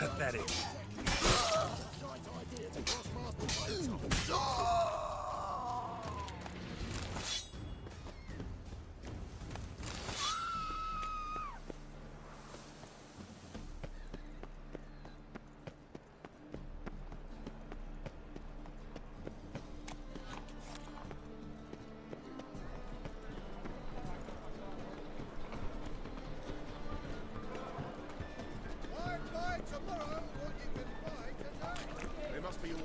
Pathetic. There must be order.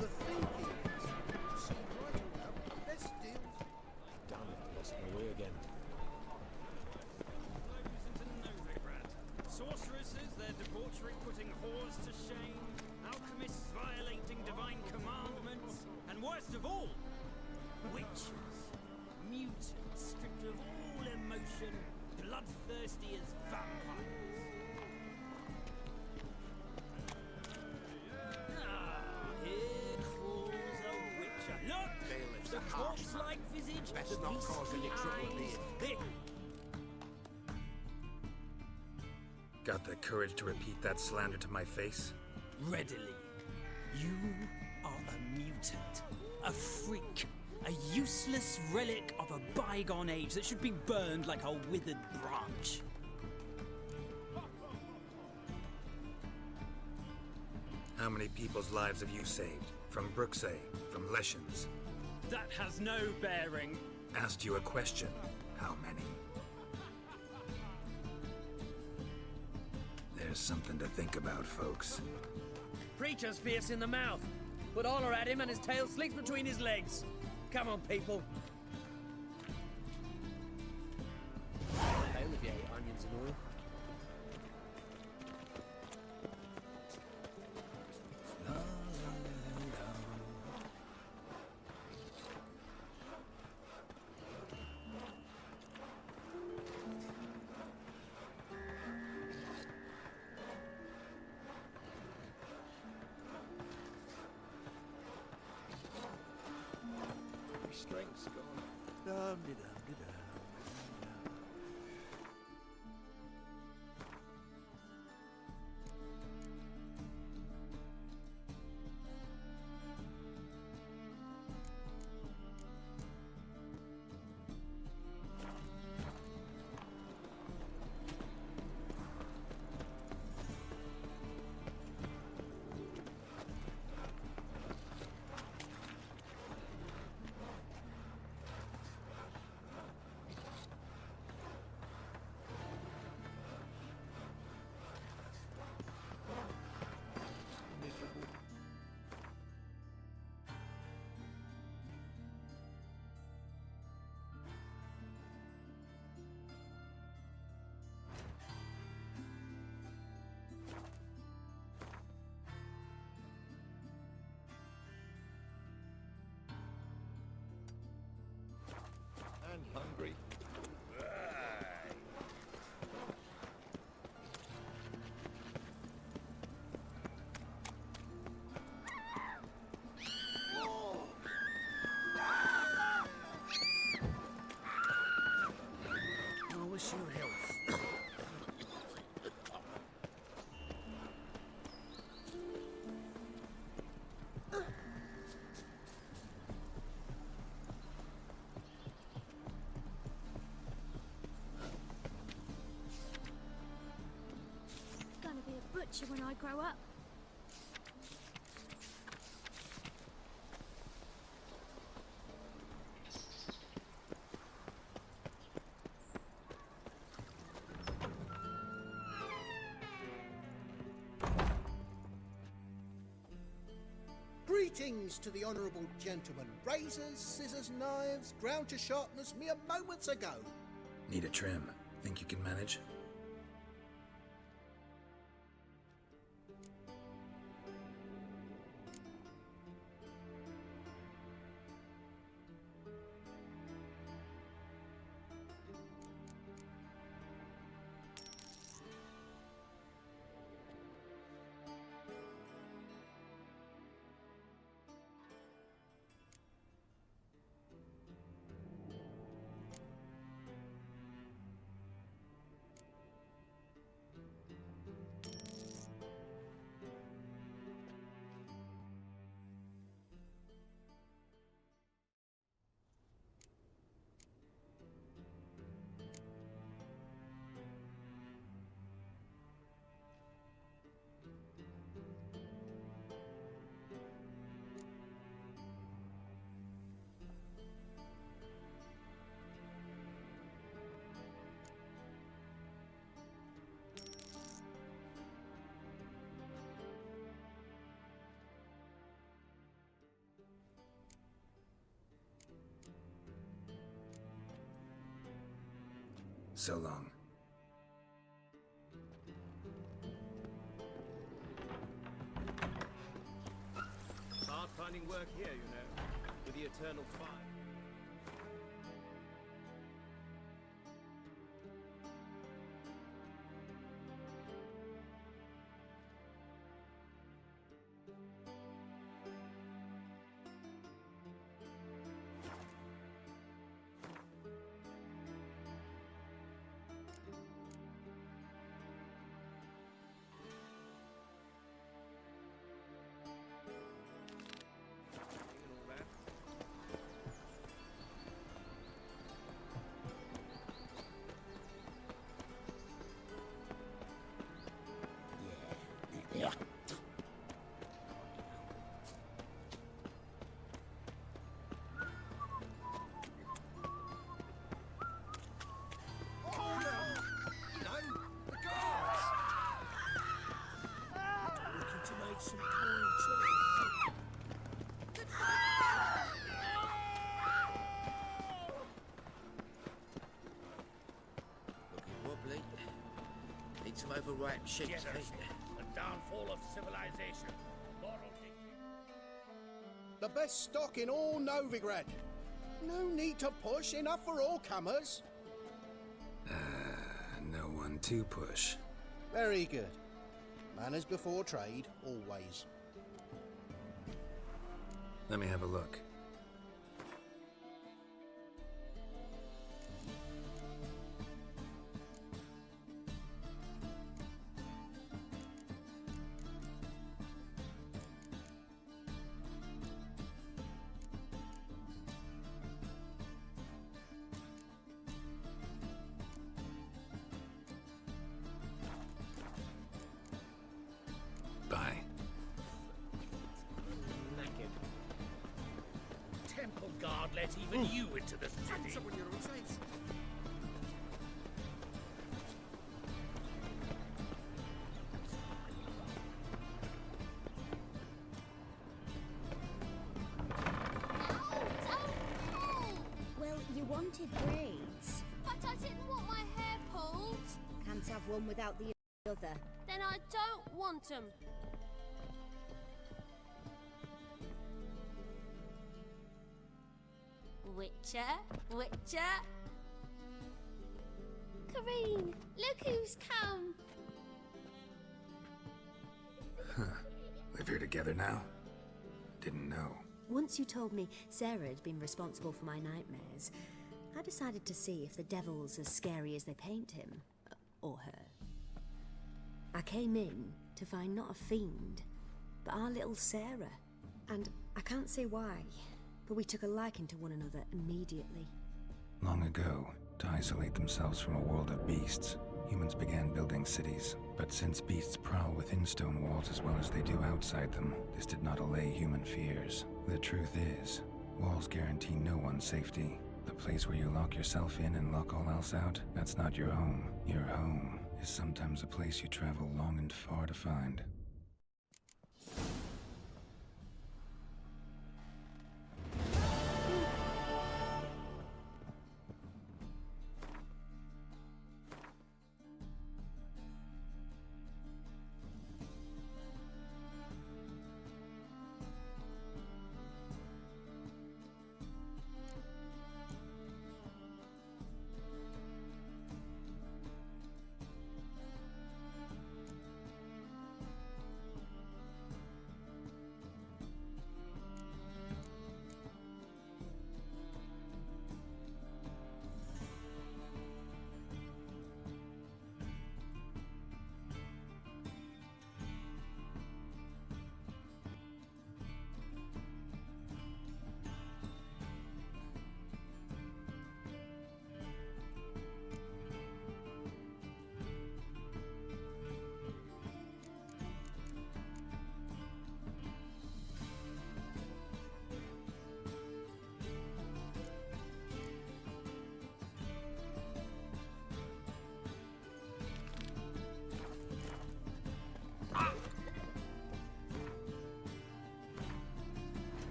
The thing is, see right around, let's deal. Damn it, I lost my way again. Into Novigrad. Sorceresses, their debauchery putting whores to shame, alchemists violating divine commandments, and worst of all, witches, mutants stripped of all emotion, bloodthirsty as vampires. Here crawls a witcher. Look! Bailiff's The a harsh man. corpse-like visage, Best the not cause beastly any trouble eyes. here. Got the courage to repeat that slander to my face? Readily. You are a mutant, a freak, a useless relic of a bygone age that should be burned like a withered branch. How many people's lives have you saved? From Brooksay, from Leshens? That has no bearing. Asked you a question. How many? There's something to think about, folks. Preacher's fierce in the mouth, but holler at him and his tail slicks between his legs. Come on, people. Bailiff, you hate onions and all. Strength's gone. And hungry. I wish you health. Gonna be a butcher when I grow up. Greetings to the honourable gentleman. Razors, scissors, knives, ground to sharpness mere moments ago. Need a trim. Think you can manage? So long. Hard finding work here, you know, with the eternal fire. Need some overripe sheep's feet. The downfall of civilization. The best stock in all Novigrad. No need to push, enough for all comers. No one to push. Very good. Manners before trade, always. Let me have a look. Bye. Temple guard let even you into the city. Well, you wanted braids. But I didn't want my hair pulled. Can't have one without the other. Then I don't want them. Witcher. Kareen, look who's come. Live here together now? Didn't know. Once you told me Sarah had been responsible for my nightmares, I decided to see if the devil's as scary as they paint him. Or her. I came in to find not a fiend, but our little Sarah. And I can't say why, but we took a liking to one another immediately. Long ago, to isolate themselves from a world of beasts, humans began building cities. But since beasts prowl within stone walls as well as they do outside them, this did not allay human fears. The truth is, walls guarantee no one's safety. The place where you lock yourself in and lock all else out, that's not your home. Your home is sometimes a place you travel long and far to find.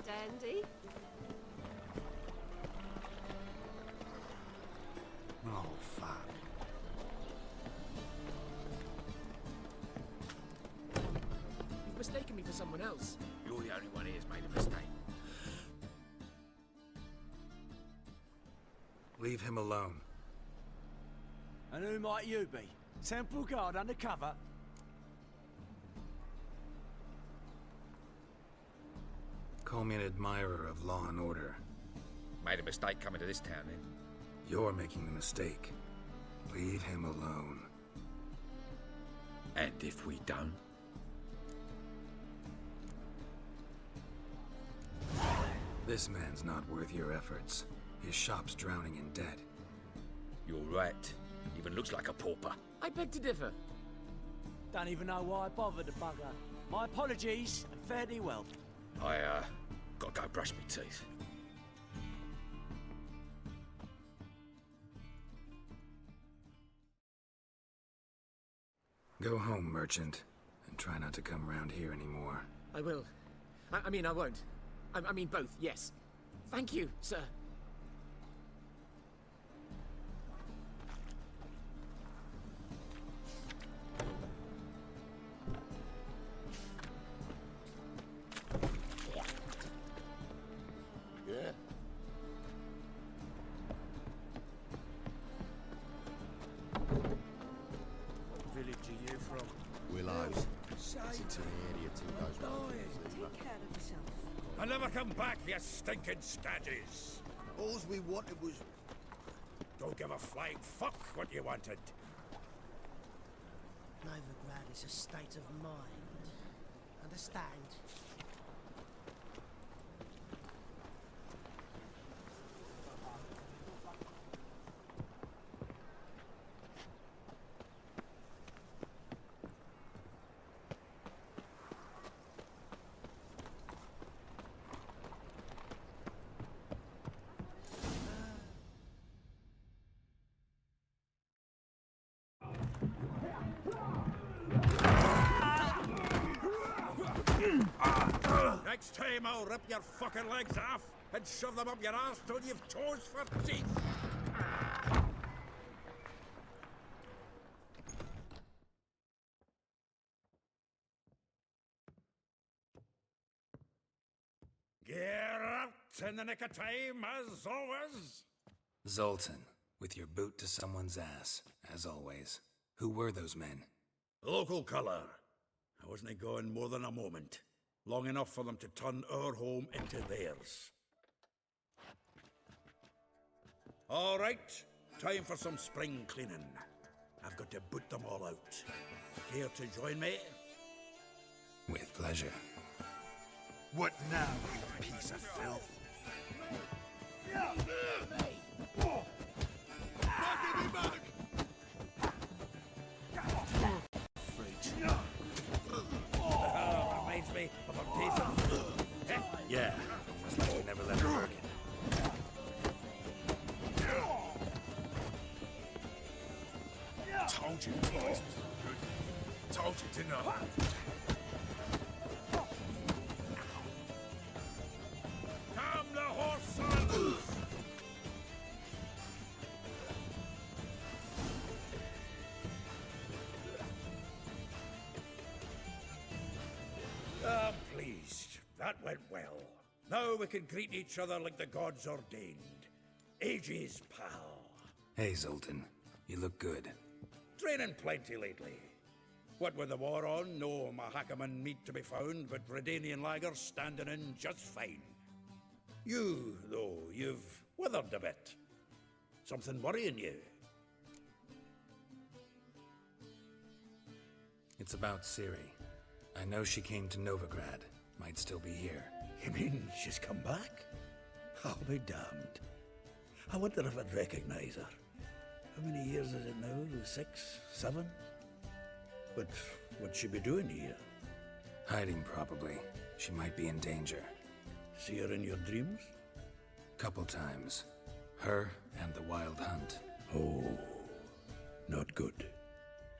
handy dandy. Oh, fuck. You've mistaken me for someone else. You're the only one here's made a mistake. Leave him alone. And who might you be? Temple Guard undercover? Call me an admirer of law and order. Made a mistake coming to this town, then. You're making the mistake. Leave him alone. And if we don't? This man's not worth your efforts. His shop's drowning in debt. You're right. Even looks like a pauper. I beg to differ. Don't even know why I bothered the bugger. My apologies, and fare thee well. I, gotta go brush my teeth. Go home, merchant, and try not to come round here anymore. I will. I mean, I won't. I mean both, yes. Thank you, sir. Yeah. What village are you from? Willows. It's a area too goes round. Take care of yourself. I'll never come back, you stinking scaddies. All we wanted was... Don't give a flying fuck what you wanted. Novigrad is a state of mind. Understand? Next time I'll rip your fucking legs off and shove them up your ass till you've toes for teeth. Get out in the nick of time, as always. Zoltan, with your boot to someone's ass, as always. Who were those men? Local colour. I wasn't going more than a moment. Long enough for them to turn our home into theirs. All right, time for some spring cleaning. I've got to boot them all out. Care to join me? With pleasure. What now, you piece of filth? Reminds me of a piece of... Yeah, it's like we never left Bergen. Told you this place was no good. Told you, didn't I? Calm the horse, son! I'm pleased. That went well. Now we can greet each other like the gods ordained. Ages, pal. Hey, Zoltan. You look good. Training plenty lately. What with the war on, no Mahakaman meat to be found, but Redanian lagers standing in just fine. You, though, you've withered a bit. Something worrying you? It's about Ciri. I know she came to Novigrad. Might still be here. You mean she's come back? I'll be damned. I wonder if I'd recognize her. How many years is it now? 6, 7? But what'd she be doing here? Hiding, probably. She might be in danger. See her in your dreams? Couple times. Her and the Wild Hunt. Oh, not good.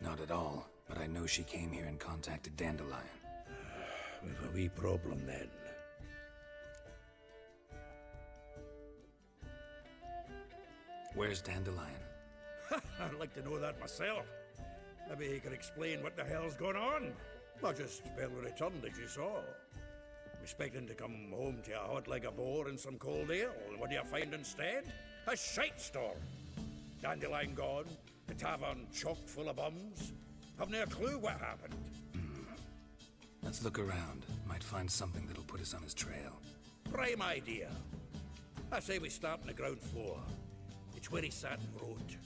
Not at all, but I know she came here and contacted Dandelion. We've a wee problem then. Where's Dandelion? I'd like to know that myself. Maybe he could explain what the hell's going on. Not just barely returned, as you saw. I'm expecting to come home to a hot like a boar and some cold ale, and what do you find instead? A shite storm. Dandelion gone, the tavern chock full of bums. Haven't a clue what happened. Let's look around. Might find something that'll put us on his trail. Prime idea. I say we start on the ground floor. It's where he sat and wrote.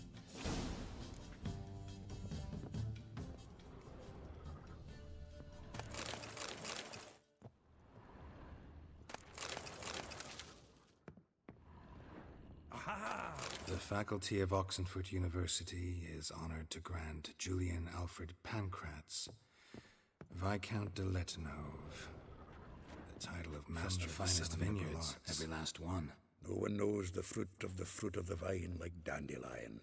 Aha! The faculty of Oxenford University is honored to grant Julian Alfred Pancratz, Viscount de Letenhove, the title of Master of the finest vineyards, every last one. No one knows the fruit of the vine like Dandelion.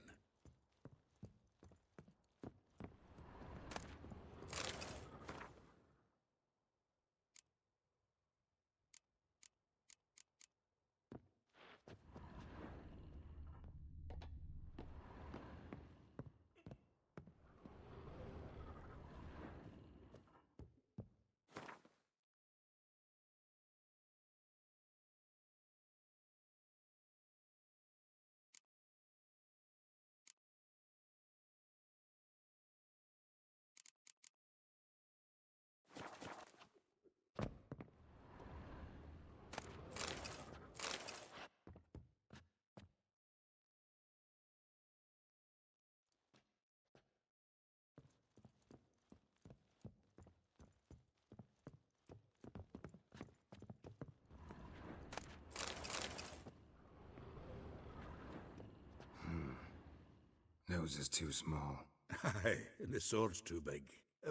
Nose is too small. Aye, and the sword's too big.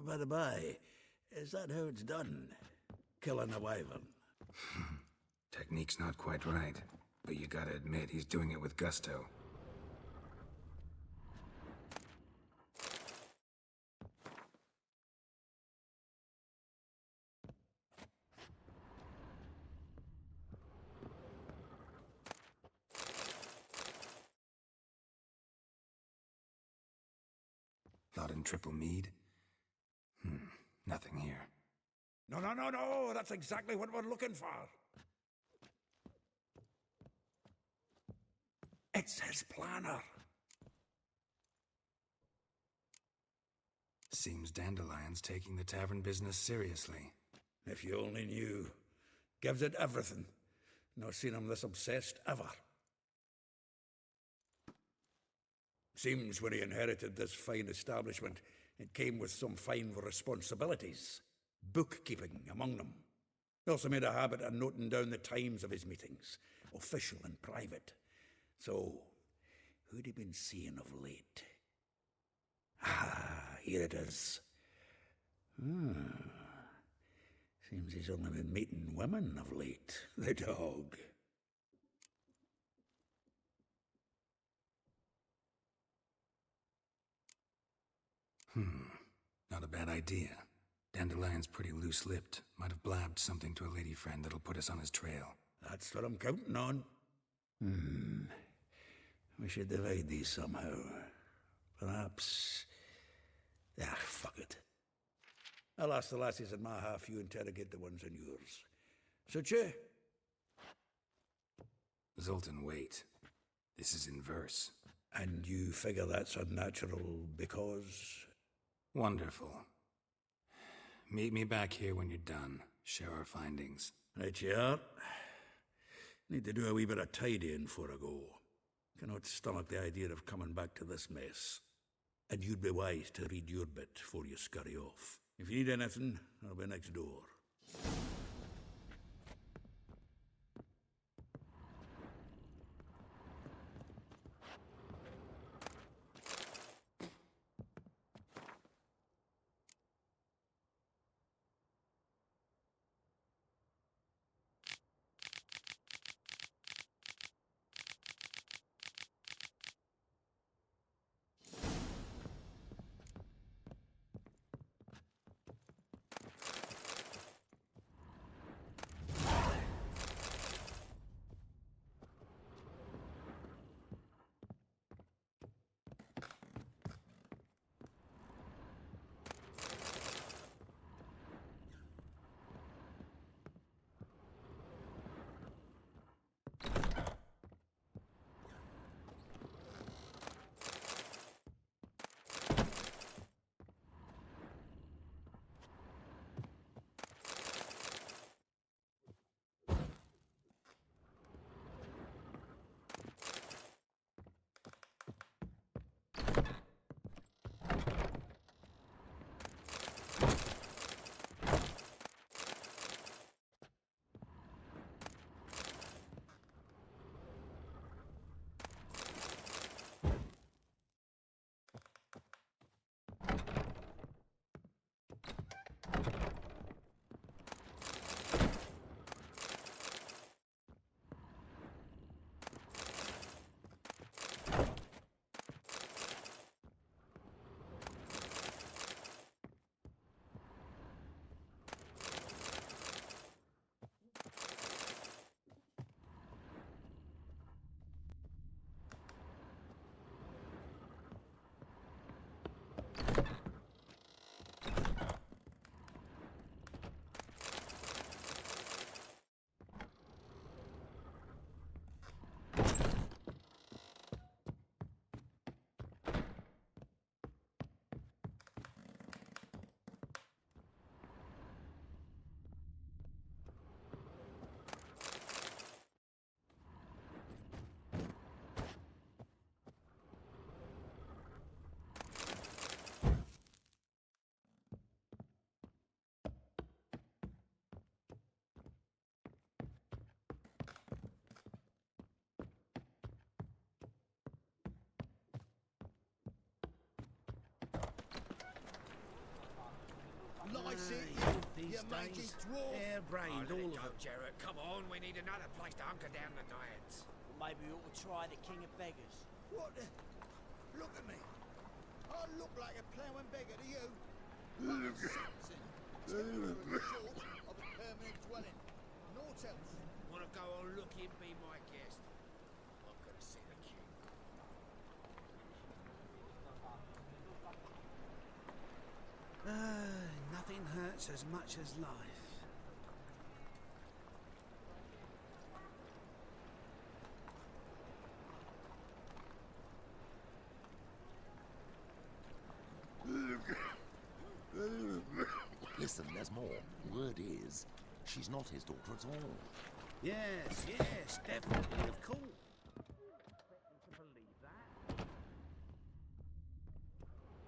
By the by, is that how it's done? Killing a wyvern? Technique's not quite right, but you gotta admit he's doing it with gusto. Thought in triple mead? Nothing here. No, no, no, no! That's exactly what we're looking for! It's his planner! Seems Dandelion's taking the tavern business seriously. If you only knew. Gives it everything. Not seen him this obsessed ever. Seems when he inherited this fine establishment, it came with some fine responsibilities. Bookkeeping among them. He also made a habit of noting down the times of his meetings, official and private. So, who'd he been seeing of late? Ah, here it is. Seems he's only been meeting women of late. The dog. Not a bad idea. Dandelion's pretty loose-lipped. Might have blabbed something to a lady friend that'll put us on his trail. That's what I'm counting on. We should divide these somehow. Perhaps... fuck it. I'll ask the lassies in my half, you interrogate the ones in yours. Suit you? Zoltan, wait. This is in verse. And you figure that's unnatural because... Wonderful. Meet me back here when you're done. Share our findings. Right you are. Need to do a wee bit of tidying before I go. Cannot stomach the idea of coming back to this mess. And you'd be wise to read your bit before you scurry off. If you need anything, I'll be next door. Ice it, These you mangy days, dwarf. hair-brained, all of Go, them. Jarrett. Come on, we need another place to hunker down the diet. Maybe we ought to try the King of Beggars. What the? Look at me. I look like a ploughing beggar to you. I'm a citizen, temporary resort of a permanent dwelling. Naught else. Want to go on looking? Be my guest. I'm gonna see the king. Nothing hurts as much as life. Listen, there's more. Word is, she's not his daughter at all. Yes, yes, definitely, of course.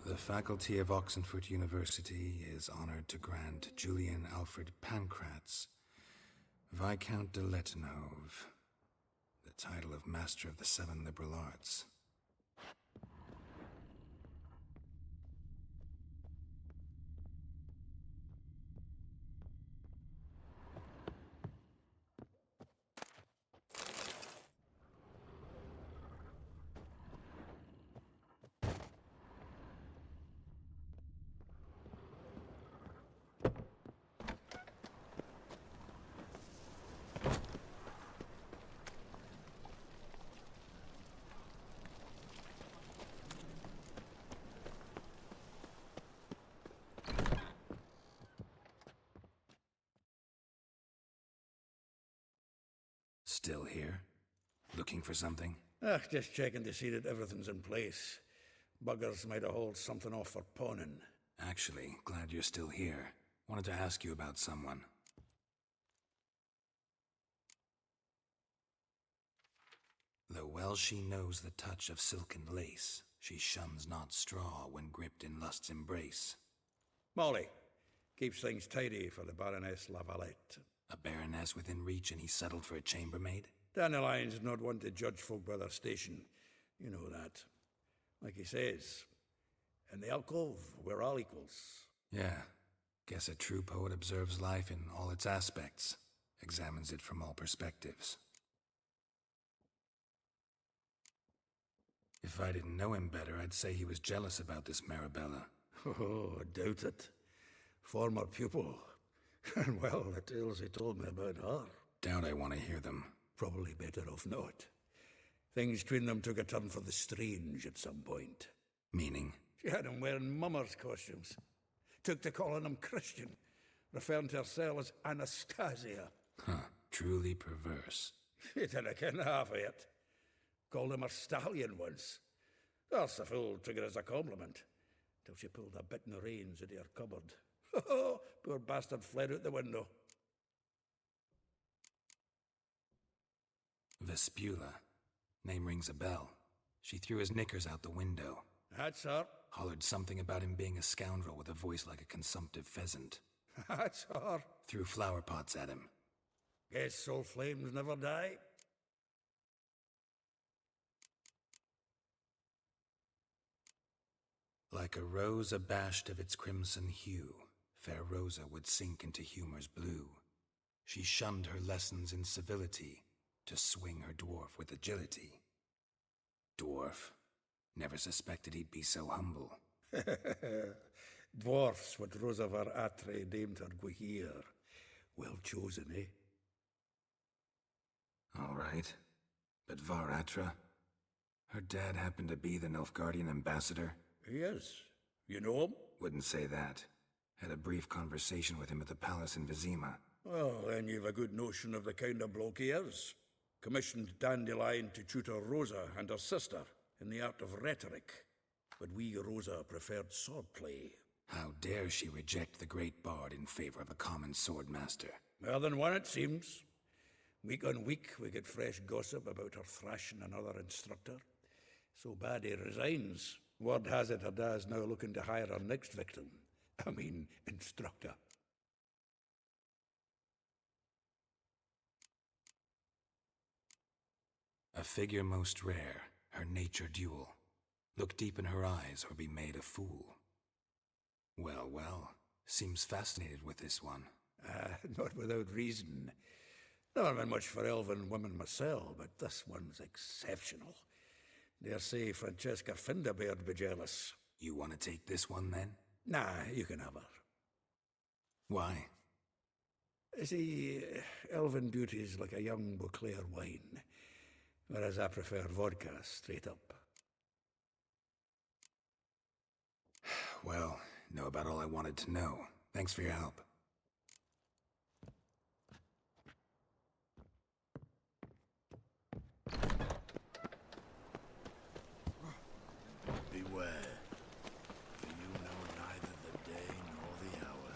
The faculty of Oxenford University is honored to grant Julian Alfred Pancratz, Viscount de Letenhove, the title of Master of the Seven Liberal Arts. Still here? Looking for something? Just checking to see that everything's in place. Buggers might have hauled something off for pawning. Actually, glad you're still here. Wanted to ask you about someone. Though well she knows the touch of silken lace, she shuns not straw when gripped in lust's embrace. Molly keeps things tidy for the Baroness Lavalette. A baroness within reach and he settled for a chambermaid? Dandelion's not one to judge folk by their station. You know that. Like he says, in the alcove, we're all equals. Yeah. Guess a true poet observes life in all its aspects, examines it from all perspectives. If I didn't know him better, I'd say he was jealous about this Marabella. Oh, I doubt it. Former pupil. And well, the tales he told me about her. Doubt I want to hear them. Probably better off not. Things between them took a turn for the strange at some point. Meaning? She had him wearing mummers' costumes. Took to calling him Christian, referring to herself as Anastasia. Huh, truly perverse. He didn't ken half of it. Called him a stallion once. That's the fool took it as a compliment, till she pulled a bit in the reins into her cupboard. Poor bastard fled out the window. Vespula. Name rings a bell. She threw his knickers out the window. That's her. Hollered something about him being a scoundrel with a voice like a consumptive pheasant. That's her. Threw flower pots at him. Guess soul flames never die. Like a rose abashed of its crimson hue, fair Rosa would sink into humor's blue. She shunned her lessons in civility, to swing her dwarf with agility. Dwarf. Never suspected he'd be so humble. Dwarfs what Rosa var Atre named her Guahir. Well chosen, eh? All right. But Varatra? Her dad happened to be the Nilfgaardian ambassador? Yes. You know him? Wouldn't say that. Had a brief conversation with him at the palace in Vizima. Well, then you've a good notion of the kind of bloke he is. Commissioned Dandelion to tutor Rosa and her sister in the art of rhetoric. But we Rosa preferred swordplay. How dare she reject the great bard in favor of a common swordmaster? More than one, it seems. Week on week, we get fresh gossip about her thrashing another instructor. So bad he resigns. Word has it her dad's now looking to hire her next victim. Instructor. A figure most rare, her nature dual. Look deep in her eyes or be made a fool. Well, well, Seems fascinated with this one. Not without reason. Never been much for elven women myself, but this one's exceptional. Dare say Francesca Finderbeard be jealous. You want to take this one, then? Nah, you can have her. Why? See, elven beauty's like a young Beauclair wine, whereas I prefer vodka straight up. Well, know about all I wanted to know. Thanks for your help. Beware, for you know neither the day nor the hour.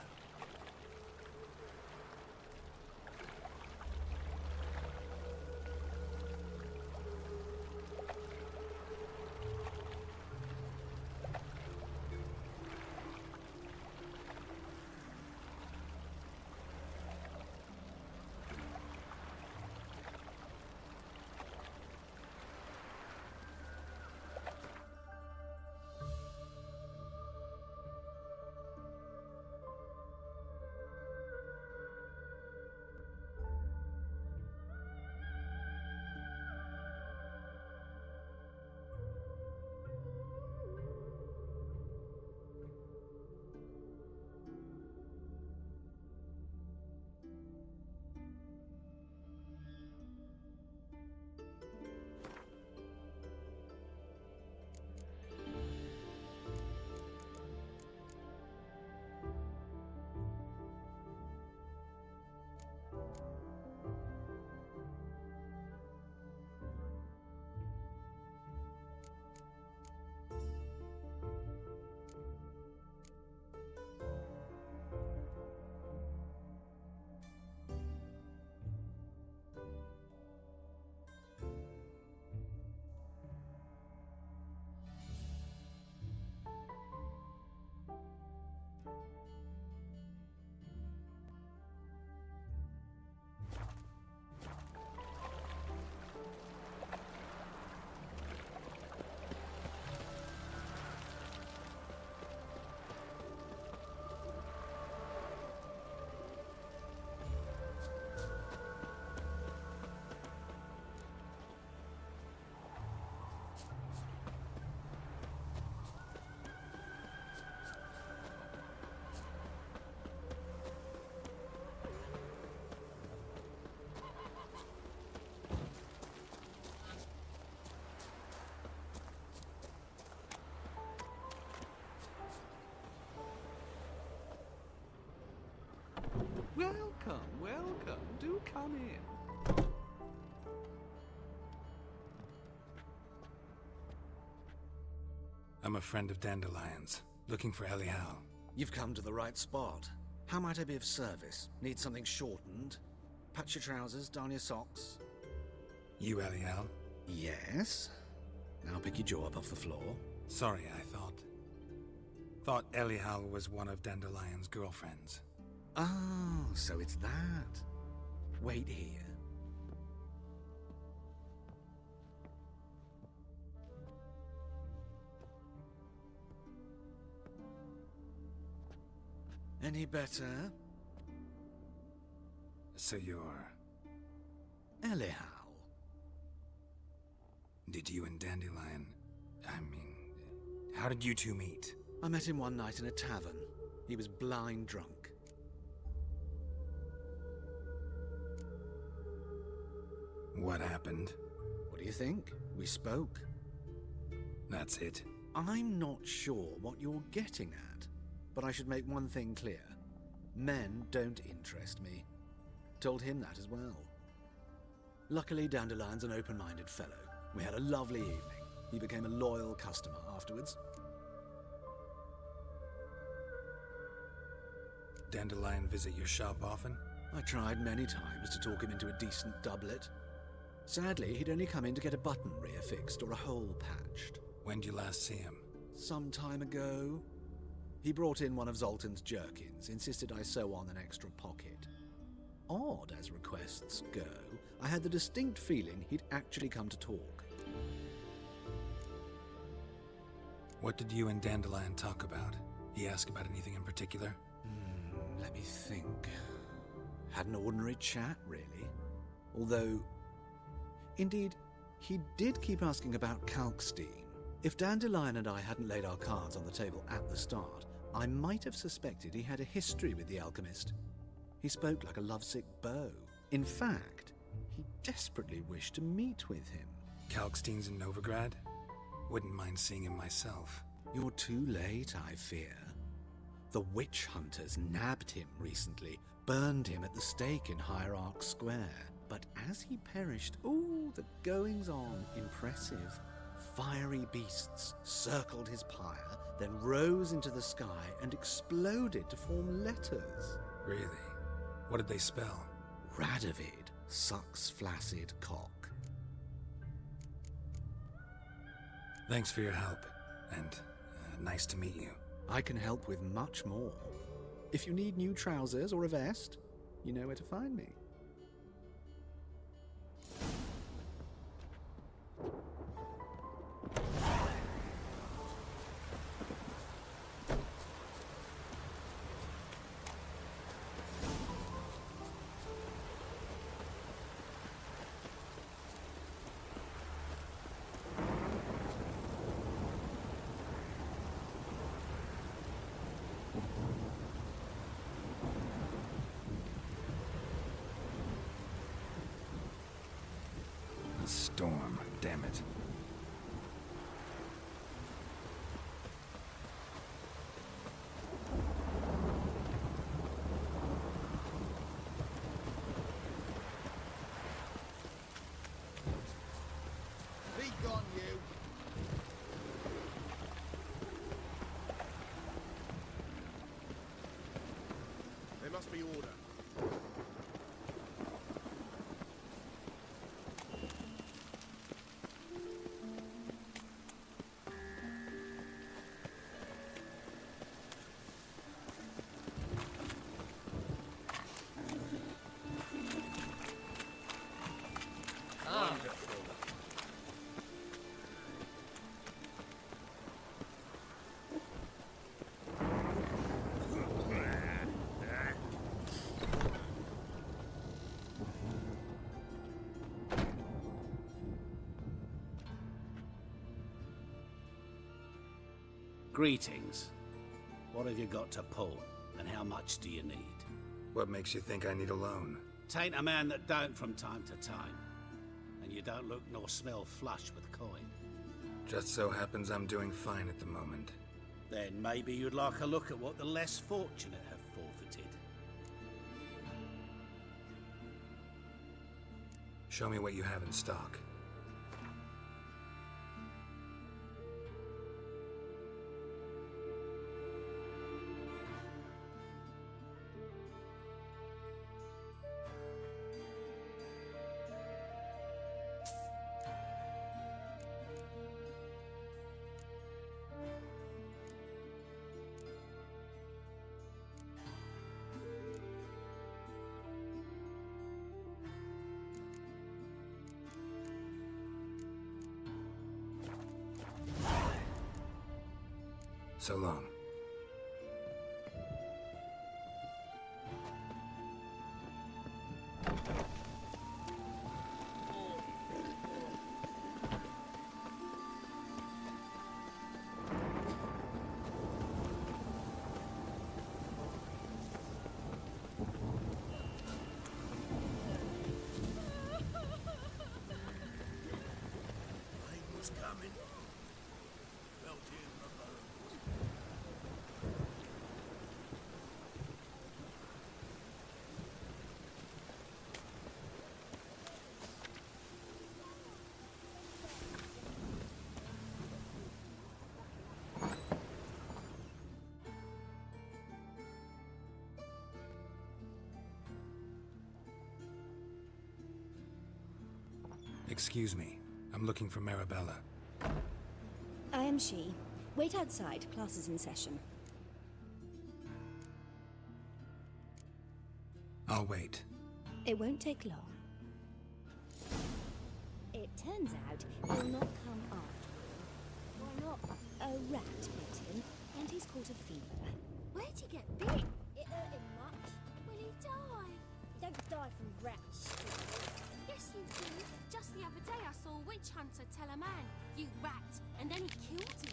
Welcome, welcome. Do come in. I'm a friend of Dandelion's, looking for Elial. You've come to the right spot. How might I be of service? Need something shortened? Patch your trousers, darn your socks? You Elial? Yes. Now pick your jaw up off the floor. Sorry, I thought Elial was one of Dandelion's girlfriends. Oh, so it's that. Wait here. Any better? So you're... Elial. Did you and Dandelion... how did you two meet? I met him one night in a tavern. He was blind drunk. What happened? What do you think? We spoke. That's it? I'm not sure what you're getting at, but I should make one thing clear. Men don't interest me. Told him that as well. Luckily, Dandelion's an open-minded fellow. We had a lovely evening. He became a loyal customer afterwards. Dandelion visit your shop often? I tried many times to talk him into a decent doublet. Sadly, he'd only come in to get a button rear fixed or a hole patched. When did you last see him? Some time ago. He brought in one of Zoltan's jerkins, insisted I sew on an extra pocket. Odd as requests go, I had the distinct feeling he'd actually come to talk. What did you and Dandelion talk about? He asked about anything in particular? Let me think. Had an ordinary chat, really. Although, indeed, he did keep asking about Kalkstein. If Dandelion and I hadn't laid our cards on the table at the start, I might have suspected he had a history with the alchemist. He spoke like a lovesick beau. In fact, he desperately wished to meet with him. Kalkstein's in Novigrad? Wouldn't mind seeing him myself. You're too late, I fear. The witch hunters nabbed him recently, burned him at the stake in Hierarch Square. But as he perished, the goings-on impressive. Fiery beasts circled his pyre, then rose into the sky and exploded to form letters. Really? What did they spell? Radovid sucks flaccid cock. Thanks for your help, and nice to meet you. I can help with much more. If you need new trousers or a vest, you know where to find me. A storm, damn it. Be gone, you. There must be order. Greetings. What have you got to pull, and how much do you need? What makes you think I need a loan? Tain't a man that don't from time to time. And you don't look nor smell flush with coin. Just so happens I'm doing fine at the moment. Then maybe you'd like a look at what the less fortunate have forfeited. Show me what you have in stock. So long. Rain was coming. Felt it in my bones. Excuse me. I'm looking for Marabella. I am she. Wait outside. Class is in session. I'll wait. It won't take long. It turns out he'll not come after all. Why not? A rat bit him, and he's caught a fever. Where'd he get bit? It hurt him much. Will he die? You don't die from rats. Yes, you do. Just the other day I saw a witch hunter tell a man, "You rat," and then he killed him.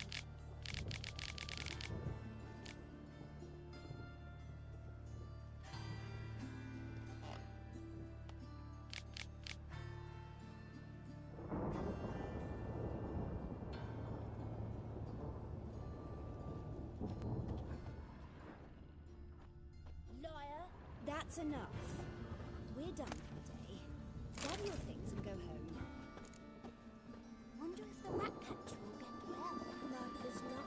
Liar. That's enough. We're done for the day. Gather your things and go home. Wonder if the rat catcher will get well. No, there's not.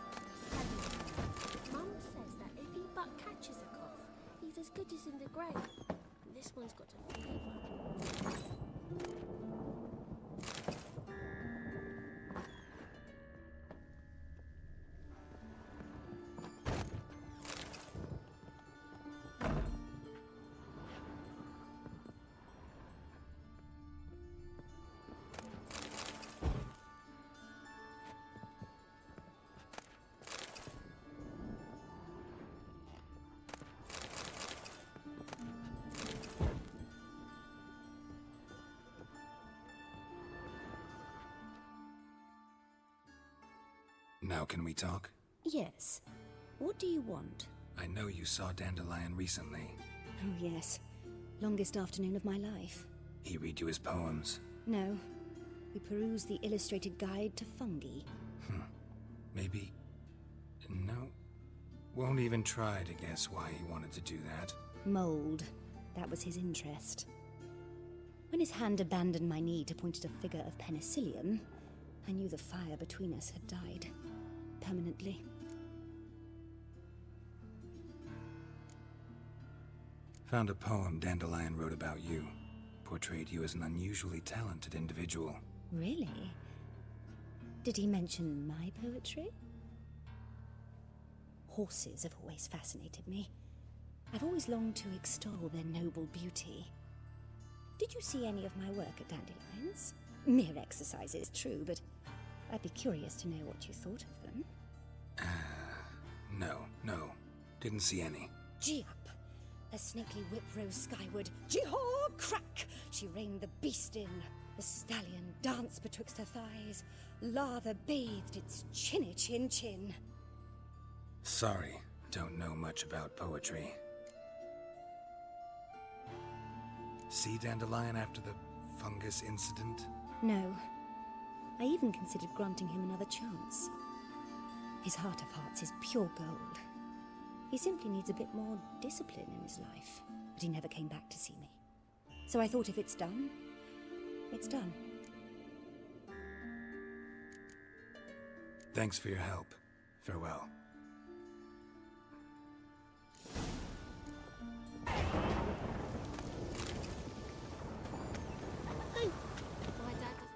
Mum says that if he but catches a cough, he's as good as in the grave. This one's got a fever. Now can we talk? Yes. What do you want? I know you saw Dandelion recently. Oh, yes. Longest afternoon of my life. He read you his poems. No. We perused the illustrated guide to fungi. Maybe... No. Won't even try to guess why he wanted to do that. Mold. That was his interest. When his hand abandoned my knee to point at a figure of penicillium, I knew the fire between us had died. Permanently. Found a poem Dandelion wrote about you. Portrayed you as an unusually talented individual. Really? Did he mention my poetry? Horses have always fascinated me. I've always longed to extol their noble beauty. Did you see any of my work at Dandelions? Mere exercises, true, but I'd be curious to know what you thought of them. No. Didn't see any. Gee up! A snakely whip rose skyward. Gee-haw! Crack! She reined the beast in. The stallion danced betwixt her thighs. Lather bathed its chinny chin. Sorry, don't know much about poetry. See Dandelion after the fungus incident? No. I even considered granting him another chance. His heart of hearts is pure gold. He simply needs a bit more discipline in his life. But he never came back to see me. So I thought if it's done, it's done. Thanks for your help. Farewell. My dad doesn't...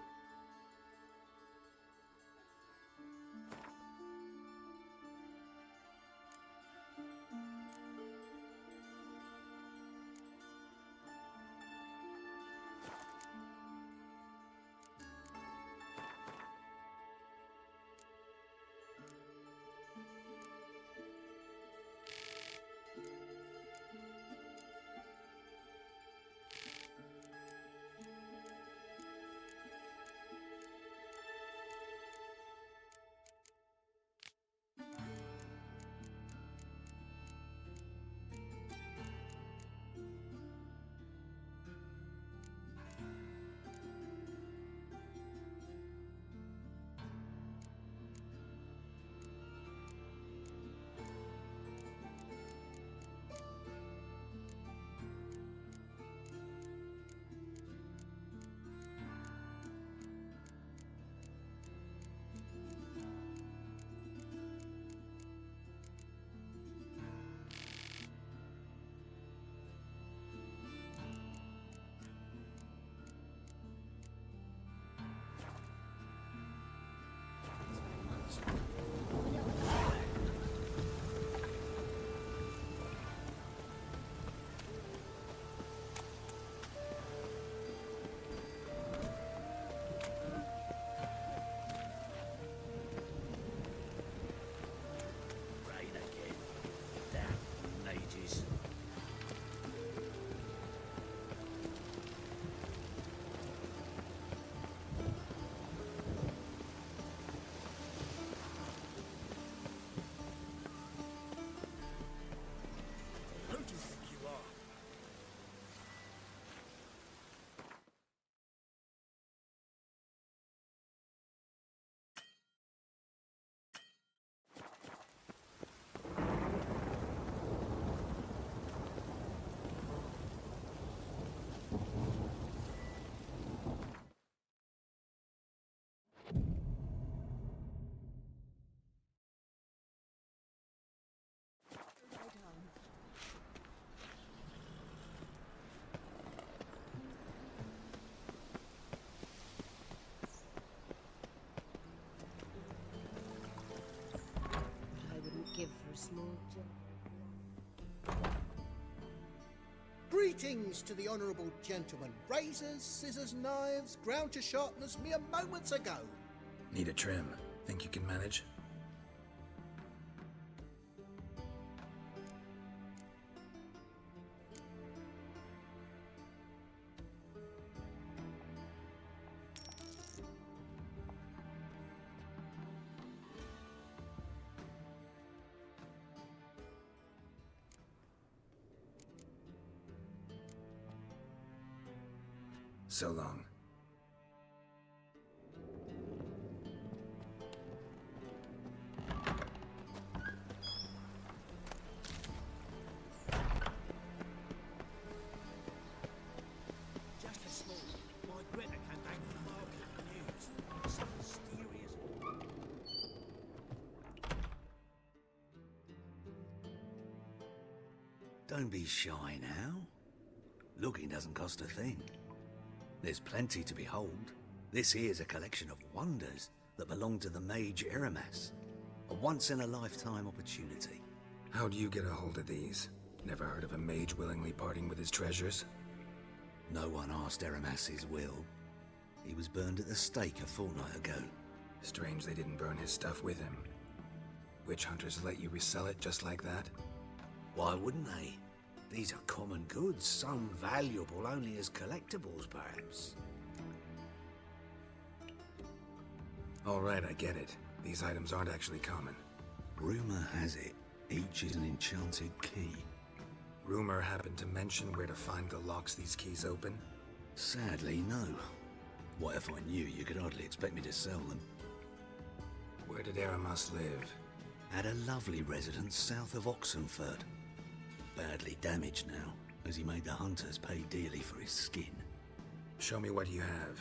small job. Greetings to the honourable gentleman. Razors, scissors, knives, ground to sharpness mere moments ago. Need a trim. Think you can manage? So long. Just a small. My Greta came back from the market with news. Some mysterious. Don't be shy now. Looking doesn't cost a thing. There's plenty to behold. This here's a collection of wonders that belong to the mage Eramas. A once-in-a-lifetime opportunity. How'd you get a hold of these? Never heard of a mage willingly parting with his treasures? No one asked Eramas his will. He was burned at the stake a fortnight ago. Strange they didn't burn his stuff with him. Witch hunters let you resell it just like that? Why wouldn't they? These are common goods, some valuable only as collectibles, perhaps. All right, I get it. These items aren't actually common. Rumor has it, each is an enchanted key. Rumor happened to mention where to find the locks these keys open? Sadly, no. What if I knew, you could hardly expect me to sell them. Where did Eramas live? At a lovely residence south of Oxenford. Badly damaged now, as he made the hunters pay dearly for his skin. Show me what you have.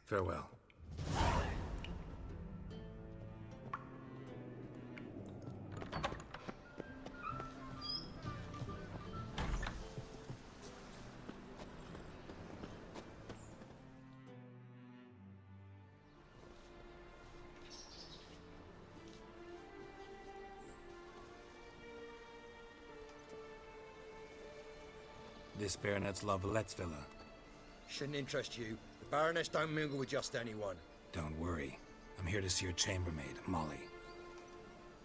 Farewell. This Baronet's Lavallette's villa. Shouldn't interest you. The Baroness don't mingle with just anyone. Don't worry. I'm here to see your chambermaid, Molly.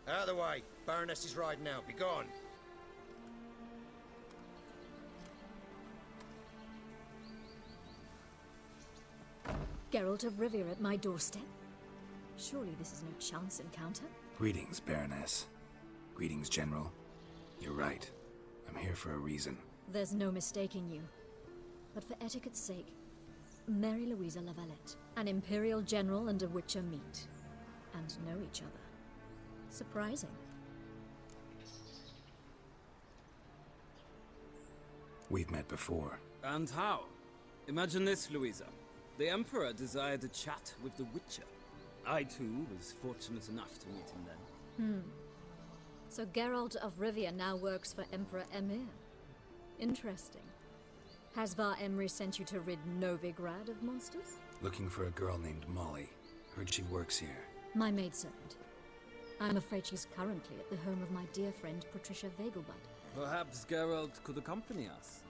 Out of the way. Baroness is riding out. Be gone. Geralt of Rivia at my doorstep? Surely this is no chance encounter? Greetings, Baroness. Greetings, General. You're right. I'm here for a reason. There's no mistaking you. But for etiquette's sake, Mary Louisa Lavalette, an Imperial General and a Witcher meet, and know each other. Surprising. We've met before. And how? Imagine this, Louisa. The Emperor desired a chat with the Witcher. I, too, was fortunate enough to meet him then. So Geralt of Rivia now works for Emperor Emir. Interesting. Has Var Emry sent you to rid Novigrad of monsters? Looking for a girl named Molly. Heard she works here. My maidservant. I'm afraid she's currently at the home of my dear friend Patricia Vegelbud. Perhaps Geralt could accompany us.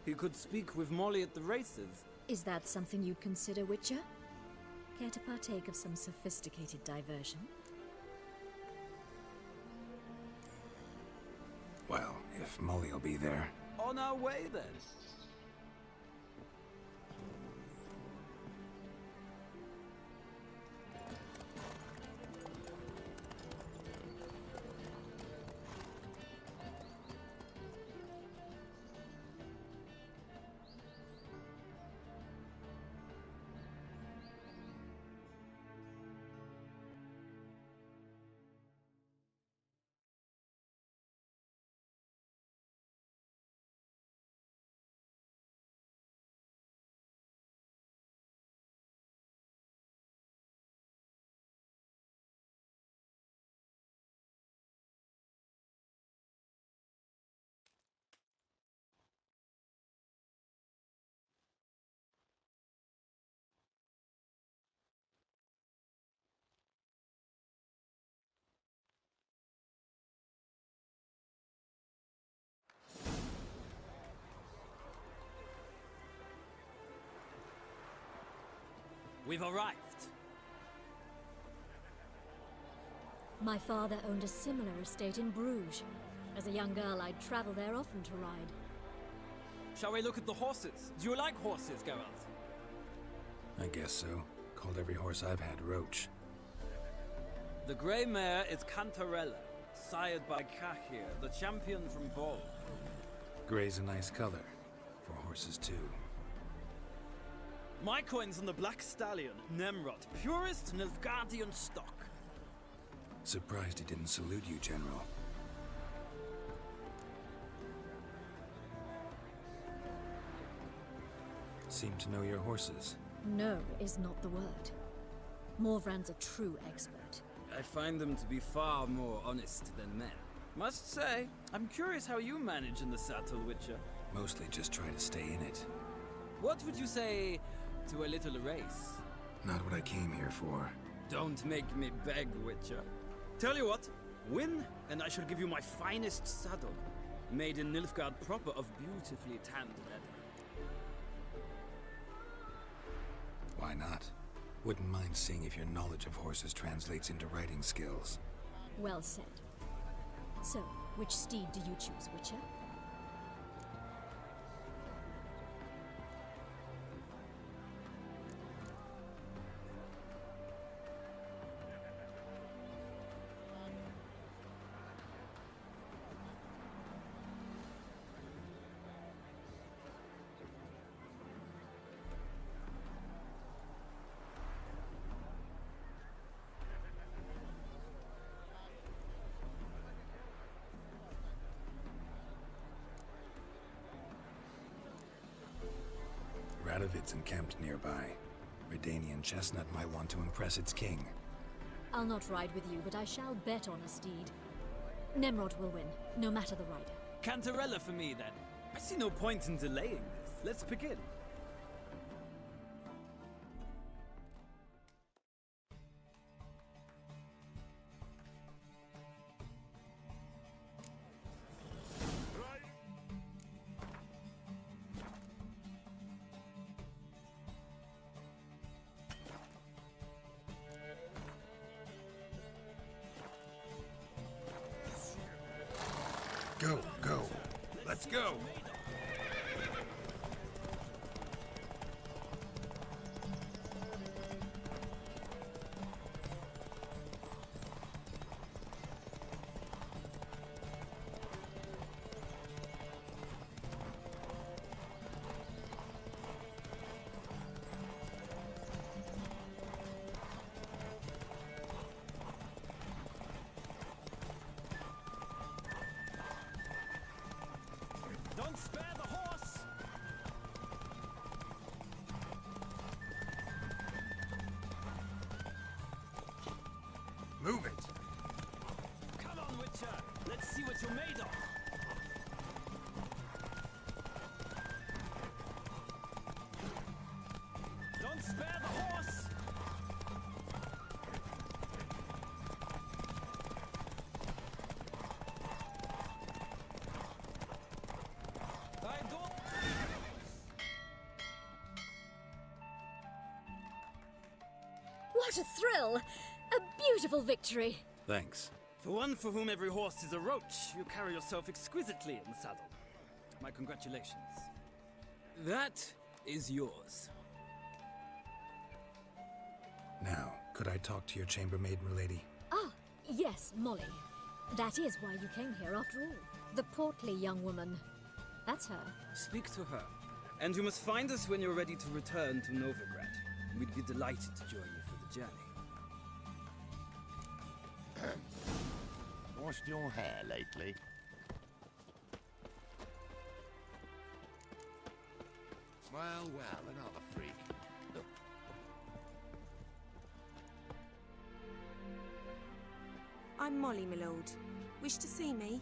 He could speak with Molly at the races. Is that something you'd consider, Witcher? Care to partake of some sophisticated diversion? Well, if Molly'll be there. On our way, then. We've arrived. My father owned a similar estate in Bruges. As a young girl, I'd travel there often to ride. Shall we look at the horses? Do you like horses, Geralt? I guess so. Called every horse I've had Roach. The grey mare is Cantarella, sired by Kahir, the champion from Vol. Grey's a nice color. For horses, too. My coin's on the Black Stallion, Nemrod, purest Nilfgaardian stock. Surprised he didn't salute you, General. Seem to know your horses. No is not the word. Morvran's a true expert. I find them to be far more honest than men. Must say, I'm curious how you manage in the saddle, Witcher. Mostly just try to stay in it. What would you say to a little race? Not what I came here for. Don't make me beg, Witcher. Tell you what, win, and I shall give you my finest saddle. Made in Nilfgaard proper of beautifully tanned leather. Why not? Wouldn't mind seeing if your knowledge of horses translates into riding skills. Well said. So, which steed do you choose, Witcher? Radovid's encamped nearby. Redanian Chestnut might want to impress its king. I'll not ride with you, but I shall bet on a steed. Nemrod will win, no matter the rider. Cantarella for me, then. I see no point in delaying this. Let's begin. Go. Let's go. Move it! Come on, Witcher! Let's see what you're made of! Don't spare the horse! I don't... What a thrill! A beautiful victory! Thanks. For one for whom every horse is a roach, you carry yourself exquisitely in the saddle. My congratulations. That is yours. Now, could I talk to your chambermaid, milady? Ah, yes, Molly. That is why you came here after all. The portly young woman. That's her. Speak to her. And you must find us when you're ready to return to Novigrad. We'd be delighted to join you for the journey. Washed your hair lately? Well, another freak. Look. I'm Molly, my lord. Wish to see me?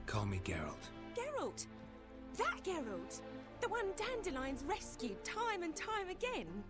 Call me Geralt. Geralt! That Geralt! The one Dandelion's rescued time and time again!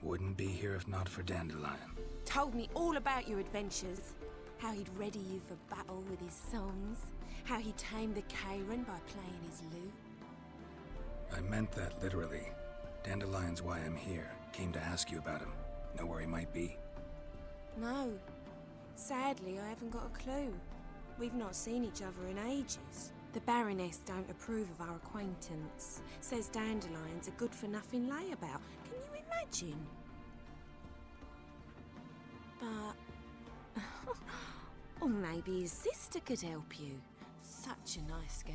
Wouldn't be here if not for Dandelion. Told me all about your adventures. How he'd ready you for battle with his songs. How he tamed the Karen by playing his lute. I meant that literally. Dandelion's why I'm here. Came to ask you about him. Know where he might be? No. Sadly, I haven't got a clue. We've not seen each other in ages. The Baroness don't approve of our acquaintance. Says Dandelion's a good-for-nothing layabout. Can you imagine? But... or maybe his sister could help you. Such a nice girl.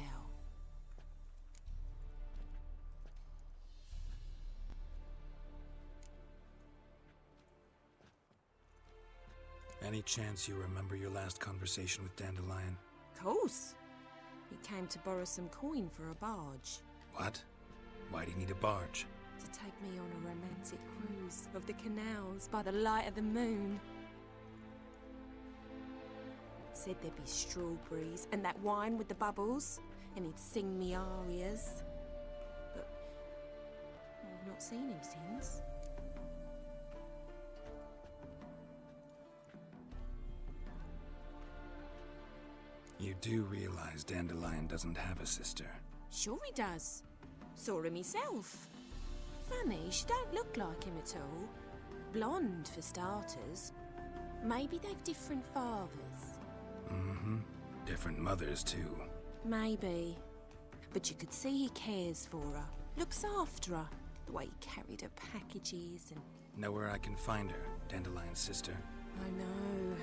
Any chance you remember your last conversation with Dandelion? Course. He came to borrow some coin for a barge. What? Why'd he need a barge? To take me on a romantic cruise of the canals by the light of the moon. Said there'd be strawberries and that wine with the bubbles, and he'd sing me arias. But I've not seen him since. You do realize Dandelion doesn't have a sister? Sure he does. Saw him himself. Funny, she don't look like him at all. Blonde, for starters. Maybe they've different fathers. Mm-hmm. Different mothers, too. Maybe. But you could see he cares for her. Looks after her. The way he carried her packages and... Know where I can find her, Dandelion's sister? I know.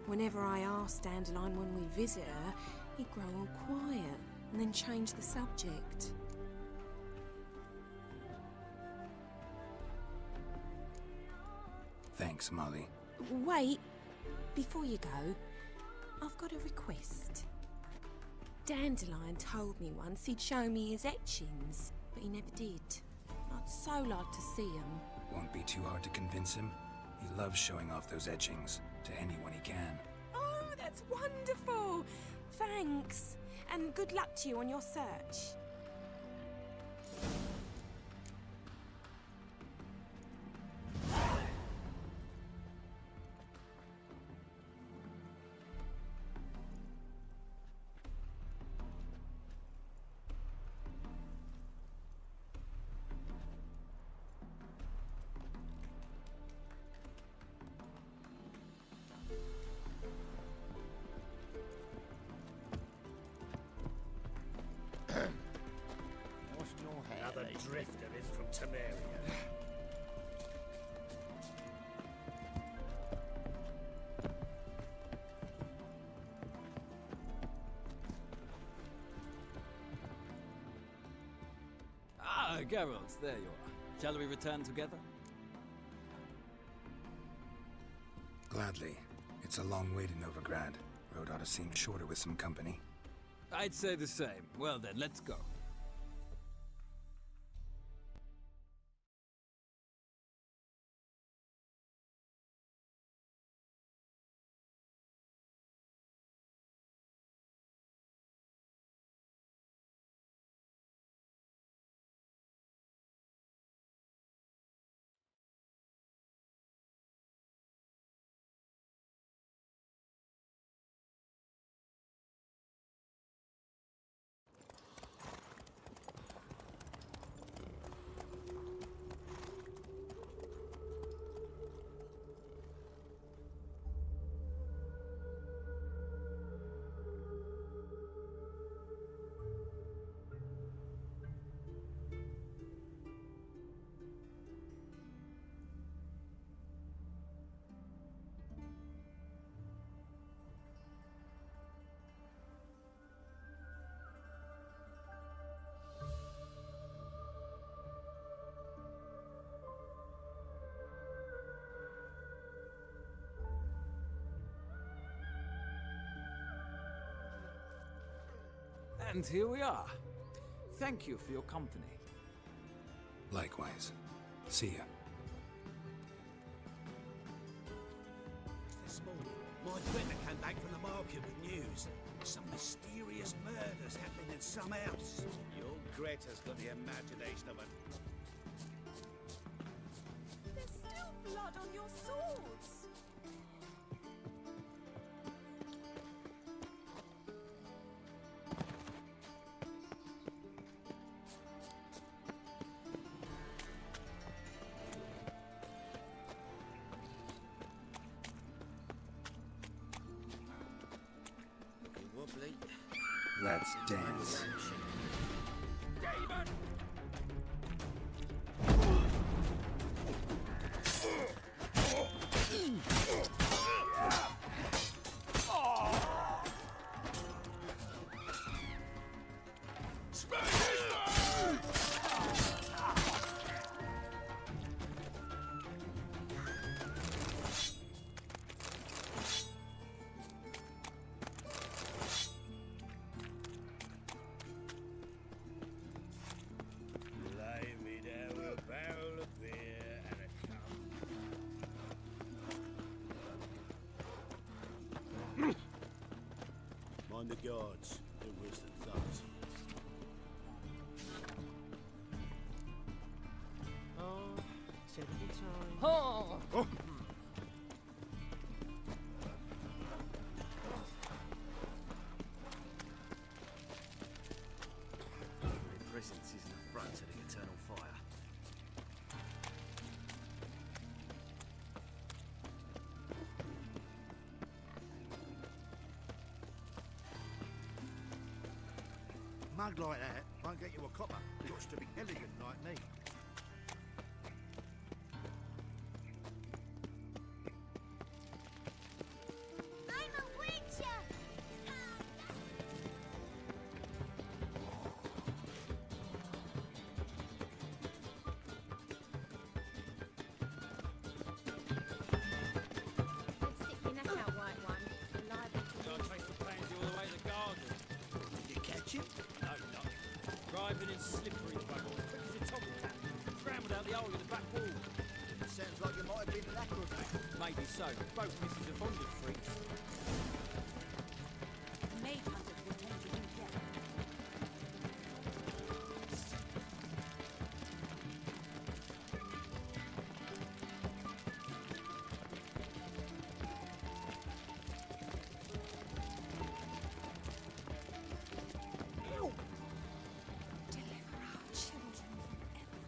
Whenever I ask Dandelion when we visit her, he'd grow all quiet and then change the subject. Thanks, Molly. Wait, before you go, I've got a request. Dandelion told me once he'd show me his etchings, but he never did. I'd so like to see them. Won't be too hard to convince him. He loves showing off those etchings to anyone he can. Oh, that's wonderful! Thanks, and good luck to you on your search. Another drifter in from Temeria. Ah, Geralt, there you are. Shall we return together? Gladly. It's a long way to Novigrad. Road ought to seem shorter with some company. I'd say the same. Well then, let's go. And here we are. Thank you for your company. Likewise. See ya. This morning, my Greta came back from the market with news. Some mysterious murders happening in some house. Your Greta's got the imagination of a... There's still blood on your swords! Wobbly. Let's dance. Mind the guards, they're worse than thugs. Oh, typical time. Oh! Presence is an affront to the eternal fire. Mug like that won't get you a copper. Got to be elegant like me. I'm a witcher! chip? No, not. Driving in slippery buggle, quick as a toggle tap. Scrambled out the hole in the back wall. Sounds like you might have been an acrobat. Maybe so. Both misses are fond of freaks. Maid hunters will tend to do that. Help! Deliver our children forever.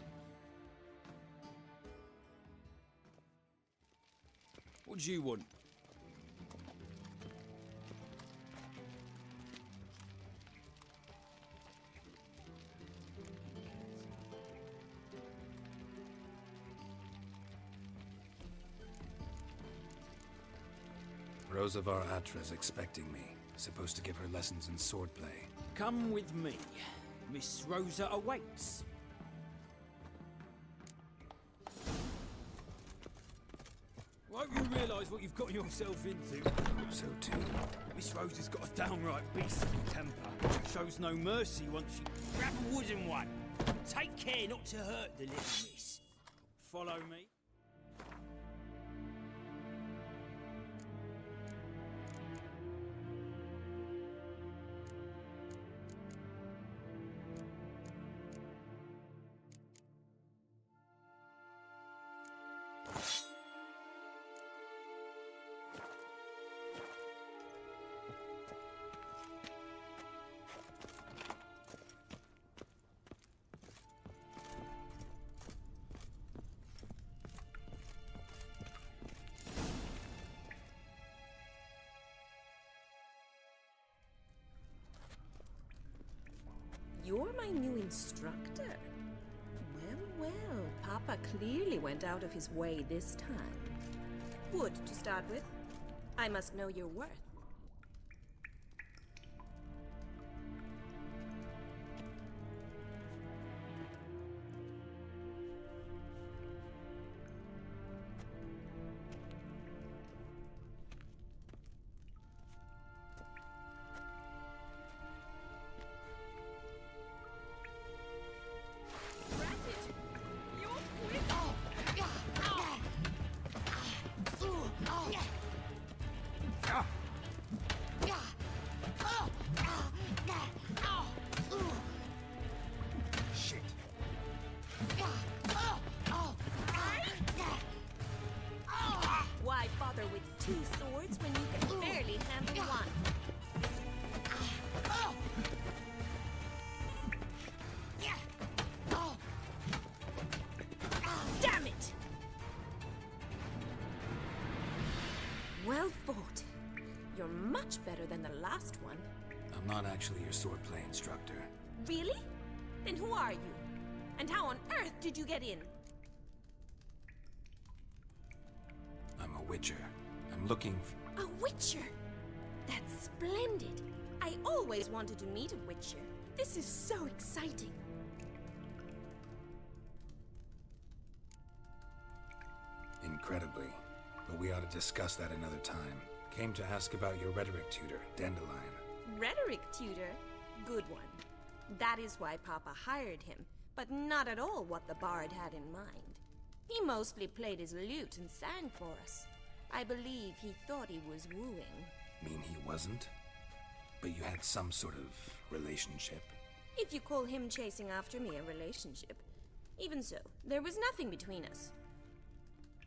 What do you want? Rosavar Atra's expecting me. Supposed to give her lessons in swordplay. Come with me. Miss Rosa awaits. Won't you realise what you've got yourself into? I hope so too. Miss Rosa's got a downright beastly temper. Shows no mercy once she grab a wooden one. Take care not to hurt the little miss. Follow me. You're my new instructor? Well, well, Papa clearly went out of his way this time. Wood, to start with. I must know your worth. Why bother with two swords when you can barely handle one? Damn it! Well fought. You're much better than the last one. I'm not actually your swordplay instructor. Really? Then who are you? And how on earth did you get in? I'm a witcher. I'm looking for... A witcher? That's splendid. I always wanted to meet a witcher. This is so exciting. Incredibly. But we ought to discuss that another time. Came to ask about your rhetoric tutor, Dandelion. Rhetoric tutor? Good one. That is why Papa hired him, but not at all what the bard had in mind. He mostly played his lute and sang for us. I believe he thought he was wooing. Mean he wasn't? But you had some sort of relationship? If you call him chasing after me a relationship. Even so, there was nothing between us.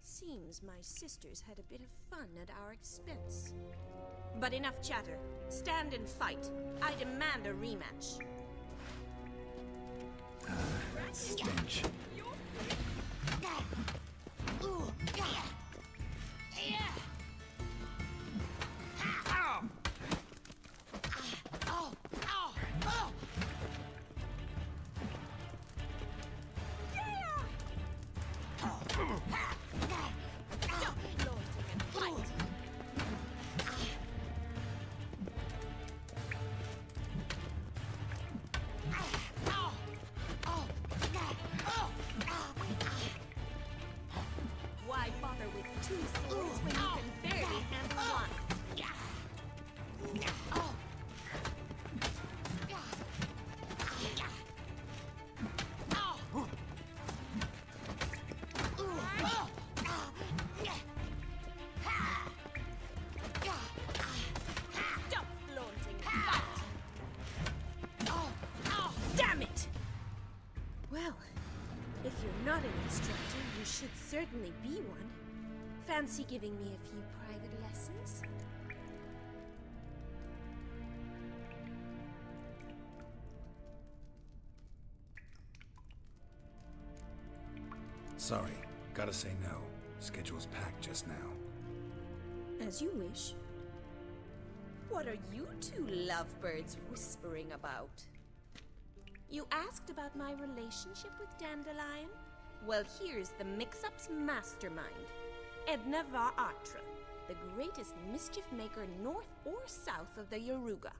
Seems my sisters had a bit of fun at our expense. But enough chatter. Stand and fight. I demand a rematch. That stench. Why bother with instructor, you should certainly be one. Fancy giving me a few private lessons? Sorry, gotta say no. Schedule's packed just now. As you wish. What are you two lovebirds whispering about? You asked about my relationship with Dandelion? Well, here's the mix-up's mastermind. Edna Va Atra, the greatest mischief maker north or south of the Yaruga.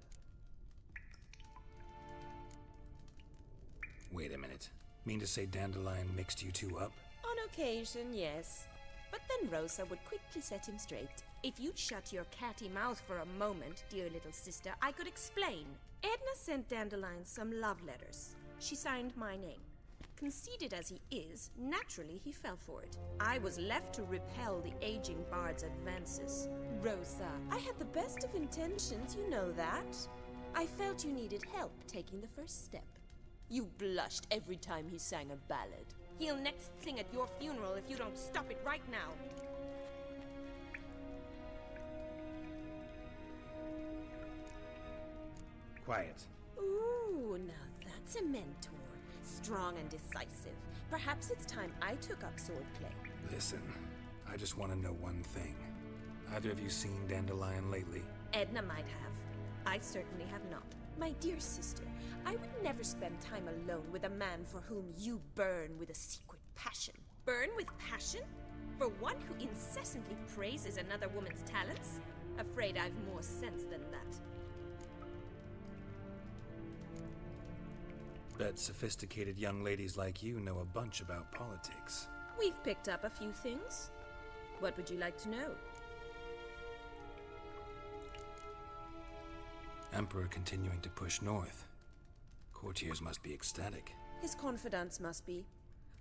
Wait a minute. Mean to say Dandelion mixed you two up? On occasion, yes. But then Rosa would quickly set him straight. If you'd shut your catty mouth for a moment, dear little sister, I could explain. Edna sent Dandelion some love letters. She signed my name. Conceited as he is, naturally he fell for it. I was left to repel the aging bard's advances. Rosa, I had the best of intentions, you know that. I felt you needed help taking the first step. You blushed every time he sang a ballad. He'll next sing at your funeral if you don't stop it right now. Quiet. Ooh, now that's a mentor. Strong and decisive. Perhaps it's time I took up swordplay. Listen, I just want to know one thing. Either of you seen Dandelion lately? Edna might have. I certainly have not. My dear sister, I would never spend time alone with a man for whom you burn with a secret passion. Burn with passion? For one who incessantly praises another woman's talents? Afraid I've more sense than that. Bet sophisticated young ladies like you know a bunch about politics. We've picked up a few things. What would you like to know? Emperor continuing to push north. Courtiers must be ecstatic. His confidants must be.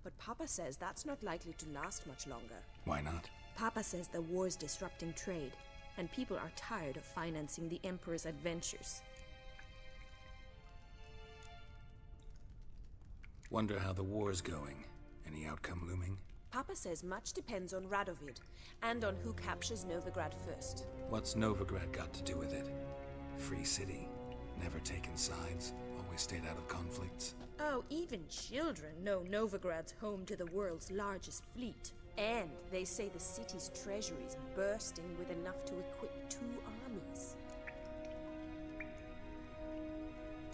But Papa says that's not likely to last much longer. Why not? Papa says the war's disrupting trade, and people are tired of financing the Emperor's adventures. Wonder how the war's going. Any outcome looming? Papa says much depends on Radovid, and on who captures Novigrad first. What's Novigrad got to do with it? Free city. Never taken sides. Always stayed out of conflicts. Oh, even children know Novigrad's home to the world's largest fleet. And they say the city's treasury's bursting with enough to equip 2 armies.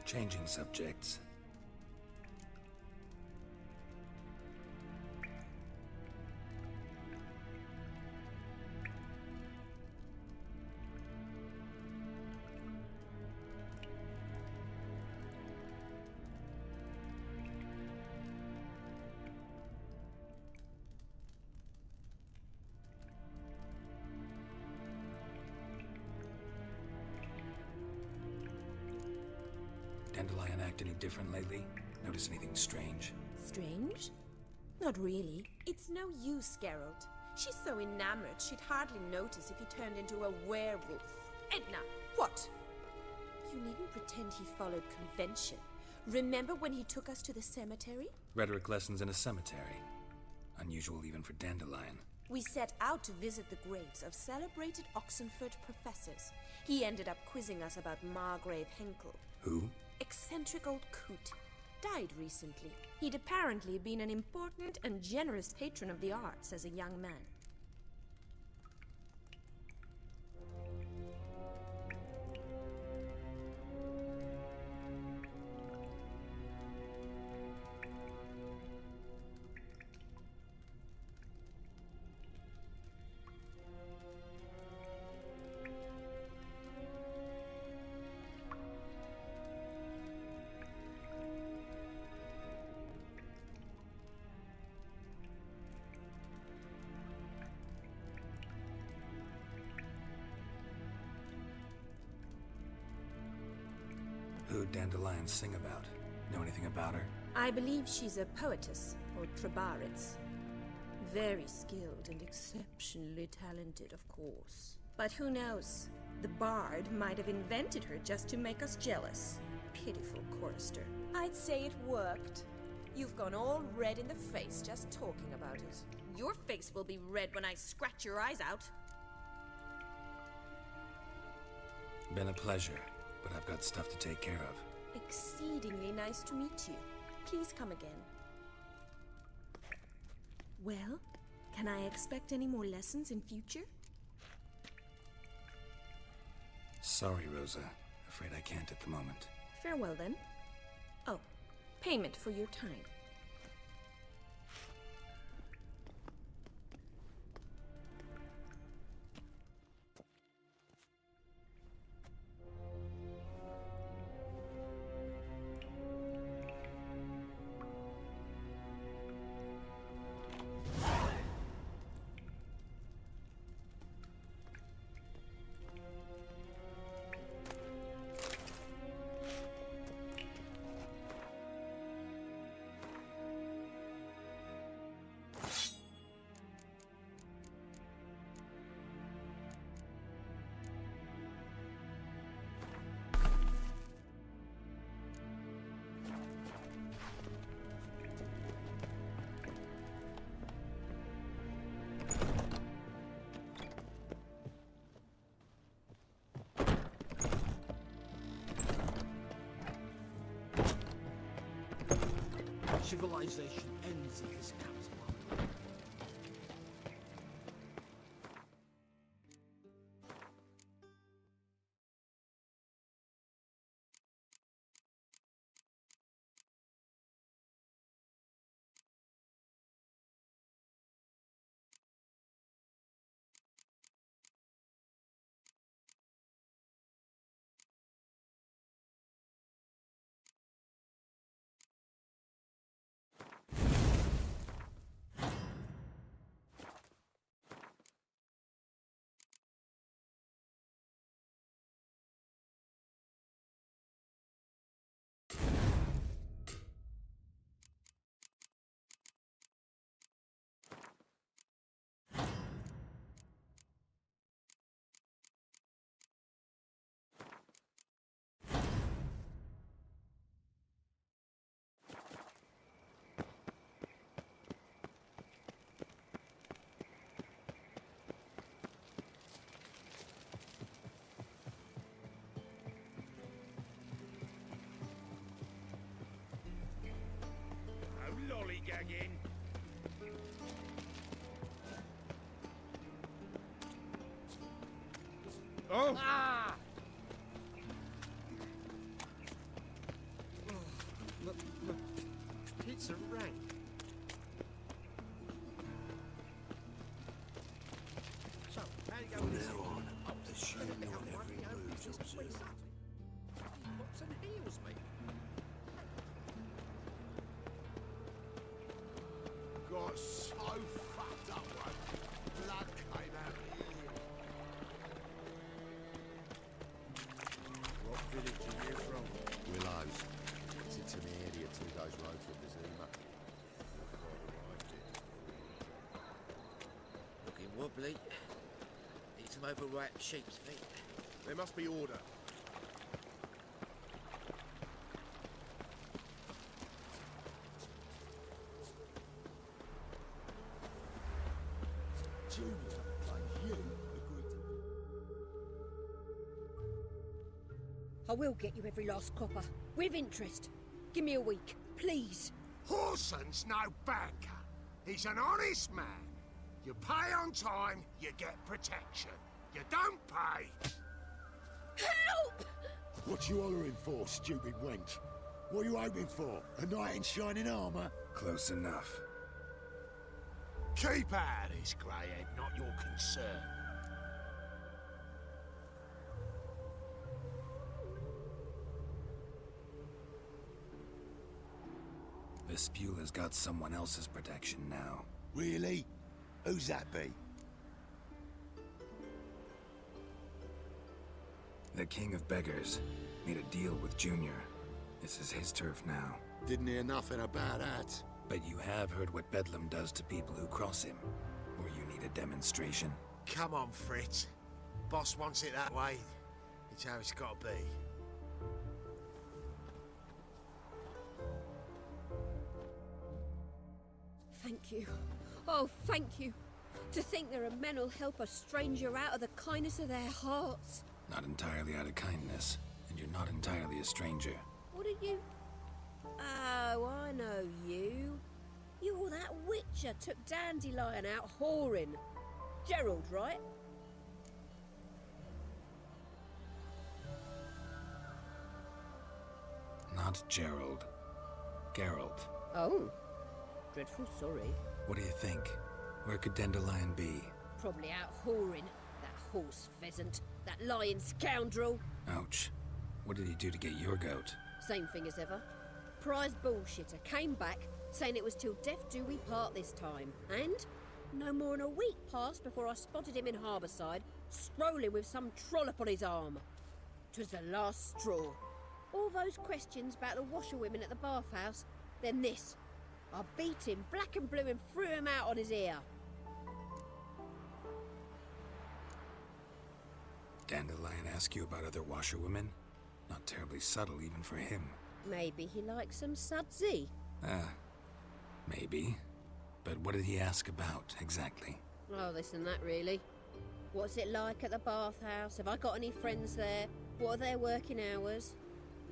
Changing subjects. Dandelion act any different lately? Notice anything strange? Strange? Not really. It's no use, Geralt. She's so enamored she'd hardly notice if he turned into a werewolf. Edna, what? You needn't pretend he followed convention. Remember when he took us to the cemetery? Rhetoric lessons in a cemetery. Unusual even for Dandelion. We set out to visit the graves of celebrated Oxenford professors. He ended up quizzing us about Margrave Henkel. Who? Eccentric old coot. Died recently. He'd apparently been an important and generous patron of the arts as a young man. Who'd Dandelion sing about? Know anything about her? I believe she's a poetess, or Trebarits. Very skilled and exceptionally talented, of course. But who knows? The bard might have invented her just to make us jealous. Pitiful chorister. I'd say it worked. You've gone all red in the face just talking about it. Your face will be red when I scratch your eyes out. Been a pleasure, but I've got stuff to take care of. Exceedingly nice to meet you. Please come again. Well, can I expect any more lessons in future? Sorry, Rosa. Afraid I can't at the moment. Farewell then. Oh, payment for your time. Civilization ends at this cat's blood. Lollygagging. Oh! Ah! My pizza rank. So, how do you go with this? Now on, up the chute on every move you'll do. Pops and heels, mate. Got so fucked up, right? Blood came out of the ear. What village are you from? Willows. Sits in the area 2 days road from Zuma. Looking wobbly. Need some overripe sheep's feet. There must be order. Junior, like you, agreed to... I will get you every last copper, with interest. Give me a week, please. Horson's no banker. He's an honest man. You pay on time, you get protection. You don't pay... Help! What you hollering for, stupid wench? What are you hoping for? A knight in shining armour? Close enough. Keep out of this, greyhead, not your concern. Vespula's got someone else's protection now. Really? Who's that be? The King of Beggars made a deal with Junior. This is his turf now. Didn't hear nothing about that. But you have heard what Bedlam does to people who cross him. Or you need a demonstration. Come on, Fritz. Boss wants it that way. It's how it's got to be. Thank you. Oh, thank you. To think there are men who'll help a stranger out of the kindness of their hearts. Not entirely out of kindness, and you're not entirely a stranger. What are you... Oh, I know you. You're that witcher took Dandelion out whoring. Gerald, right? Not Gerald. Geralt. Oh. Dreadful sorry. What do you think? Where could Dandelion be? Probably out whoring. That horse pheasant. That lying scoundrel. Ouch. What did he do to get your goat? Same thing as ever. Prize bullshitter came back, saying it was till death do we part this time. And no more than a week passed before I spotted him in Harbourside, strolling with some trollop on his arm. 'Twas the last straw. All those questions about the washerwomen at the bathhouse, then this. I beat him black and blue and threw him out on his ear. Dandelion ask you about other washerwomen? Not terribly subtle even for him. Maybe he likes some sudsy. Maybe. But what did he ask about, exactly? Oh, this and that, really. What's it like at the bathhouse? Have I got any friends there? What are their working hours?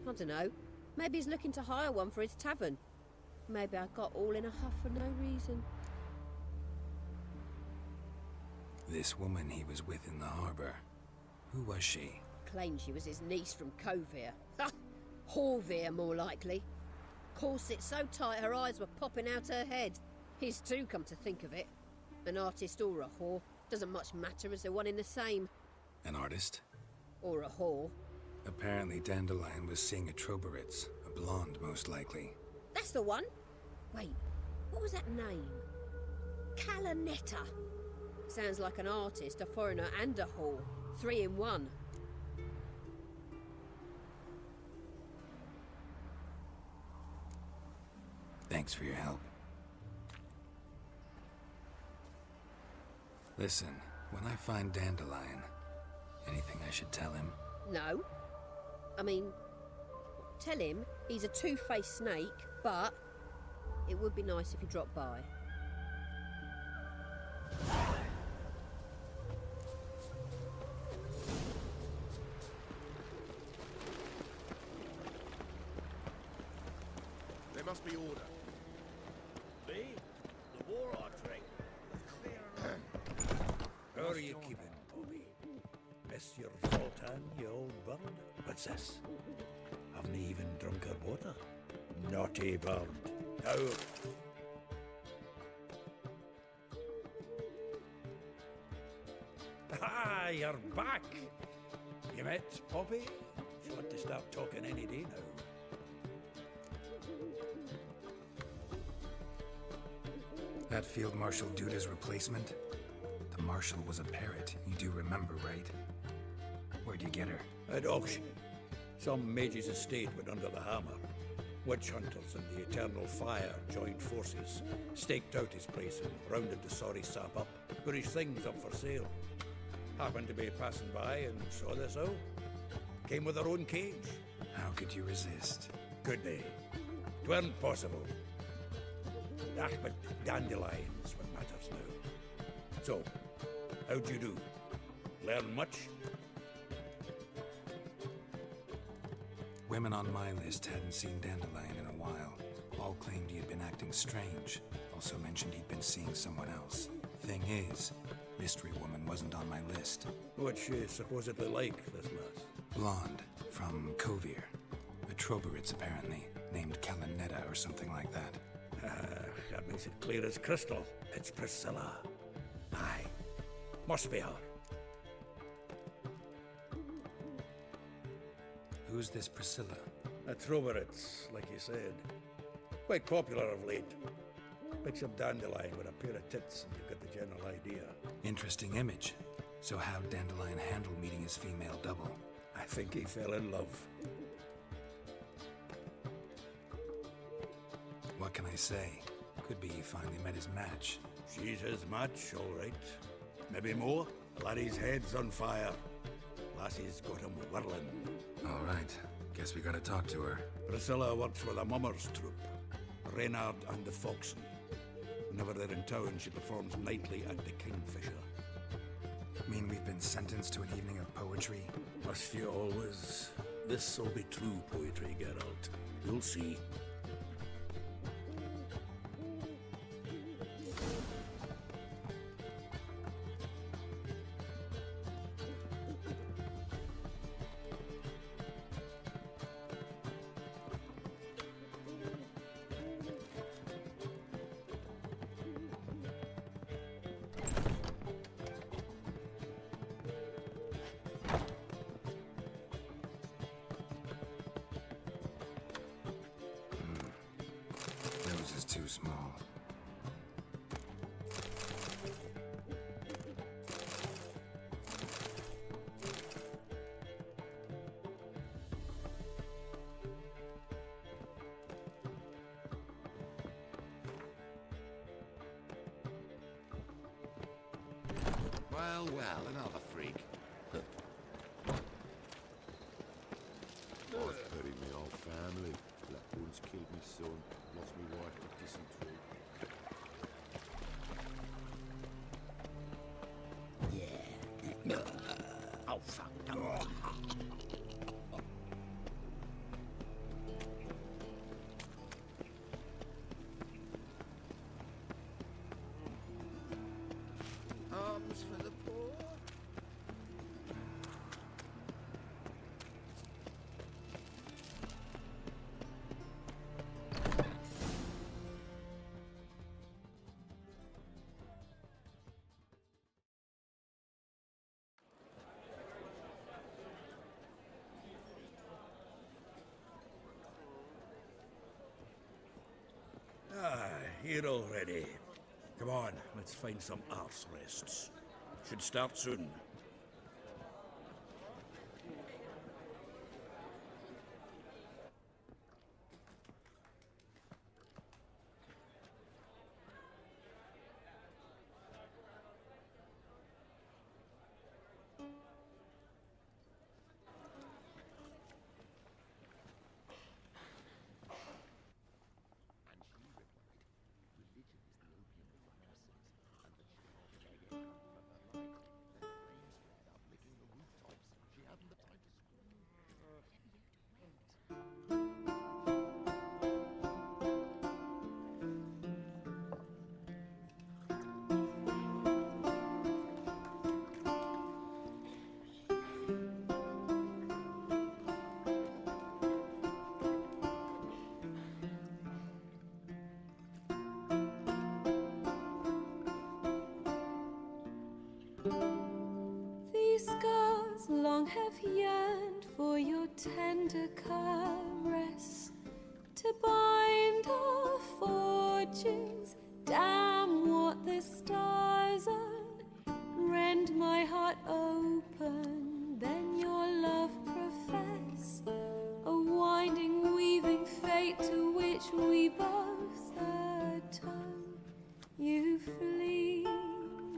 I don't know. Maybe he's looking to hire one for his tavern. Maybe I got all in a huff for no reason. This woman he was with in the harbour. Who was she? Claimed she was his niece from Kovir. Ha! Horvir, more likely. Corset so tight her eyes were popping out her head. His too, come to think of it. An artist or a whore. Doesn't much matter as they're one in the same. An artist? Or a whore. Apparently Dandelion was seeing a Troberitz, a blonde most likely. That's the one. Wait, what was that name? Calanetta. Sounds like an artist, a foreigner and a whore. 3 in 1. Thanks for your help. Listen, when I find Dandelion, anything I should tell him? No. I mean, tell him he's a two-faced snake, but it would be nice if he dropped by. There must be order. Me? The war archery. How are you keeping, Bobby? Miss your Zoltan, you old bird? What's this? Haven't even drunk her water? Naughty bird. Now. Ah, you're back. You met Poppy? She ought to start talking any day now. That Field Marshal Duda's replacement? The Marshal was a parrot, you do remember, right? Where'd you get her? At auction. Some mage's estate went under the hammer. Witch hunters and the Eternal Fire joined forces, staked out his place and rounded the sorry sap up, put his things up for sale. Happened to be passing by and saw this out. Came with her own cage. How could you resist? Could they? 'Tweren't possible. Ah, but Dandelion's what matters now. So, how'd you do? Learn much? Women on my list hadn't seen Dandelion in a while. All claimed he had been acting strange. Also mentioned he'd been seeing someone else. Thing is, Mystery Woman wasn't on my list. What's she supposedly like, this lass? Blonde, from Kovir. A Troberitz, apparently, named Calanetta or something like that. That makes it clear as crystal. It's Priscilla. Aye. Must be her. Who's this Priscilla? A Troberitz, like you said. Quite popular of late. Picks up Dandelion with a pair of tits and you've got the general idea. Interesting image. So how'd Dandelion handle meeting his female double? I think he fell in love. What can I say? Could be he finally met his match. She's his match, all right. Maybe more. Laddie's head's on fire. Lassie's got him whirling. All right. Guess we gotta talk to her. Priscilla works for the Mummers troupe. Reynard and the Foxen. Whenever they're in town, she performs nightly at the Kingfisher. Mean we've been sentenced to an evening of poetry? Must you always? This'll be true poetry, Geralt. You'll see. Nose is too small. Well, another freak. I've buried my whole family. Blackbones killed me son, lost me wife to dysentery. Yeah. Oh, fuck. Don't. Arms for the poor. Here already. Come on, let's find some arse rests. Should start soon. These scars long have yearned for your tender caress, to bind our fortunes. Damn what the stars on, rend my heart open, then your love profess, a winding weaving fate to which we both atone. You flee,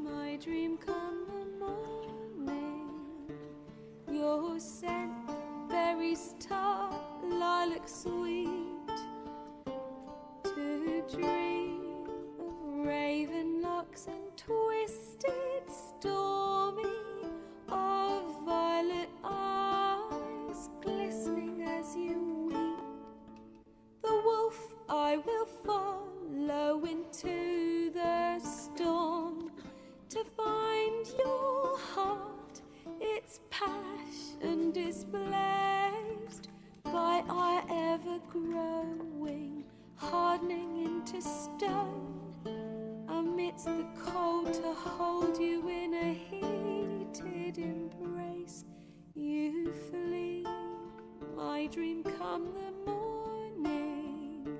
my dream come the morning, your scent berries tart, lilac sweet, to dream of raven locks and twisted stormy, of violet eyes glistening as you weep. The wolf I will follow into the storm, to find your heart, its passion displaced by our ever-growing, hardening into stone, amidst the cold to hold you in a heated embrace. You flee, my dream come the morning,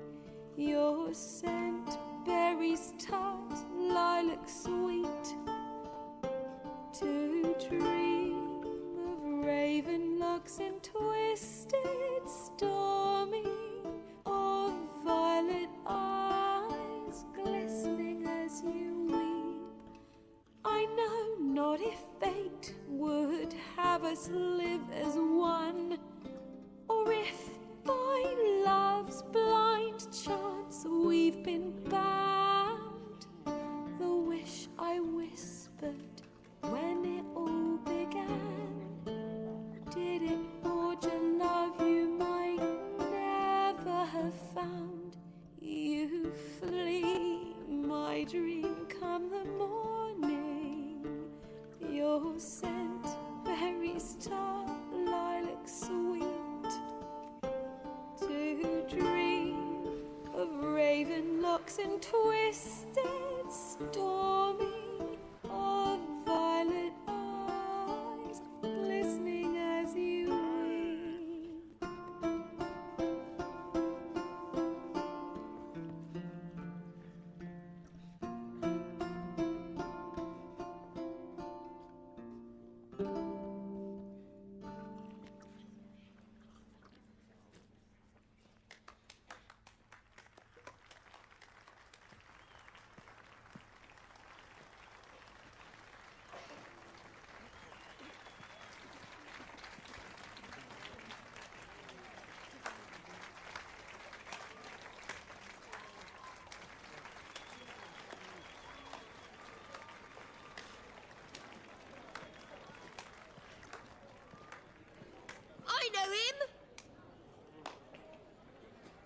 your scent berries tart, lilac sweet, to dream of raven locks and twisted stormy, of violet eyes glistening as you weep. I know not if fate would have us live as one, or if by love's blind chance we've been bound. darks and twisted, stormy, of violet eyes, glistening as you weep. I know him!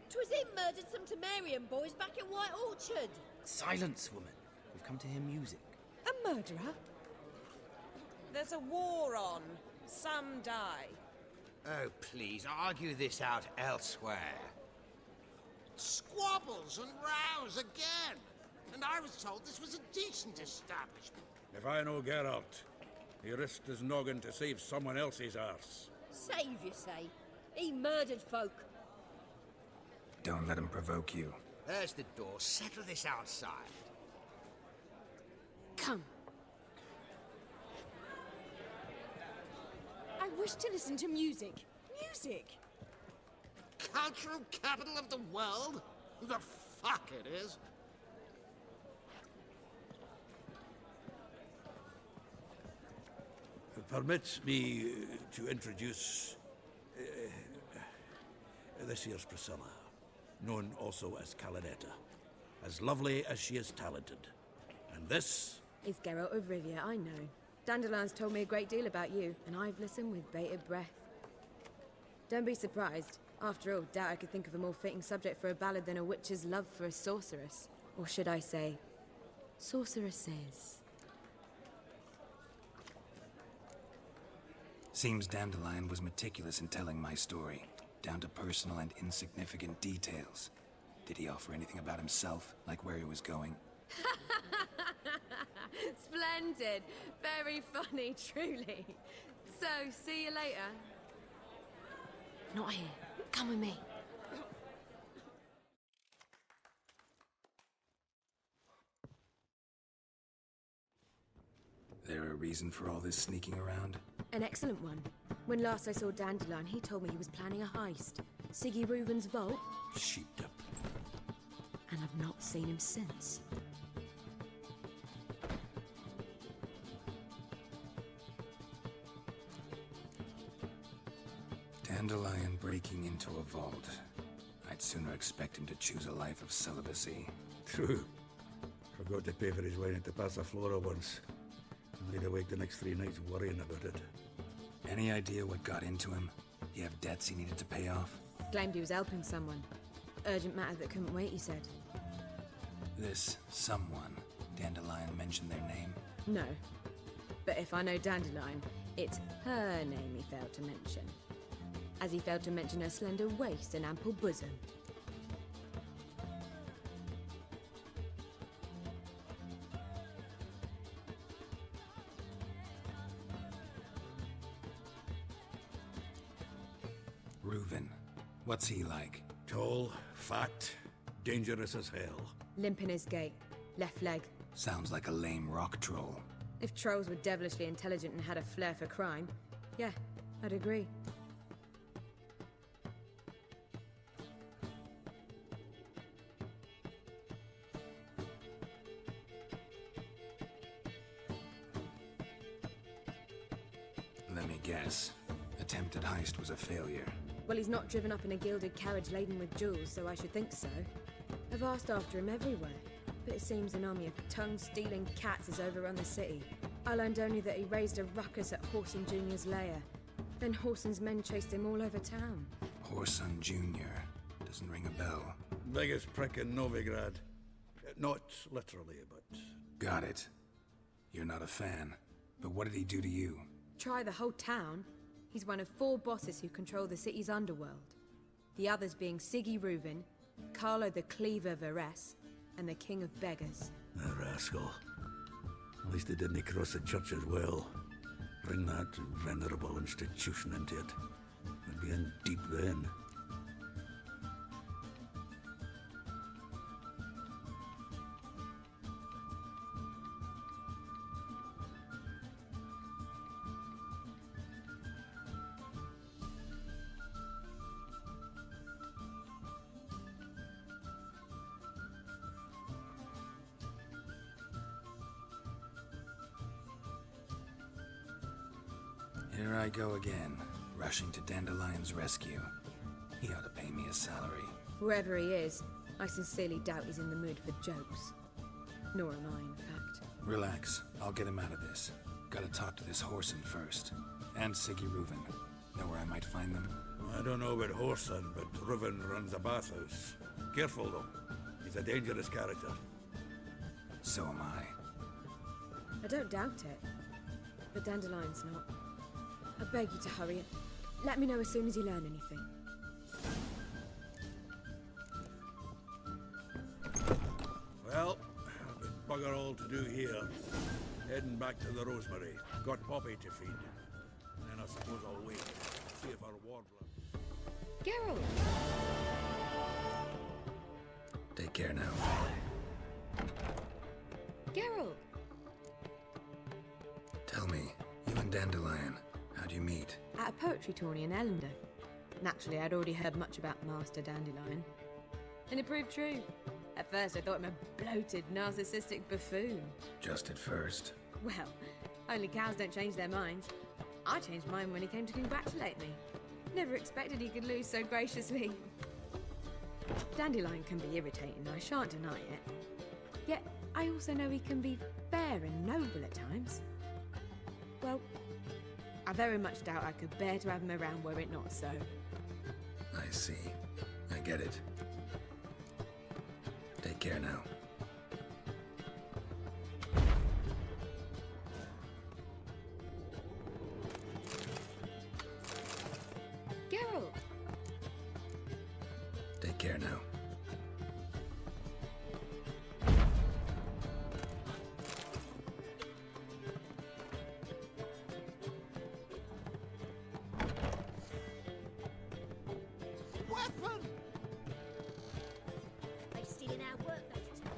'Twas him murdered some Temerian boys back at White Orchard. Silence, woman. We've come to hear music. A murderer? There's a war on. Some die. Oh, please, argue this out elsewhere. Squabbles and rows again. And I was told this was a decent establishment. If I know Geralt, he risked his noggin to save someone else's arse. Save, you say? He murdered folk. Don't let him provoke you. There's the door. Settle this outside. Come. I wish to listen to music. Music! Cultural capital of the world? Who the fuck it is? Permit me to introduce this here's Priscilla, known also as Calinetta, as lovely as she is talented. And this Is Geralt of Rivia, I know. Dandelion's told me a great deal about you, and I've listened with bated breath. Don't be surprised. After all, doubt I could think of a more fitting subject for a ballad than a witch's love for a sorceress. Or should I say, sorceresses. Seems Dandelion was meticulous in telling my story, down to personal and insignificant details. Did he offer anything about himself, like where he was going? Splendid. Very funny, truly. So, see you later. Not here. Come with me. There a reason for all this sneaking around? An excellent one. When last I saw Dandelion, he told me he was planning a heist. Siggy Reuven's vault. sheeped up. And I've not seen him since. Dandelion breaking into a vault. I'd sooner expect him to choose a life of celibacy. True. Forgot to pay for his wine at the Passaflora once. And laid awake the next 3 nights worrying about it. Any idea what got into him? He have debts he needed to pay off? Claimed he was helping someone. Urgent matter that couldn't wait, he said. This someone, Dandelion mentioned their name? No. But if I know Dandelion, it's her name he failed to mention. As he failed to mention her slender waist and ample bosom. Reuven. What's he like? Tall, fat, dangerous as hell. Limp in his gait. Left leg. Sounds like a lame rock troll. If trolls were devilishly intelligent and had a flair for crime, yeah, I'd agree. Let me guess. Attempted heist was a failure. Well, he's not driven up in a gilded carriage laden with jewels, so I should think so. I've asked after him everywhere, but it seems an army of tongue-stealing cats has overrun the city. I learned only that he raised a ruckus at Whoreson Jr.'s lair. Then Whoreson's men chased him all over town. Whoreson Jr. Doesn't ring a bell. Biggest prick in Novigrad. Not literally, but... Got it. You're not a fan. But what did he do to you? Try the whole town. He's one of 4 bosses who control the city's underworld. The others being Siggy Reuven, Carlo the Cleaver Varese, and the king of beggars. A rascal. At least they didn't cross the church as well. Bring that venerable institution into it. We'd be in deep then. Here I go again, rushing to Dandelion's rescue. He ought to pay me a salary. Whoever he is, I sincerely doubt he's in the mood for jokes. Nor am I, in fact. Relax, I'll get him out of this. Gotta talk to this Whoreson first. And Siggy Reuven. Know where I might find them? I don't know about Whoreson, but Reuven runs a bathhouse. Careful, though. He's a dangerous character. So am I. I don't doubt it. But Dandelion's not. I beg you to hurry it. Let me know as soon as you learn anything. Well, I've got bugger all to do here. Heading back to the Rosemary. Got Poppy to feed. And then I suppose I'll wait. See if our warbler... Geralt! Take care now. Geralt! Tell me, you and Dandelion, how'd you meet? At a poetry tourney in Ellender. Naturally, I'd already heard much about Master Dandelion. And it proved true. At first, I thought him a bloated, narcissistic buffoon. Just at first. Well, only cows don't change their minds. I changed mine when he came to congratulate me. Never expected he could lose so graciously. Dandelion can be irritating, I shan't deny it. Yet, I also know he can be fair and noble at times. Well, I very much doubt I could bear to have him around were it not so. I see. I get it. Take care now. Geralt! Take care now. Weapon! They stealing our work, those two.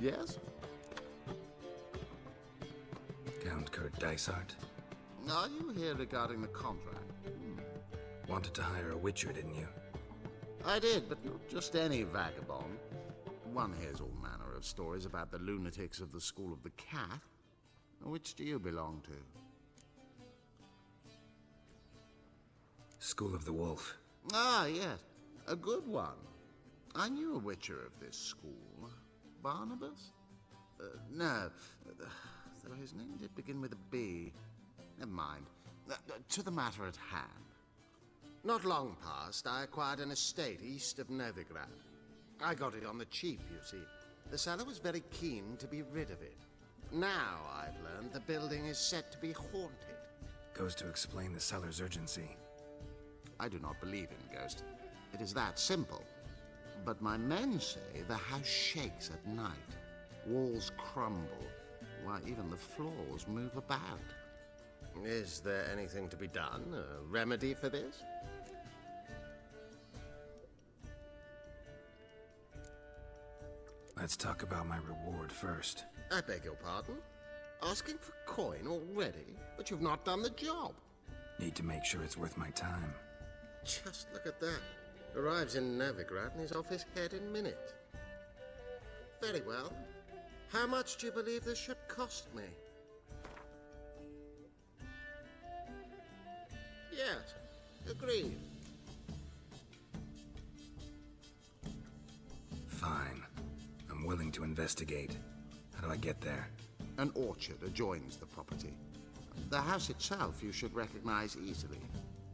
Yes? Count Kurt Dysart. Are you here regarding the contract? Wanted to hire a witcher, didn't you? I did, but not just any vagabond. One hears all manner of stories about the lunatics of the School of the Cat. Which do you belong to? School of the Wolf. Ah, yes. A good one. I knew a witcher of this school. Barnabas? No. Though his name did begin with a B. Never mind. To the matter at hand. Not long past, I acquired an estate east of Novigrad. I got it on the cheap, you see. The seller was very keen to be rid of it. Now, I've learned the building is set to be haunted. Goes to explain the seller's urgency. I do not believe in ghosts. It is that simple. But my men say the house shakes at night. Walls crumble, while even the floors move about. Is there anything to be done? A remedy for this? Let's talk about my reward first. I beg your pardon? Asking for coin already? But you've not done the job. Need to make sure it's worth my time. Just look at that. Arrives in Novigrad and he's off his head in minutes. Very well. How much do you believe this ship cost me? Yes, agreed. Fine. I'm willing to investigate. How do I get there? An orchard adjoins the property. The house itself you should recognize easily.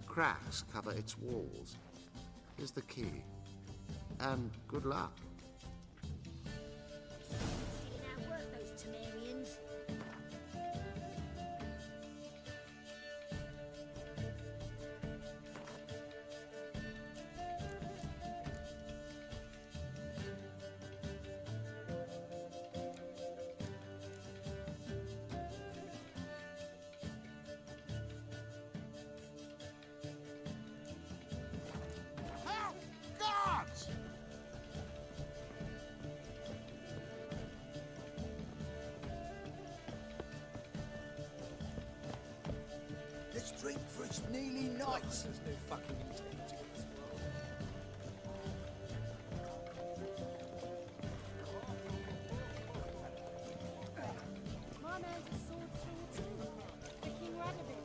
Cracks cover its walls. Here's the key. And good luck. Stealing our work, those Temerians. drink for it's nearly night. There's no fucking integrity in this world. My man's a sword swinger too. The King Radovid.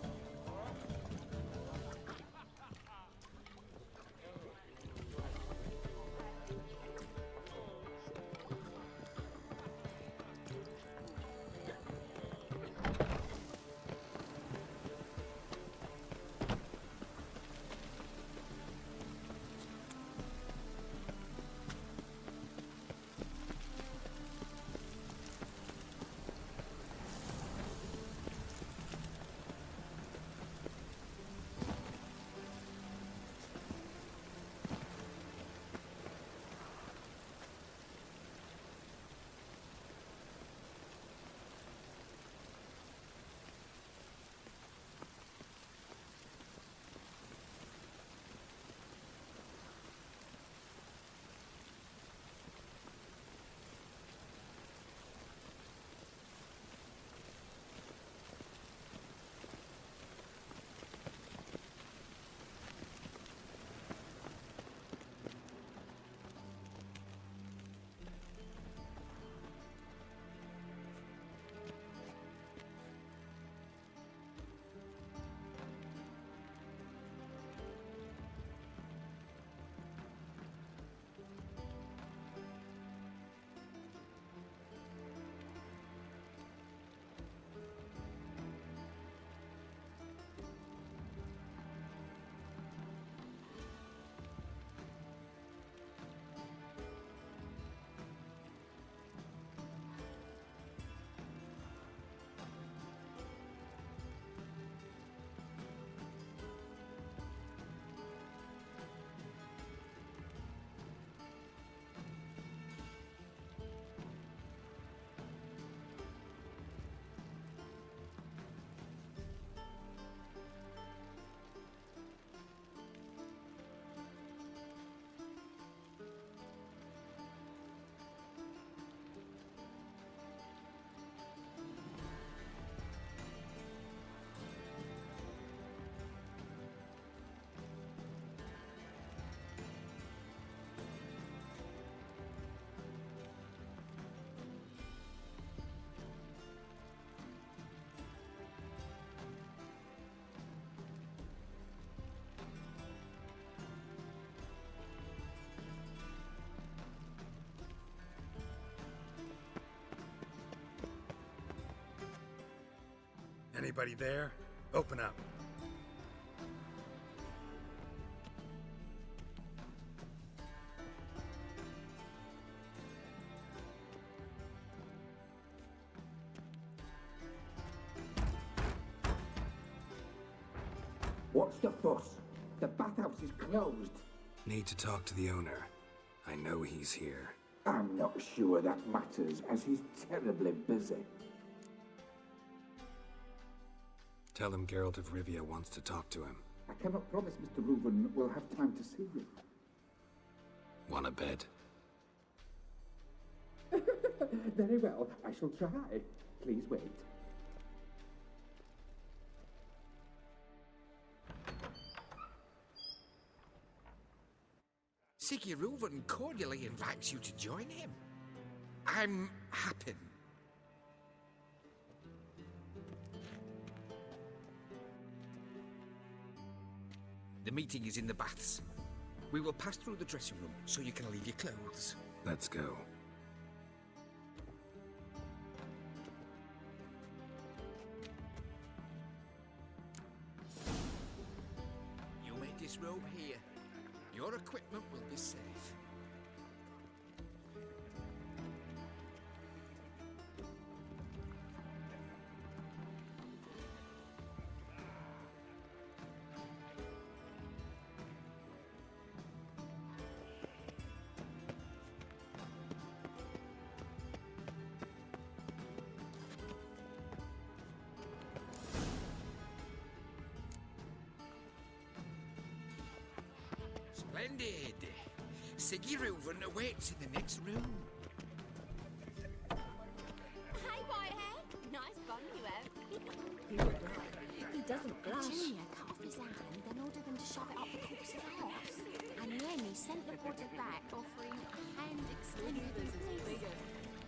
Anybody there? Open up. What's the fuss? The bathhouse is closed. Need to talk to the owner. I know he's here. I'm not sure that matters, as he's terribly busy. Tell him Geralt of Rivia wants to talk to him. I cannot promise Mr. Reuven will have time to see you. Want a bed? Very well, I shall try. Please wait. Siggy Reuven cordially invites you to join him. I'm happy. The meeting is in the baths. We will pass through the dressing room so you can leave your clothes. Let's go. You may disrobe here. Your equipment will be safe. Splendid! Siggy Reuven awaits in the next room. Hey, Whitehead! Nice bun you have. He doesn't blush. Junior cut off his hand, then ordered them to shove it up the corpse's arse. And then he sent the body back, offering a hand extended in place.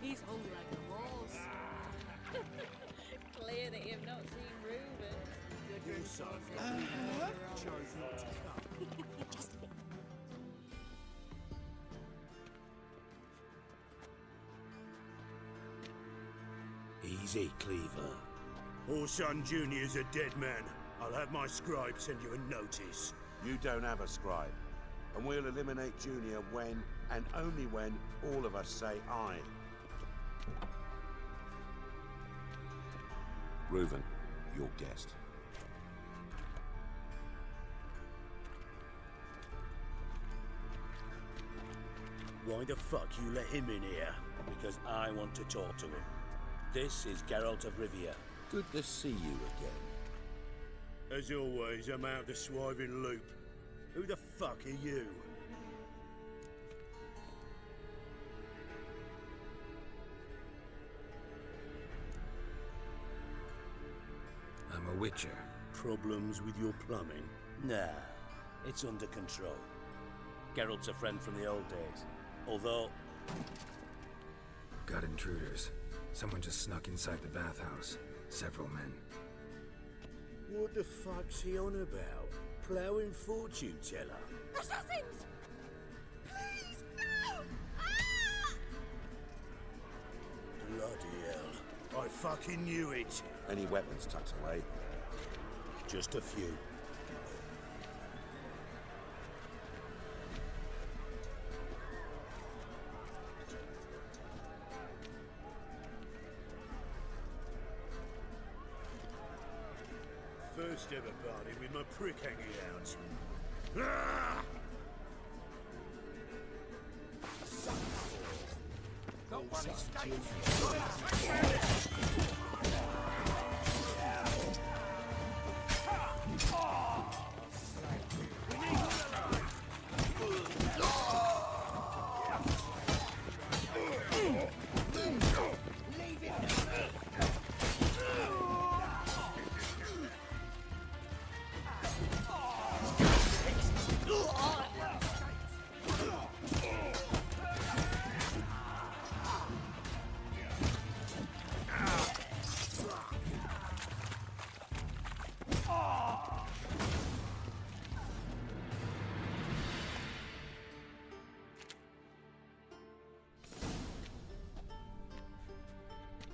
He's hung like a horse. Clear that you've not seen Reuben. Your son chose not to come. Just a bit. Easy, Cleaver. Orson Jr.'s a dead man. I'll have my scribe send you a notice. You don't have a scribe. And we'll eliminate Junior when, and only when, all of us say aye. Reuven, your guest. Why the fuck you let him in here? Because I want to talk to him. This is Geralt of Rivia. Good to see you again. As always, I'm out the swiving loop. Who the fuck are you? I'm a witcher. Problems with your plumbing? Nah, it's under control. Geralt's a friend from the old days. Although... Got intruders. Someone just snuck inside the bathhouse. Several men. What the fuck's he on about? Ploughing fortune teller? Assassins! Please, no! Ah! Bloody hell. I fucking knew it. Any weapons tucked away? Just a few. First ever party with my prick hanging out. Ah! No one escapes.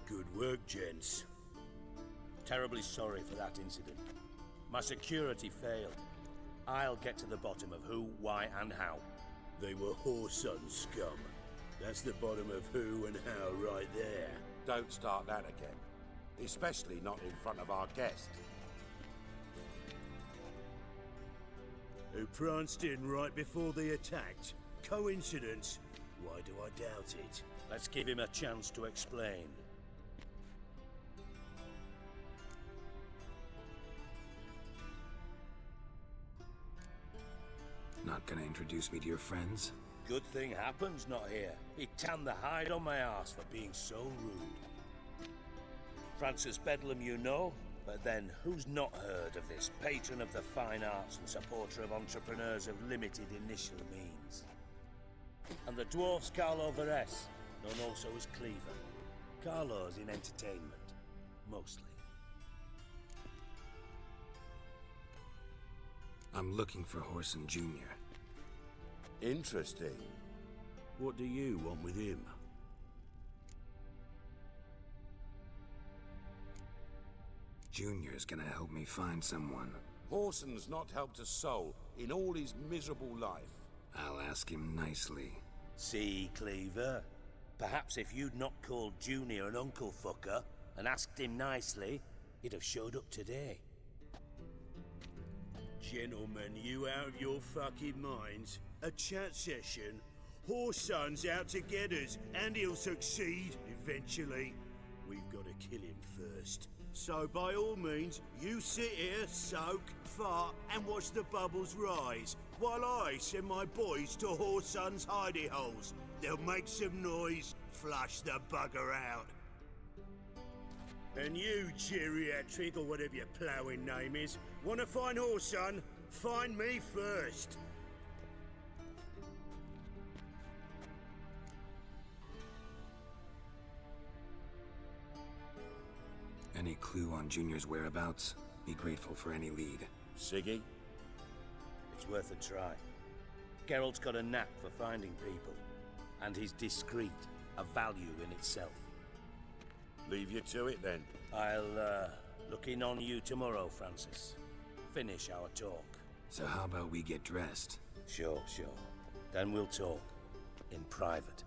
Good work, gents. Terribly sorry for that incident. My security failed. I'll get to the bottom of who, why, and how. They were whoreson scum. That's the bottom of who and how right there. Don't start that again. Especially not in front of our guest. Who pranced in right before they attacked. Coincidence? Why do I doubt it? Let's give him a chance to explain. Not gonna introduce me to your friends? Good thing happens not here. He tanned the hide on my arse for being so rude. Francis Bedlam you know, but then who's not heard of this patron of the fine arts and supporter of entrepreneurs of limited initial means? And the dwarf's Carlo Veres, known also as Cleaver. Carlo's in entertainment, mostly. I'm looking for Whoreson Jr. Interesting. What do you want with him? Junior's gonna help me find someone. Whoreson's not helped a soul in all his miserable life. I'll ask him nicely. See, Cleaver? Perhaps if you'd not called Junior an uncle fucker and asked him nicely, he'd have showed up today. Gentlemen, you out of your fucking minds? A chat session? Whoreson's out to get us, and he'll succeed eventually. We've got to kill him first. So by all means, you sit here, soak, fart, and watch the bubbles rise, while I send my boys to Whoreson's hidey holes. They'll make some noise, flush the bugger out. And you, geriatric, or whatever your ploughing name is, want to find horse, son? Find me first. Any clue on Junior's whereabouts? Be grateful for any lead. Siggy? It's worth a try. Geralt's got a knack for finding people. And he's discreet, a value in itself. Leave you to it, then. I'll, look in on you tomorrow, Francis. Finish our talk. So how about we get dressed? Sure. Then we'll talk. In private.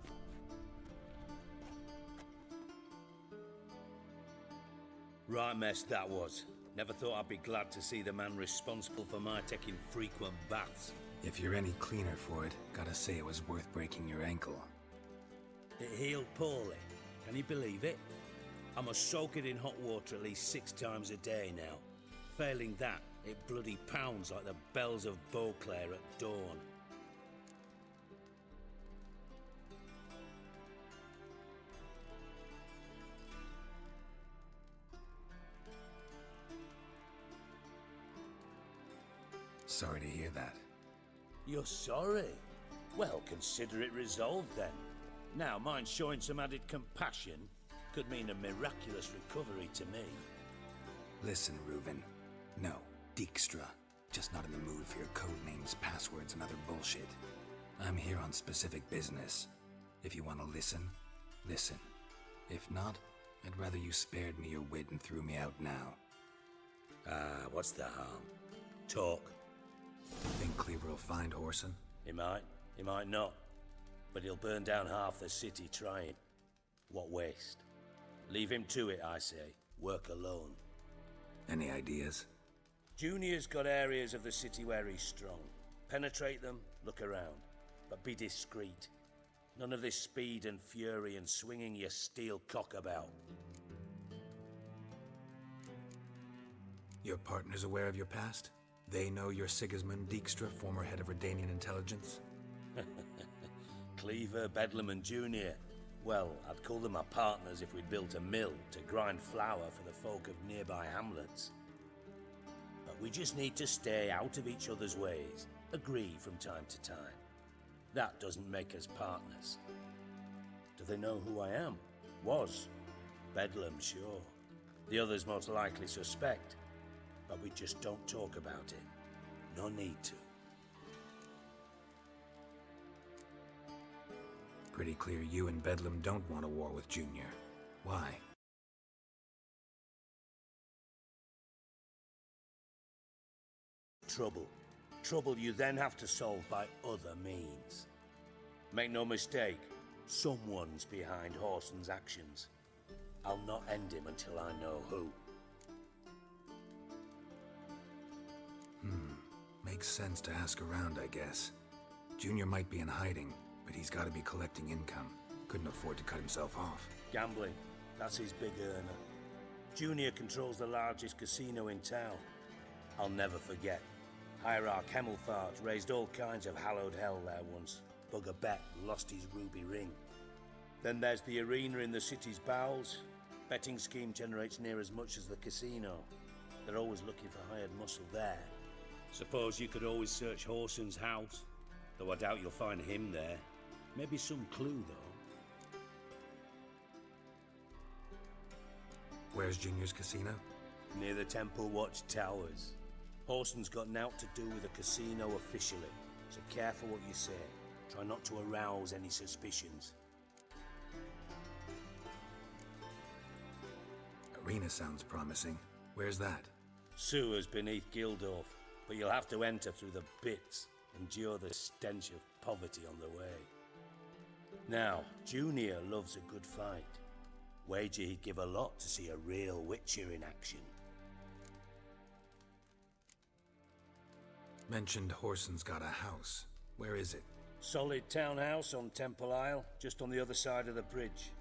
Right mess that was. Never thought I'd be glad to see the man responsible for my taking frequent baths. If you're any cleaner for it, gotta say it was worth breaking your ankle. It healed poorly. Can you believe it? I must soak it in hot water at least 6 times a day now. Failing that, it bloody pounds like the bells of Beauclair at dawn. Sorry to hear that. You're sorry? Well, consider it resolved then. Now, mind showing some added compassion could mean a miraculous recovery to me. Listen, Reuven. No, Dijkstra. Just not in the mood for your code names, passwords, and other bullshit. I'm here on specific business. If you want to listen, listen. If not, I'd rather you spared me your wit and threw me out now. What's the harm? Talk. You think Cleaver will find Whoreson? He might not. But he'll burn down half the city trying. What waste? Leave him to it, I say. Work alone. Any ideas? Junior's got areas of the city where he's strong. Penetrate them, look around. But be discreet. None of this speed and fury and swinging your steel cock about. Your partner's aware of your past? They know you're Sigismund Dijkstra, former head of Redanian intelligence? Cleaver, Bedlam and Junior. Well, I'd call them our partners if we'd built a mill to grind flour for the folk of nearby hamlets. But we just need to stay out of each other's ways, agree from time to time. That doesn't make us partners. Do they know who I am? Was. Bedlam, sure. The others most likely suspect. But we just don't talk about it. No need to. Pretty clear you and Bedlam don't want a war with Junior. Why? Trouble. Trouble you then have to solve by other means. Make no mistake, someone's behind Whoreson's actions. I'll not end him until I know who. Makes sense to ask around, I guess. Junior might be in hiding, but he's got to be collecting income. Couldn't afford to cut himself off. Gambling. That's his big earner. Junior controls the largest casino in town. I'll never forget. Hierarch Hemmelfart raised all kinds of hallowed hell there once. Bugger bet lost his ruby ring. Then there's the arena in the city's bowels. Betting scheme generates near as much as the casino. They're always looking for hired muscle there. Suppose you could always search Whoreson's house. Though I doubt you'll find him there. Maybe some clue, though. Where's Junior's casino? Near the Temple Watch Towers. Whoreson's got nought to do with the casino officially, so careful what you say. Try not to arouse any suspicions. Arena sounds promising. Where's that? Sewers beneath Gildorf, but you'll have to enter through the pits, endure the stench of poverty on the way. Now, Junior loves a good fight. Wager he'd give a lot to see a real Witcher in action. Mentioned Whoreson's got a house. Where is it? Solid townhouse on Temple Isle, just on the other side of the bridge.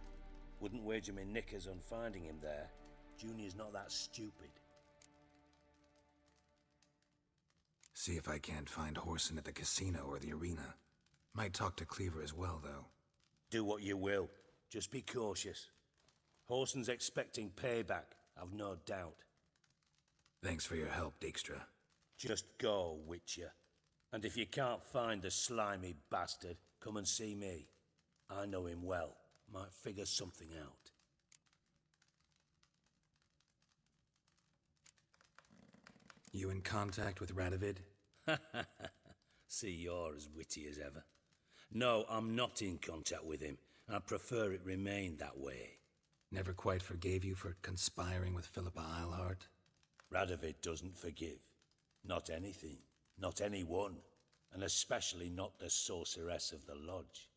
Wouldn't wager me knickers on finding him there. Junior's not that stupid. See if I can't find Whoreson at the casino or the arena. Might talk to Cleaver as well, though. Do what you will. Just be cautious. Whoreson's expecting payback, I've no doubt. Thanks for your help, Dijkstra. Just go, Witcher. And if you can't find the slimy bastard, come and see me. I know him well. Might figure something out. You in contact with Radovid? See, you're as witty as ever. No, I'm not in contact with him. I prefer it remained that way. Never quite forgave you for conspiring with Philippa Eilhart? Radovid doesn't forgive. Not anything. Not anyone. And especially not the sorceress of the lodge.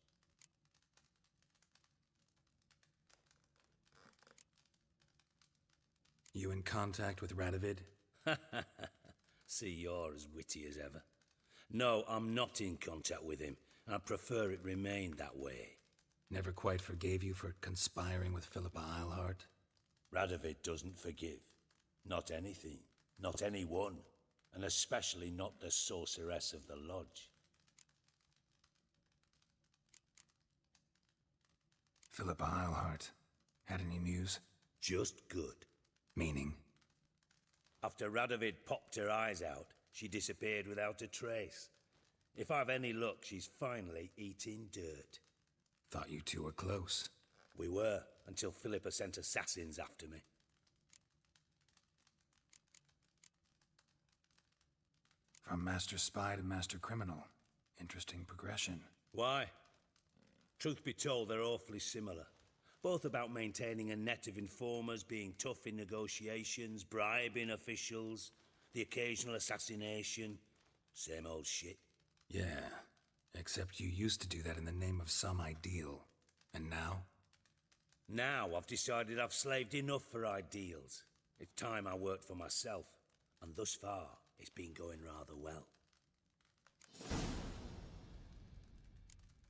You in contact with Radovid? See, you're as witty as ever. No, I'm not in contact with him. I prefer it remained that way. Never quite forgave you for conspiring with Philippa Eilhart? Radovid doesn't forgive. Not anything. Not anyone. And especially not the sorceress of the lodge. Philippa Eilhart. Had any news? Just good. Meaning? After Radovid popped her eyes out, she disappeared without a trace. If I've any luck, she's finally eating dirt. Thought you two were close. We were, until Philippa sent assassins after me. From master spy to master criminal. Interesting progression. Why? Truth be told, they're awfully similar. Both about maintaining a net of informers, being tough in negotiations, bribing officials, the occasional assassination. Same old shit. Yeah, except you used to do that in the name of some ideal. And now? Now I've decided I've slaved enough for ideals. It's time I worked for myself. And thus far, it's been going rather well.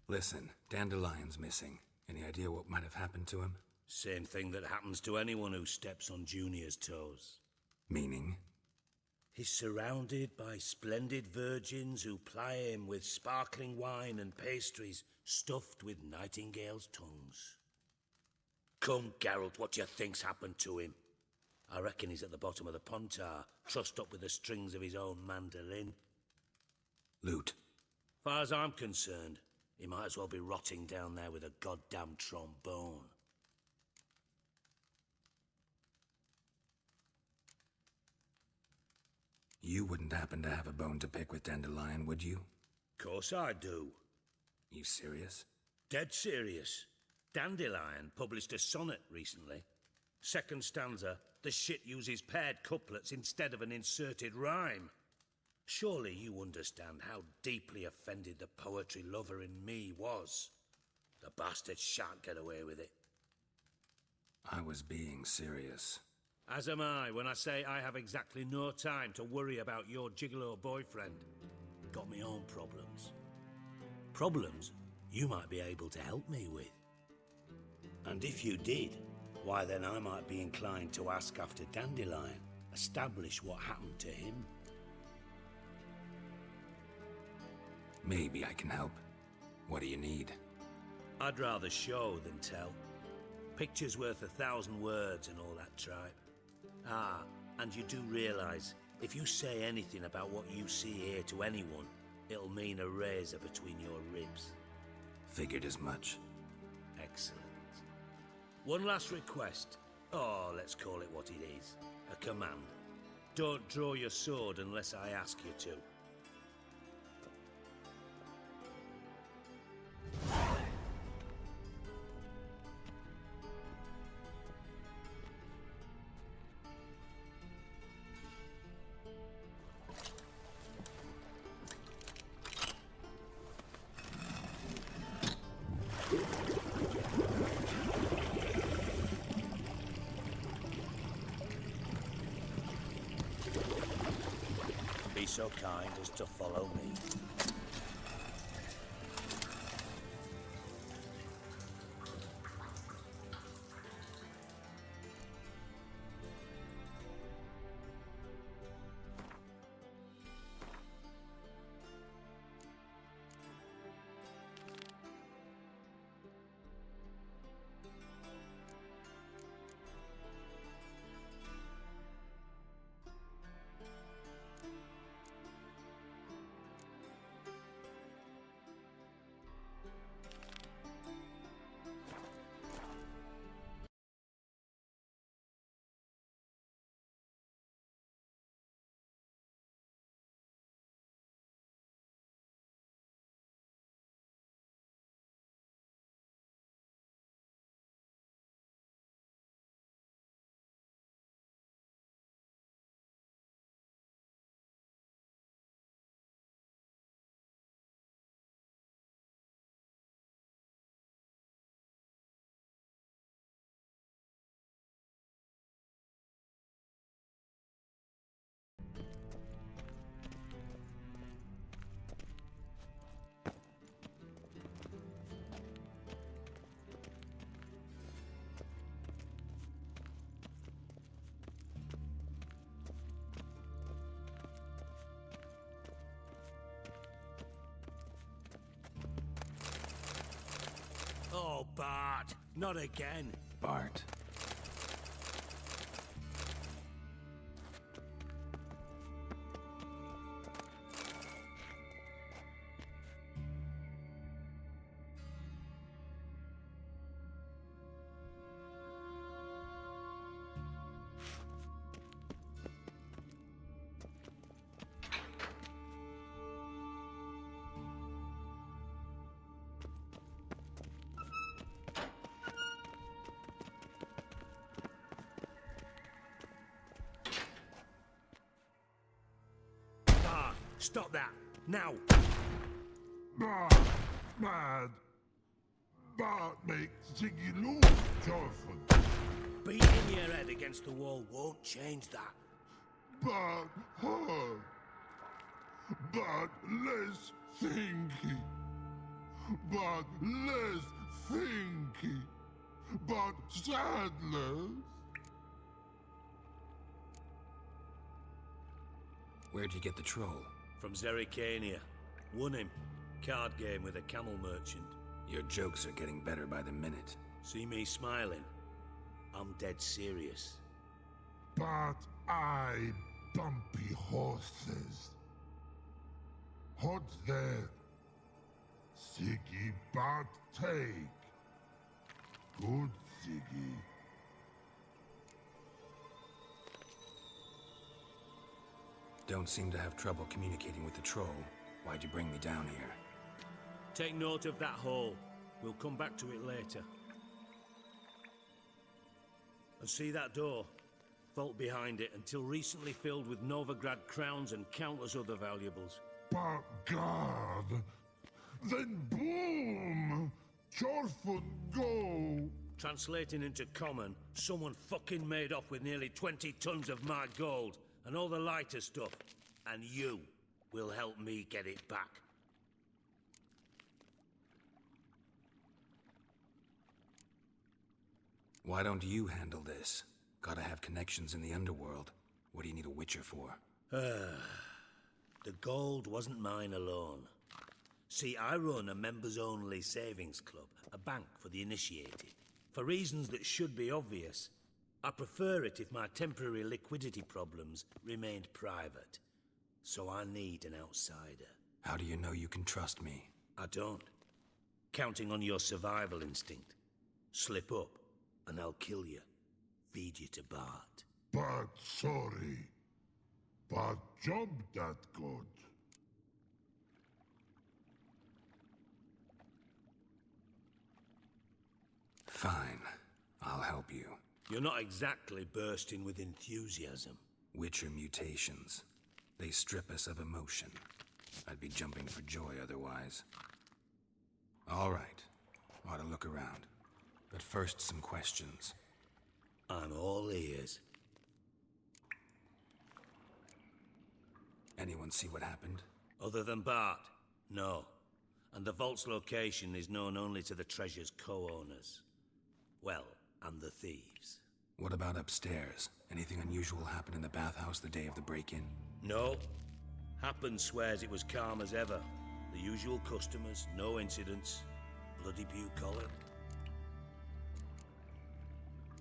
Listen, Dandelion's missing. Any idea what might have happened to him? Same thing that happens to anyone who steps on Junior's toes. Meaning? He's surrounded by splendid virgins who ply him with sparkling wine and pastries stuffed with nightingales' tongues. Come, Geralt, what do you think's happened to him? I reckon he's at the bottom of the Pontar, trussed up with the strings of his own mandolin. Loot. Far as I'm concerned, he might as well be rotting down there with a goddamn trombone. You wouldn't happen to have a bone to pick with Dandelion, would you? Course I do. You serious? Dead serious. Dandelion published a sonnet recently. Second stanza, the shit uses paired couplets instead of an inserted rhyme. Surely you understand how deeply offended the poetry lover in me was. The bastard shan't get away with it. I was being serious. As am I when I say I have exactly no time to worry about your gigolo boyfriend. Got me own problems. Problems you might be able to help me with. And if you did, why then I might be inclined to ask after Dandelion, establish what happened to him. Maybe I can help. What do you need? I'd rather show than tell. Picture's worth 1,000 words and all that tripe. Ah, and you do realise, if you say anything about what you see here to anyone, it'll mean a razor between your ribs. Figured as much. Excellent. One last request. Oh, let's call it what it is. A command. Don't draw your sword unless I ask you to. Be so kind as to follow me. Oh, Bart, not again. Bart. Stop that! Now! Bad. Bart makes Ziggy lose, Jonathan. Beating your head against the wall won't change that. Bart hurt. Bart less thinky. Bart less thinky. Bart sadless. Where'd you get the troll? From Zerrikania. Won him. Card game with a camel merchant. Your jokes are getting better by the minute. See me smiling? I'm dead serious. But I bumpy horses. Hot there. Ziggy Bart take. Good Ziggy. Don't seem to have trouble communicating with the troll. Why'd you bring me down here? Take note of that hole. We'll come back to it later. And see that door? Vault behind it, until recently filled with Novigrad crowns and countless other valuables. But God! Then boom! Chorfoot go! Translating into common, someone fucking made off with nearly 20 tons of my gold, and all the lighter stuff. And you will help me get it back. Why don't you handle this? Gotta have connections in the underworld. What do you need a witcher for? The gold wasn't mine alone. See, I run a members-only savings club, a bank for the initiated. For reasons that should be obvious, I prefer it if my temporary liquidity problems remained private. So I need an outsider. How do you know you can trust me? I don't. Counting on your survival instinct. Slip up, and I'll kill you. Feed you to Bart. But sorry. But job that good. Fine. I'll help you. You're not exactly bursting with enthusiasm. Witcher mutations. They strip us of emotion. I'd be jumping for joy otherwise. All right. Ought to look around. But first, some questions. I'm all ears. Anyone see what happened? Other than Bart? No. And the vault's location is known only to the treasure's co-owners. Well, and the thieves. What about upstairs? Anything unusual happen in the bathhouse the day of the break-in? No. Happen swears it was calm as ever. The usual customers, no incidents. Bloody bucolic.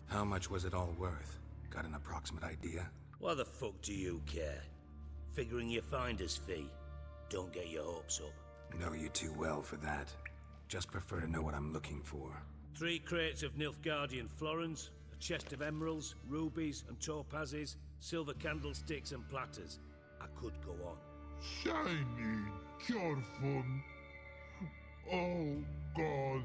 How much was it all worth? Got an approximate idea? Why the fuck do you care? Figuring your finder's fee. Don't get your hopes up. Know you too well for that. Just prefer to know what I'm looking for. 3 crates of Nilfgaardian florins, a chest of emeralds, rubies and topazes, silver candlesticks and platters. I could go on. Shiny, Chorfun. Oh, God.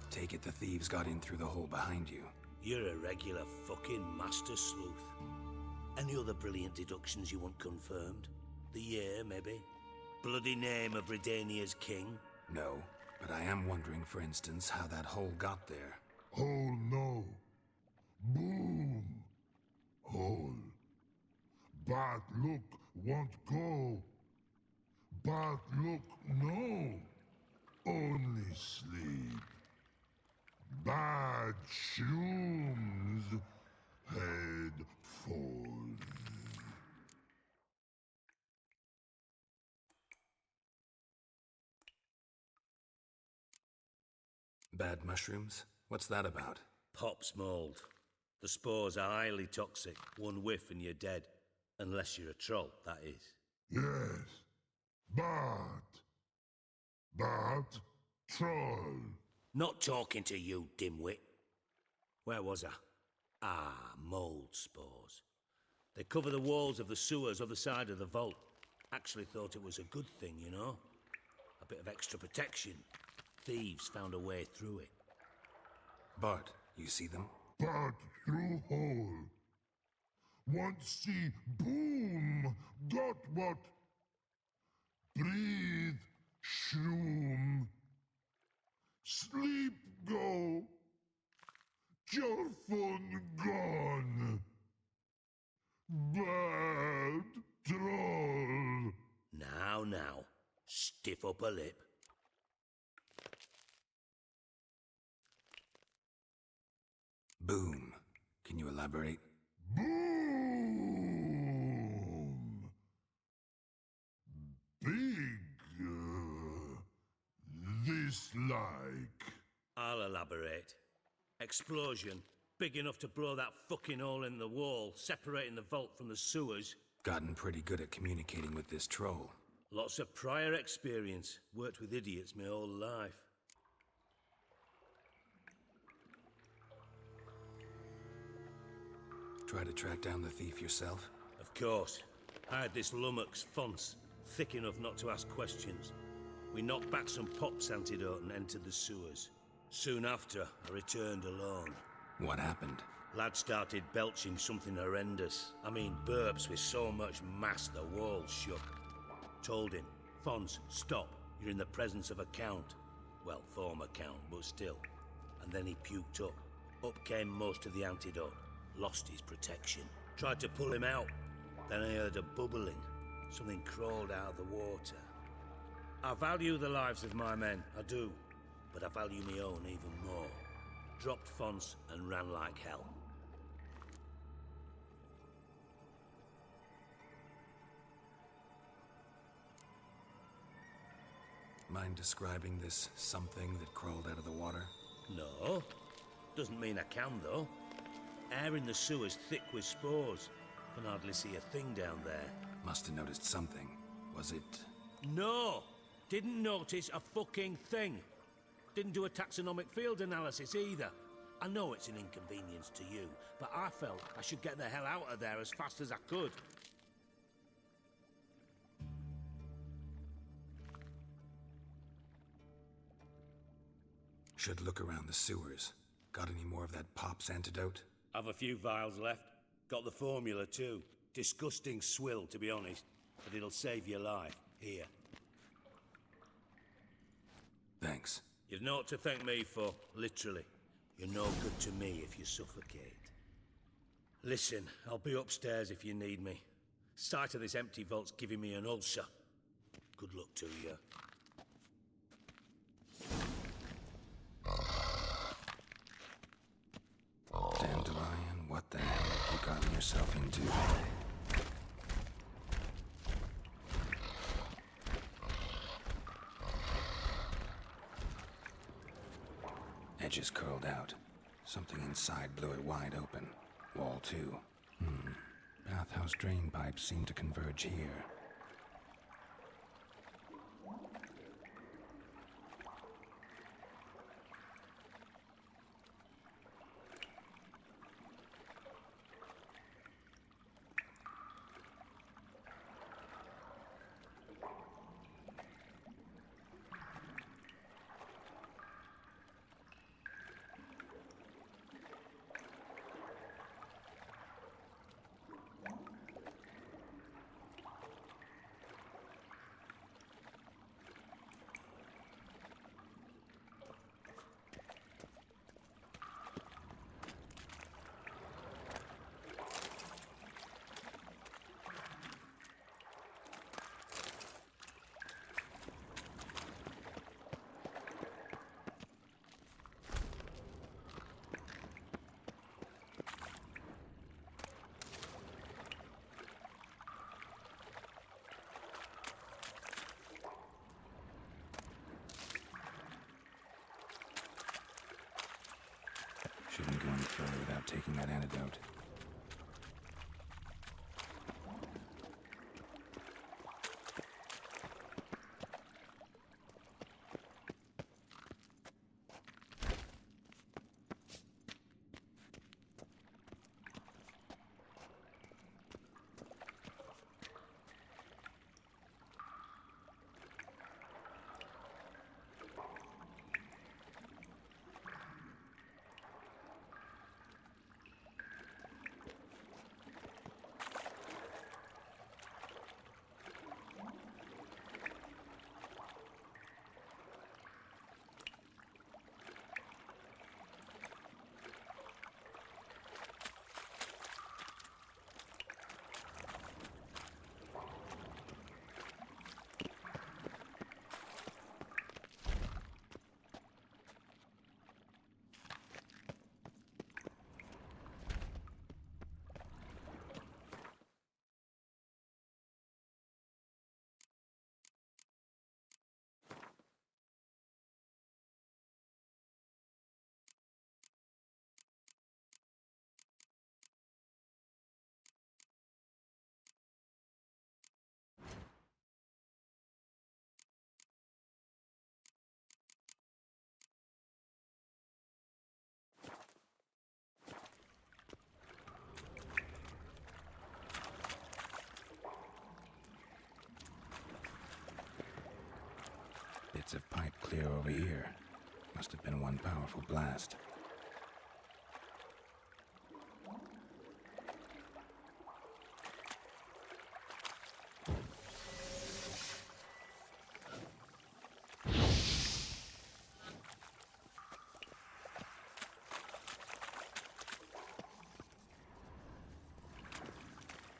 Take it the thieves got in through the hole behind you. You're a regular fucking master sleuth. Any other brilliant deductions you want confirmed? The year, maybe? Bloody name of Redania's king? No, but I am wondering, for instance, how that hole got there. Hole no. Boom. Hole. But look, won't go. But look, no. Only sleep. Bad shoes. Head falls. Bad mushrooms? What's that about? Pops mold. The spores are highly toxic. One whiff and you're dead. Unless you're a troll, that is. Yes. But troll. Not talking to you, dimwit. Where was I? Ah, mold spores. They cover the walls of the sewers other side of the vault. Actually thought it was a good thing, you know? A bit of extra protection. Thieves found a way through it. Bart, you see them? But through hole. Want see boom. Got what? Breathe. Shroom. Sleep go. Your phone gone. Bad troll. Now. Stiff up a lip. Boom. Can you elaborate? Boom. Big. This like. I'll elaborate. Explosion. Big enough to blow that fucking hole in the wall, separating the vault from the sewers. Gotten pretty good at communicating with this troll. Lots of prior experience. Worked with idiots my whole life. Try to track down the thief yourself? Of course. I had this lummox, Fonce, thick enough not to ask questions. We knocked back some pops antidote and entered the sewers. Soon after, I returned alone. What happened? Lad started belching something horrendous. I mean, burps with so much mass the walls shook. Told him, Fonz, stop. You're in the presence of a count. Well, former count, but still. And then he puked up. Up came most of the antidote. Lost his protection. Tried to pull him out. Then I heard a bubbling. Something crawled out of the water. I value the lives of my men, I do. But I value my own even more. Dropped Fonz and ran like hell. Mind describing this something that crawled out of the water? No. Doesn't mean I can, though. Air in the sewer's thick with spores. Can hardly see a thing down there. Must have noticed something. Was it... No! Didn't notice a fucking thing. Didn't do a taxonomic field analysis either. I know it's an inconvenience to you, but I felt I should get the hell out of there as fast as I could. Should look around the sewers. Got any more of that Pop's antidote? Have a few vials left. Got the formula too. Disgusting swill, to be honest. But it'll save your life. Here. Thanks. You've naught to thank me for, literally. You're no good to me if you suffocate. Listen, I'll be upstairs if you need me. Sight of this empty vault's giving me an ulcer. Good luck to you. Dandelion, what the hell have you gotten yourself into? Edges curled out. Something inside blew it wide open. Wall too. Bathhouse drain pipes seem to converge here. not taking that antidote. Bits of pipe clear over here. Must have been one powerful blast.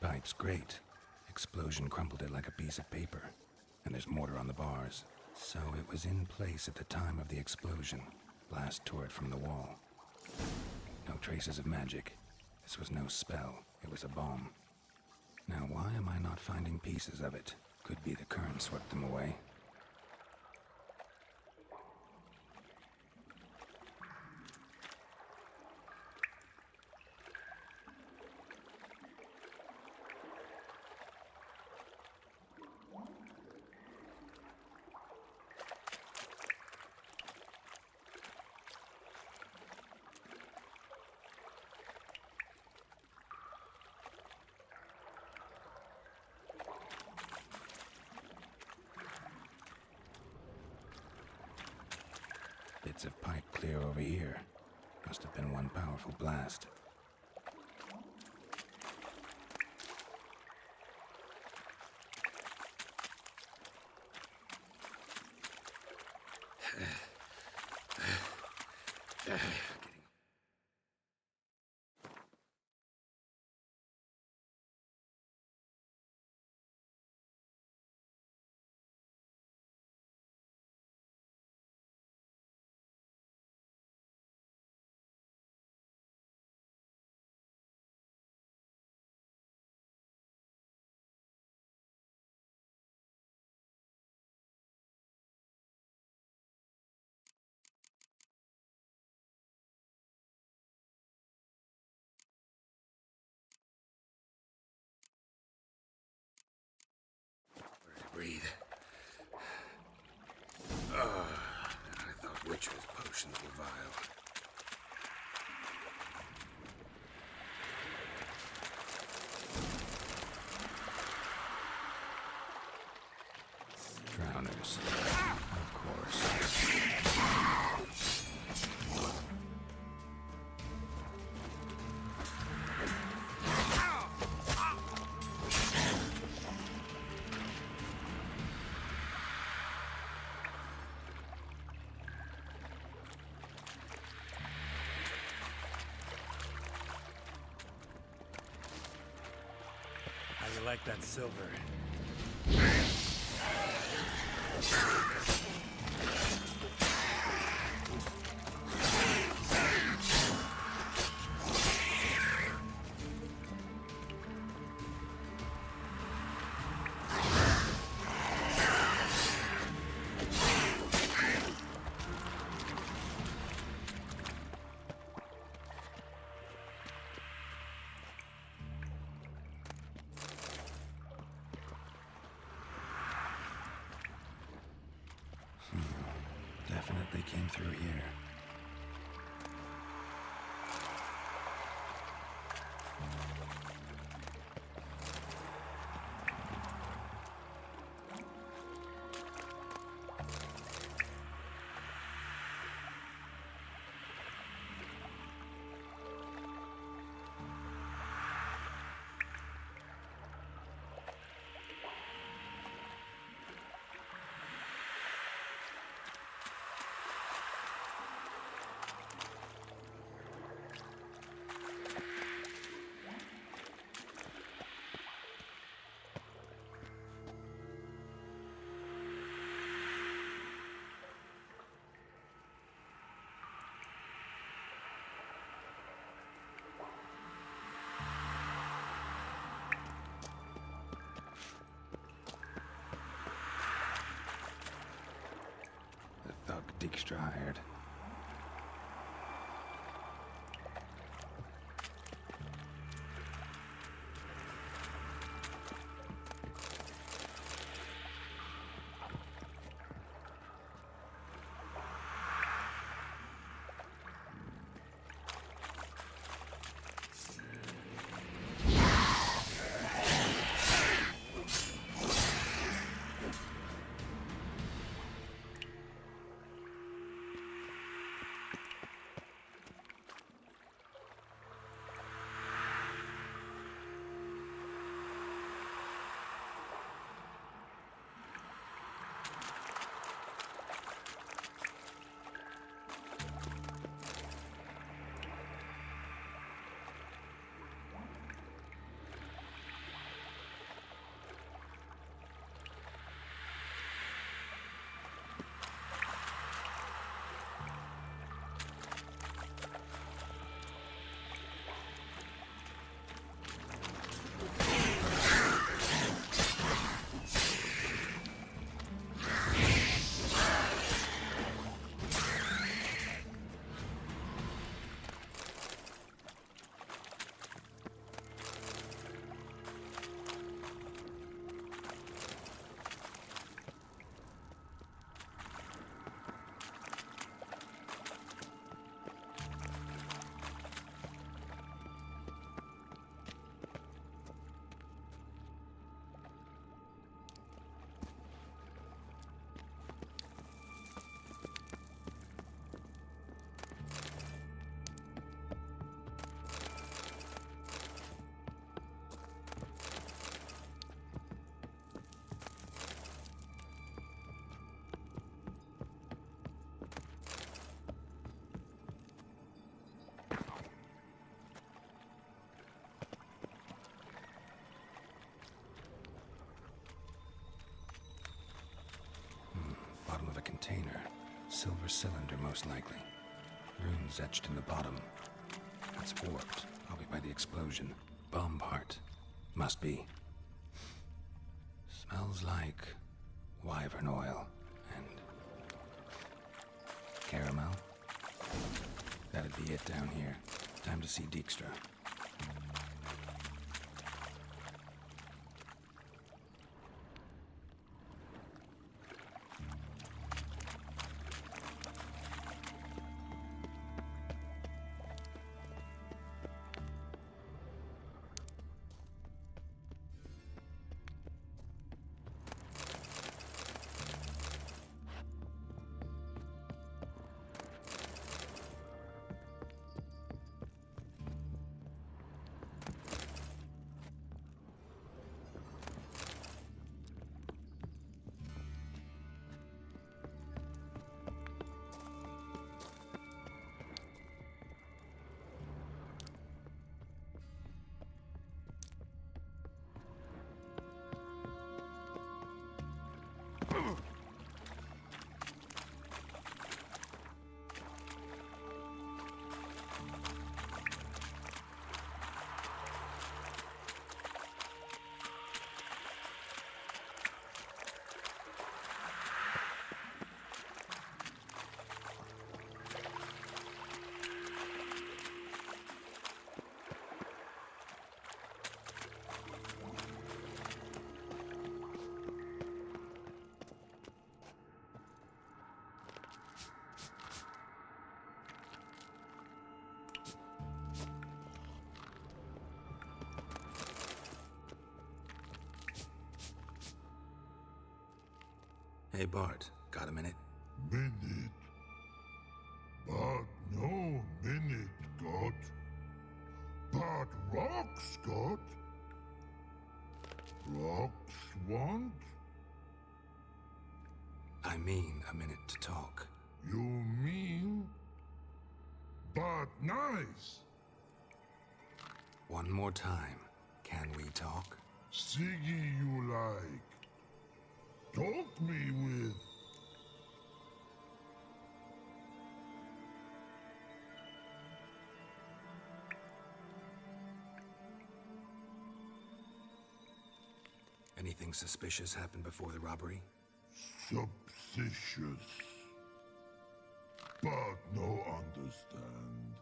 Pipe's great. Explosion crumpled it like a piece of paper. And there's mortar on the bars. So it was in place at the time of the explosion. Blast tore it from the wall. No traces of magic. This was no spell. It was a bomb. Now why am I not finding pieces of it? Could be the current swept them away. Bits of pipe clear over here. Must have been one powerful blast. Breathe. I thought witches' potions were vile. Drowners. Of course. How you like that silver? they came through here. Thug Dijkstra hired. Bottom of a container. Silver cylinder, most likely. Runes etched in the bottom. It's warped, probably by the explosion. Bomb part. Must be. Smells like wyvern oil and caramel. That'd be it down here. Time to see Dijkstra. Hey Bart, got a minute? Minute. But no minute got. But rocks got. Rocks want? I mean a minute to talk. You mean? But nice. One more time. Can we talk? Siggy you like. Talk me with. Anything suspicious happened before the robbery? Suspicious. But no understand.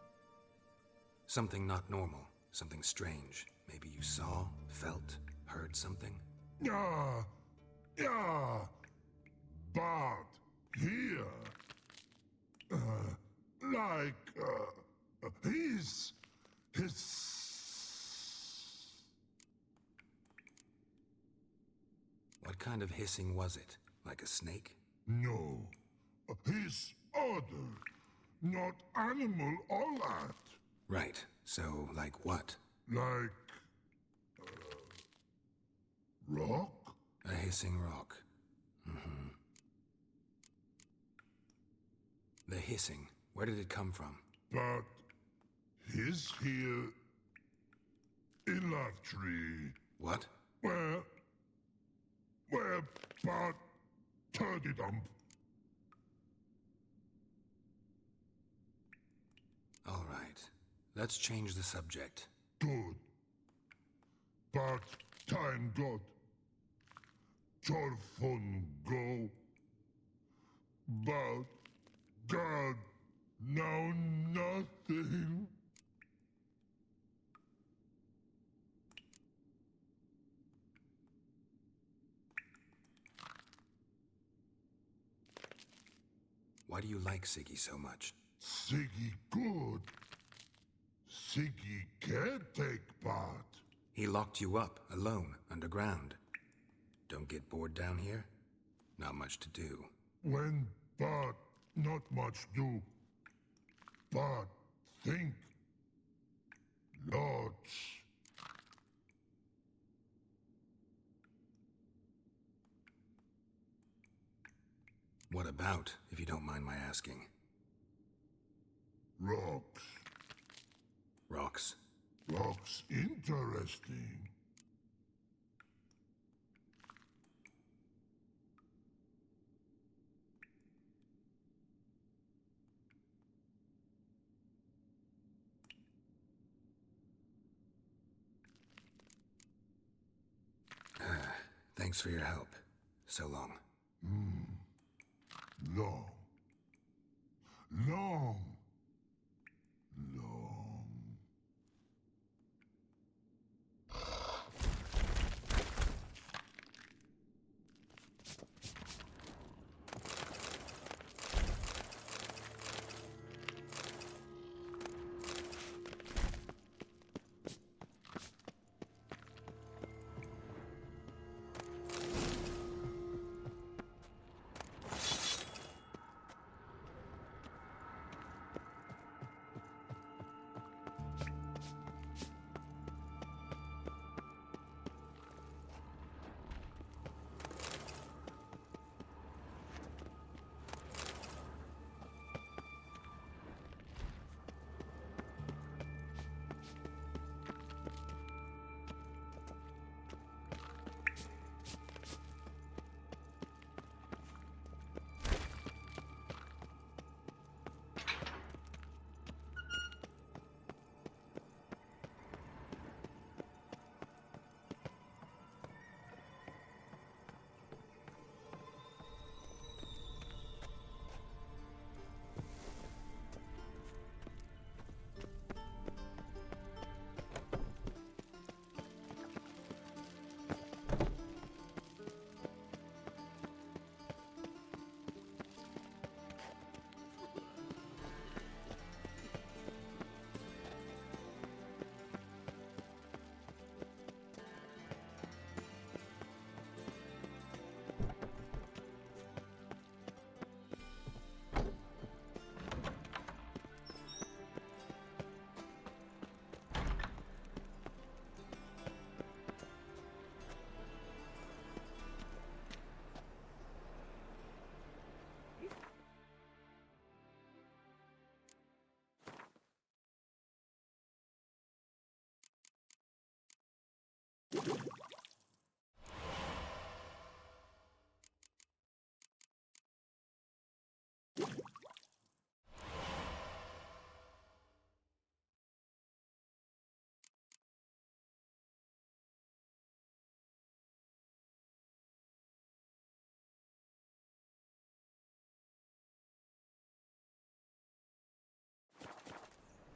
Something not normal. Something strange. Maybe you saw, felt, heard something? Yeah. But here. His. What kind of hissing was it? Like a snake? No. His other. Not animal all that. Right. So, like what? Like. Rock? A hissing rock. The hissing. Where did it come from? But. His here. In that tree. What? Where, but. Turdy dump. All right. Let's change the subject. Good. But time got. Your fun go. But God, now nothing. Why do you like Siggy so much? Siggy good. Siggy can't take part. He locked you up, alone, underground. Don't get bored down here? Not much to do. When but not much do. But think. Lots. What about, if you don't mind my asking? Rocks. Rocks? Rocks interesting. Thanks for your help. So long. Long. Long.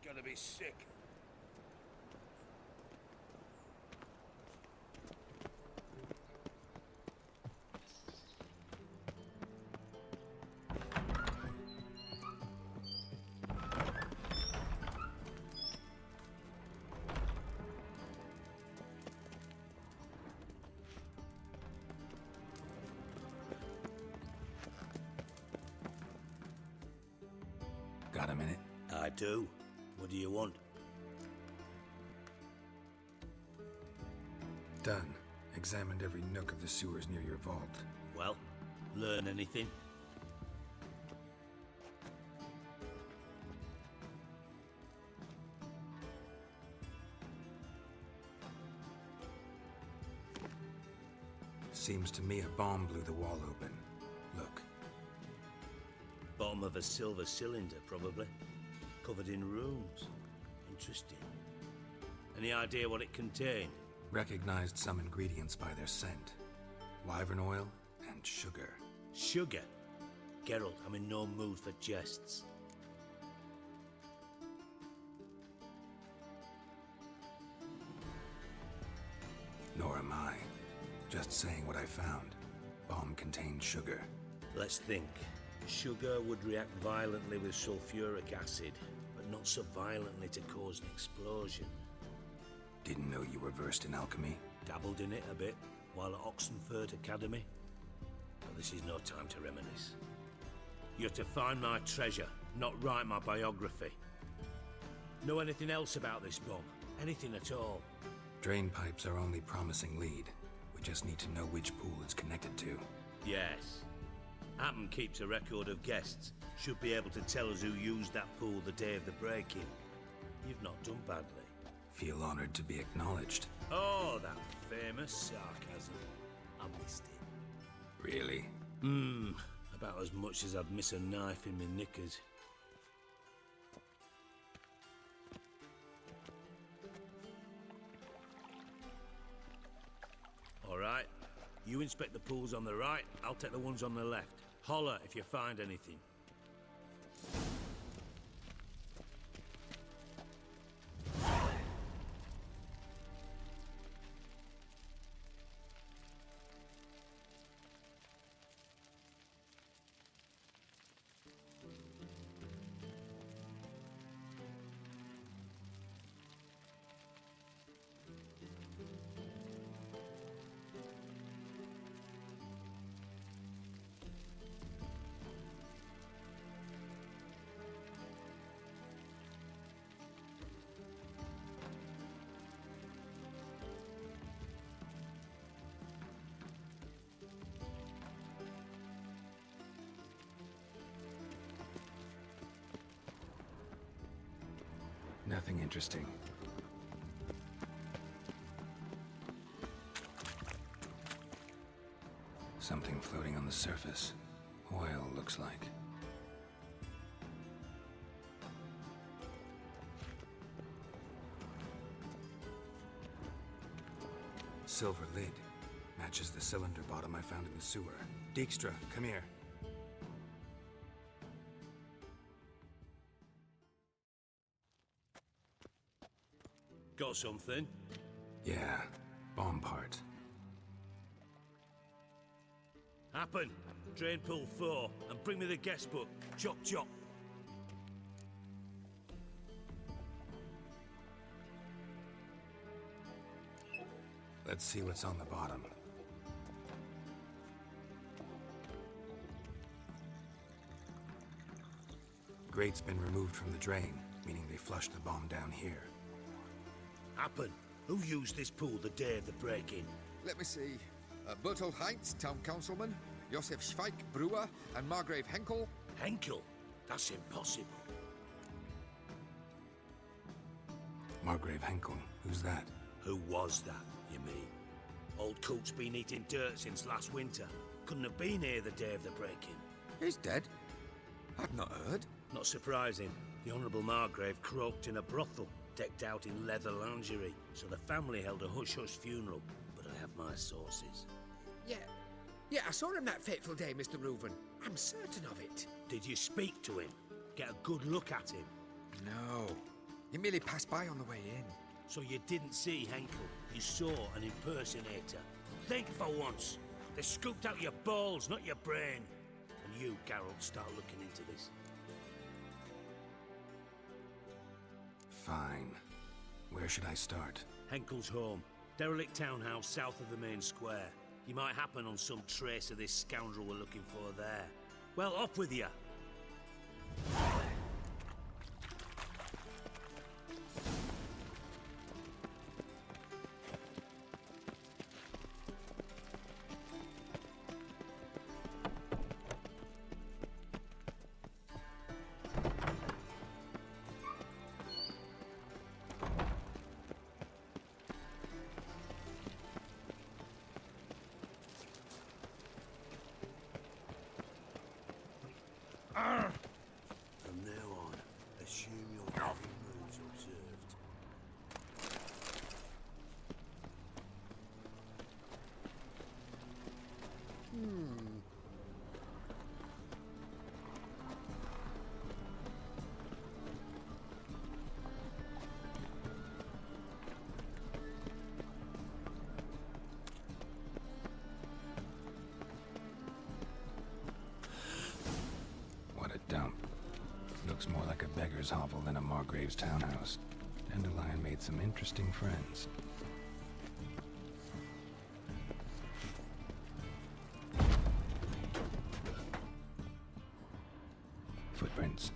gonna be sick. Got a minute? I do. What do you want? Done. Examined every nook of the sewers near your vault. Well, learn anything? Seems to me a bomb blew the wall open. Look. Bottom of a silver cylinder, probably. Covered in runes. Interesting. Any idea what it contained? Recognized some ingredients by their scent. Wyvern oil and sugar. Sugar? Geralt, I'm in no mood for jests. Nor am I. Just saying what I found. Bomb contained sugar. Let's think. Sugar would react violently with sulfuric acid, but not so violently to cause an explosion. Didn't know you were versed in alchemy. Dabbled in it a bit while at Oxenford Academy. But this is no time to reminisce. You're to find my treasure, not write my biography. Know anything else about this bomb? Anything at all? Drain pipes are only promising lead. We just need to know which pool it's connected to. Yes. Appen keeps a record of guests. Should be able to tell us who used that pool the day of the break-in. You've not done badly. Feel honored to be acknowledged. Oh, that famous sarcasm. I missed it. Really? About as much as I'd miss a knife in my knickers. All right. You inspect the pools on the right, I'll take the ones on the left. Holler if you find anything. Nothing interesting. Something floating on the surface. Oil, looks like. Silver lid. Matches the cylinder bottom I found in the sewer. Dijkstra, come here. Got something? Yeah, bomb part. Happen. Drain pool 4 and bring me the guest book. Chop chop. Let's see what's on the bottom. Grate's been removed from the drain, meaning they flushed the bomb down here. Happen. Who used this pool the day of the break-in? Let me see. Bertolt Heinz, town councilman, Josef Schweik, brewer, and Margrave Henkel. Henkel? That's impossible. Margrave Henkel? Who's that? Who was that, you mean? Old coot's been eating dirt since last winter. Couldn't have been here the day of the break-in. He's dead? I've not heard. Not surprising. The Honourable Margrave croaked in a brothel, decked out in leather lingerie, so the family held a hush-hush funeral. But I have my sources. Yeah, I saw him that fateful day, Mr. Reuven. I'm certain of it. Did you speak to him? Get a good look at him? No. You merely passed by on the way in. So you didn't see Henkel. You saw an impersonator. Think for once. They scooped out your balls, not your brain. And you, Geralt, start looking into this. Fine. Where should I start? Henkel's home. Derelict townhouse south of the main square. You might happen on some trace of this scoundrel we're looking for there. Well, off with you. From now on, assume your every move's observed. What a dump. Looks more like a beggar's hovel than a Margrave's townhouse. Dandelion made some interesting friends. Footprints.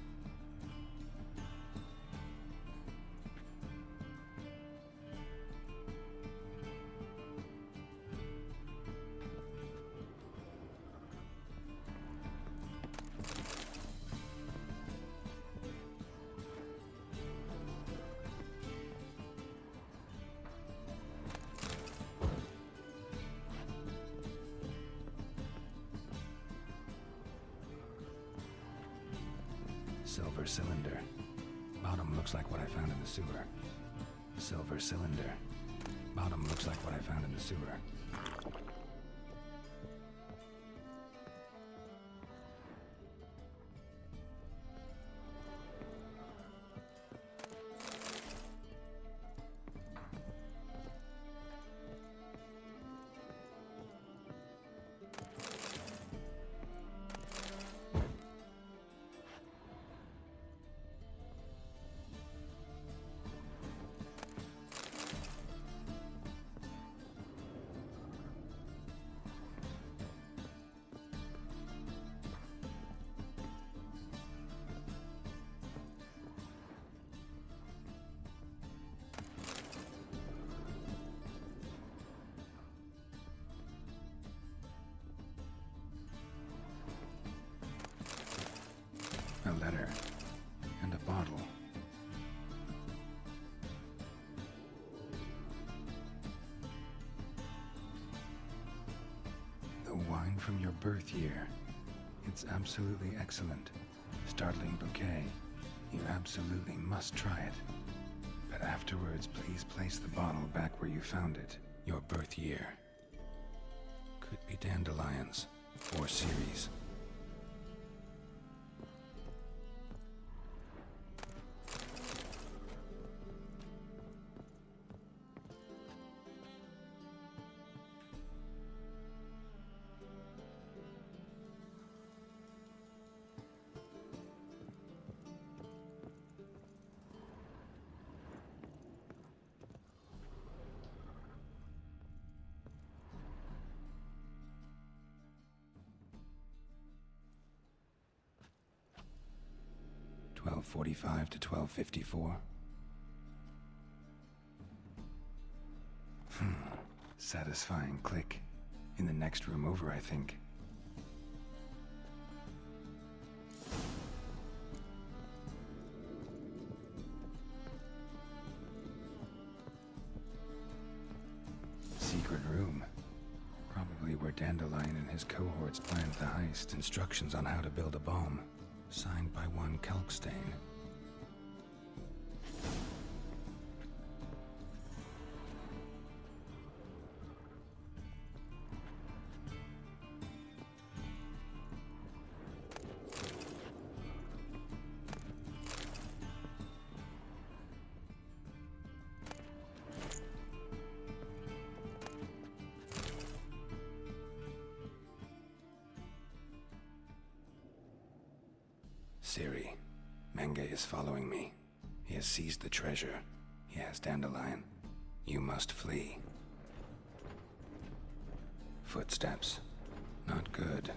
Silver cylinder. Bottom looks like what I found in the sewer. Silver cylinder. Bottom looks like what I found in the sewer. A letter. And a bottle. The wine from your birth year. It's absolutely excellent. Startling bouquet. You absolutely must try it. But afterwards, please place the bottle back where you found it. Your birth year. Could be dandelions. Or Ceres. .45 to 12:54. Satisfying click. In the next room over, I think. Secret room. Probably where Dandelion and his cohorts planned the heist. Instructions on how to build a bomb. Signed by one Kalkstain. Ciri, Menge is following me. He has seized the treasure. He has Dandelion. You must flee. Footsteps. Not good.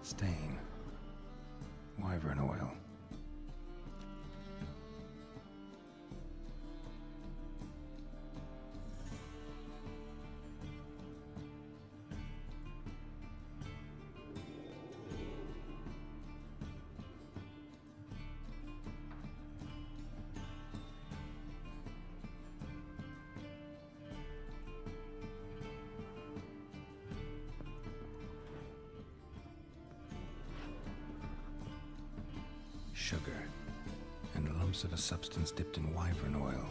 Stain. Wyvern oil. Sugar, and lumps of a substance dipped in wyvern oil.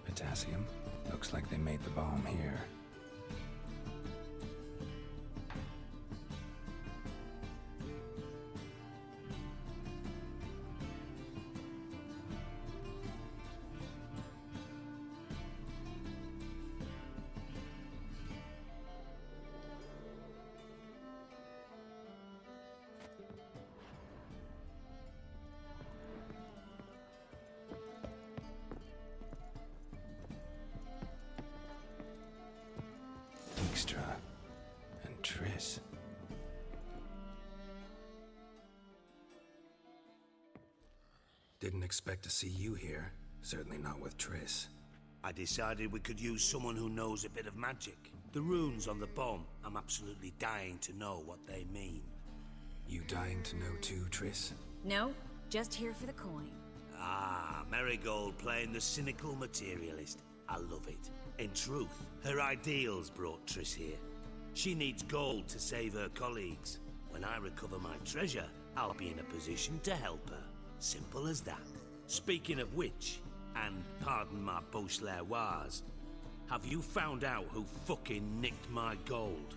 Potassium? Looks like they made the bomb here. And Triss. Didn't expect to see you here. Certainly not with Triss. I decided we could use someone who knows a bit of magic. The runes on the bomb, I'm absolutely dying to know what they mean. You dying to know too, Triss? No, just here for the coin. Ah, Marigold playing the cynical materialist. I love it. In truth, her ideals brought Triss here. She needs gold to save her colleagues. When I recover my treasure, I'll be in a position to help her. Simple as that. Speaking of which, and pardon my Beauclervoise, have you found out who fucking nicked my gold?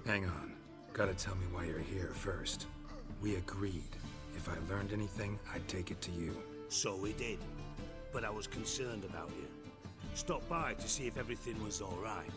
Hang on. Gotta tell me why you're here first. We agreed. If I learned anything, I'd take it to you. So we did. But I was concerned about you. Stopped by to see if everything was all right.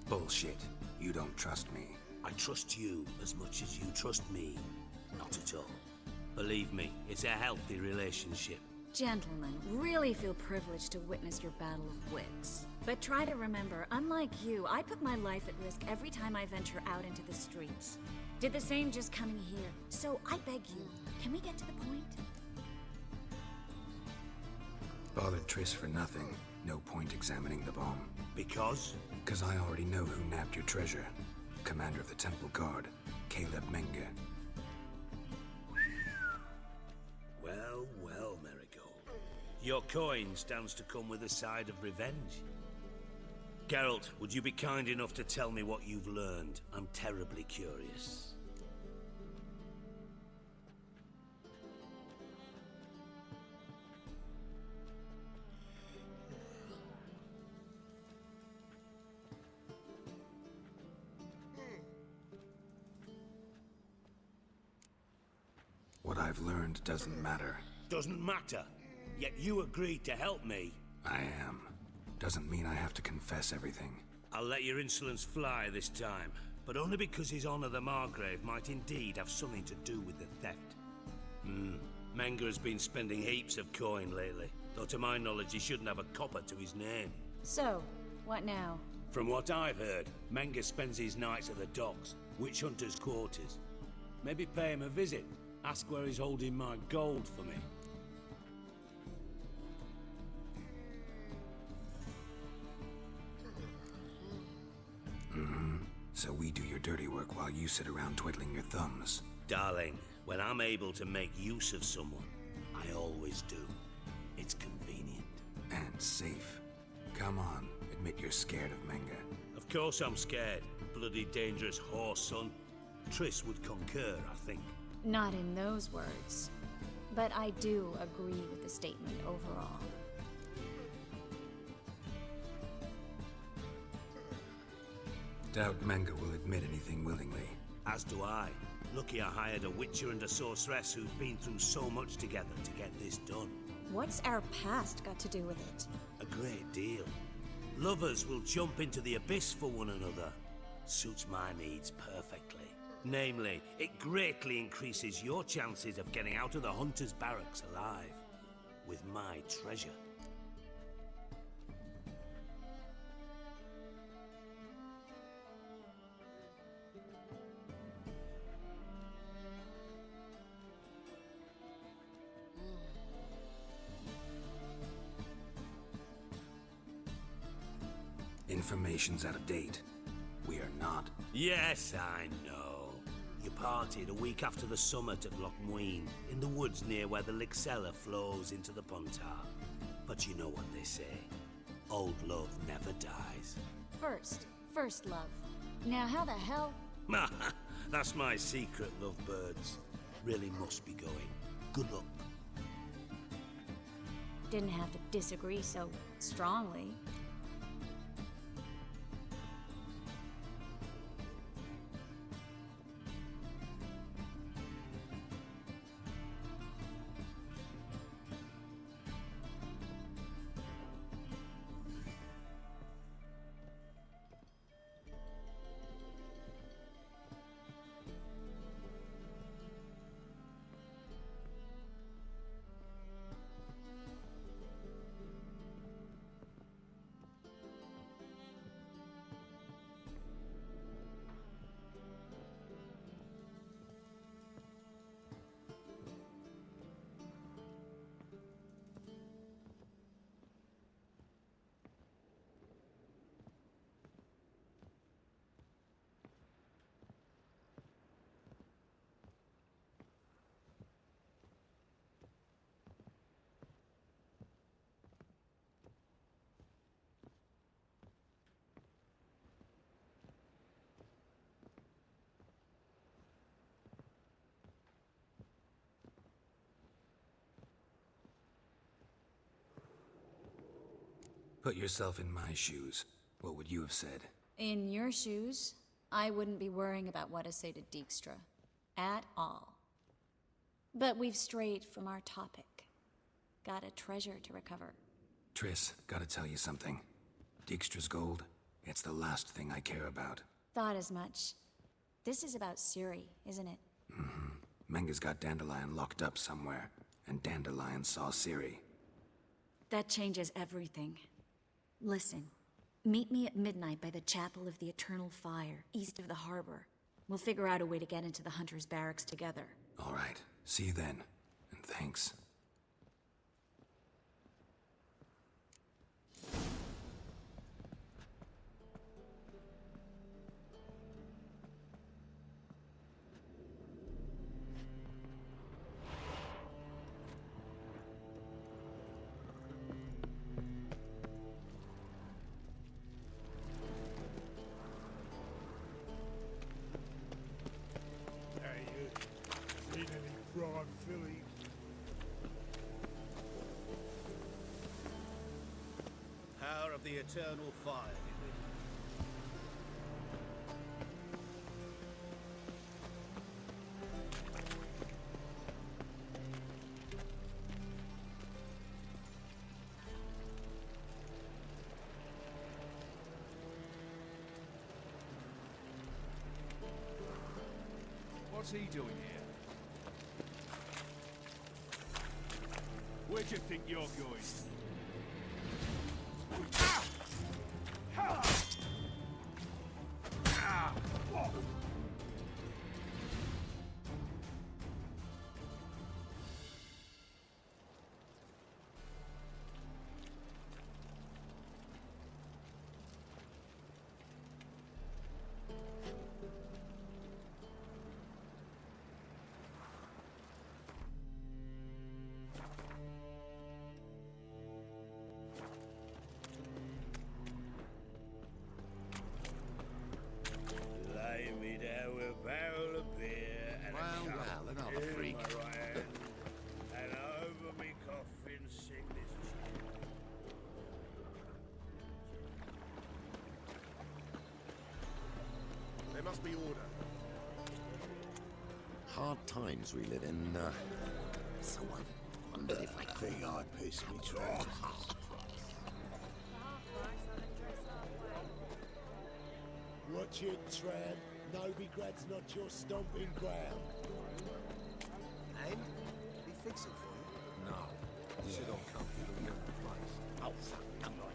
Bullshit. You don't trust me. I trust you as much as you trust me. Not at all. Believe me, it's a healthy relationship. Gentlemen, really feel privileged to witness your battle of wits. But try to remember, unlike you, I put my life at risk every time I venture out into the streets. Did the same just coming here. So I beg you, can we get to the point? Bothered Triss for nothing. No point examining the bomb. Because? Because I already know who nabbed your treasure. Commander of the Temple Guard, Caleb Menge. Well, well, Marigold. Your coin stands to come with a side of revenge. Geralt, would you be kind enough to tell me what you've learned? I'm terribly curious. What I've learned doesn't matter. Doesn't matter. Yet you agreed to help me. I am. Doesn't mean I have to confess everything. I'll let your insolence fly this time, but only because His Honor the Margrave might indeed have something to do with the theft. Menga has been spending heaps of coin lately, though to my knowledge he shouldn't have a copper to his name. So, what now? From what I've heard, Menga spends his nights at the docks, witch hunters' quarters. Maybe pay him a visit, ask where he's holding my gold for me. So we do your dirty work while you sit around twiddling your thumbs. Darling, when I'm able to make use of someone, I always do. It's convenient. And safe. Come on, admit you're scared of Menga. Of course I'm scared. Bloody dangerous horse, son. Triss would concur, I think. Not in those words. But I do agree with the statement overall. Doubt Menga will admit anything willingly. As do I. Lucky I hired a witcher and a sorceress who've been through so much together to get this done. What's our past got to do with it? A great deal. Lovers will jump into the abyss for one another. Suits my needs perfectly. Namely, it greatly increases your chances of getting out of the hunter's barracks alive. With my treasure. Information's out of date. We are not. Yes, I know. You partied a week after the summit at Loch Muine, in the woods near where the Yunalescka flows into the Puntar. But you know what they say. Old love never dies. First love. Now how the hell? That's my secret, lovebirds. Really must be going. Good luck. Didn't have to disagree so strongly. Put yourself in my shoes. What would you have said? In your shoes, I wouldn't be worrying about what to say to Dijkstra. At all. But we've strayed from our topic. Got a treasure to recover. Triss, gotta tell you something. Dijkstra's gold, it's the last thing I care about. Thought as much. This is about Ciri, isn't it? Menga's got Dandelion locked up somewhere, and Dandelion saw Ciri. That changes everything. Listen, meet me at midnight by the Chapel of the Eternal Fire, east of the harbor. We'll figure out a way to get into the Hunter's barracks together. All right, see you then, and thanks. Power of the Eternal Fire. What's he doing here? Where do you think you're going? Lay me down with a barrel of beer and Well, a cup well, of another beer in freak. my right hand, and over me coffin sing this tune. There must be order. Hard times we live in. Someone wondered if I think I pissed me trousers. Watch it, tramp. Novigrad's not your stomping ground. And? He fix it for you? No. Shit don't come to the wrong place. Oh, fuck, come on.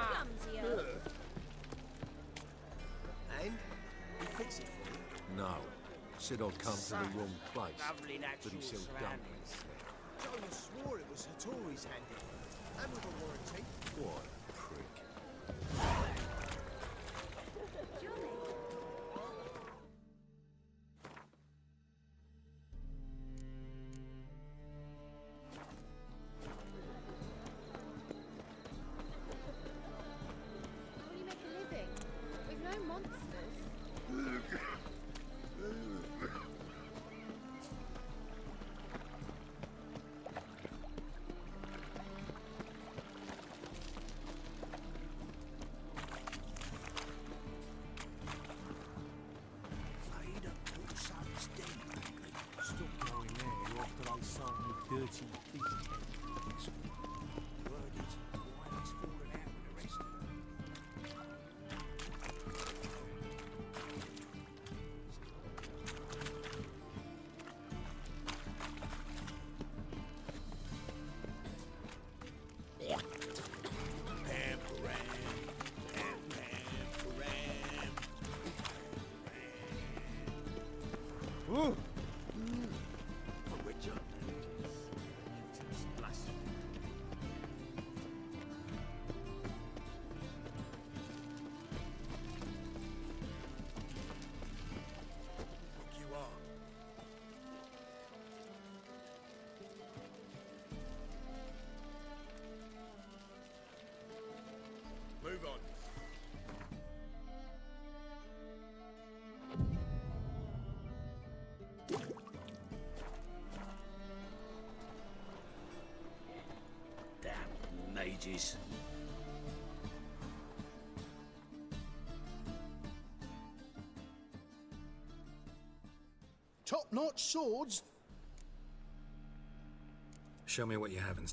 Clumsy old. And? He fix it for you? No. Shit don't come to the wrong place. Lovely But natural he sells dumplings. Jonas swore it was Hattori's handiwork. And with a warranty. What a prick. How do you make a living? We've no monsters. Fade up till sun's dead. Stop going there after they sold me dirty fish. Word is, why he's fallen out with the rest of them. Ooh. You are. Move on. Damn mages. Top-notch swords? Show me what you have in...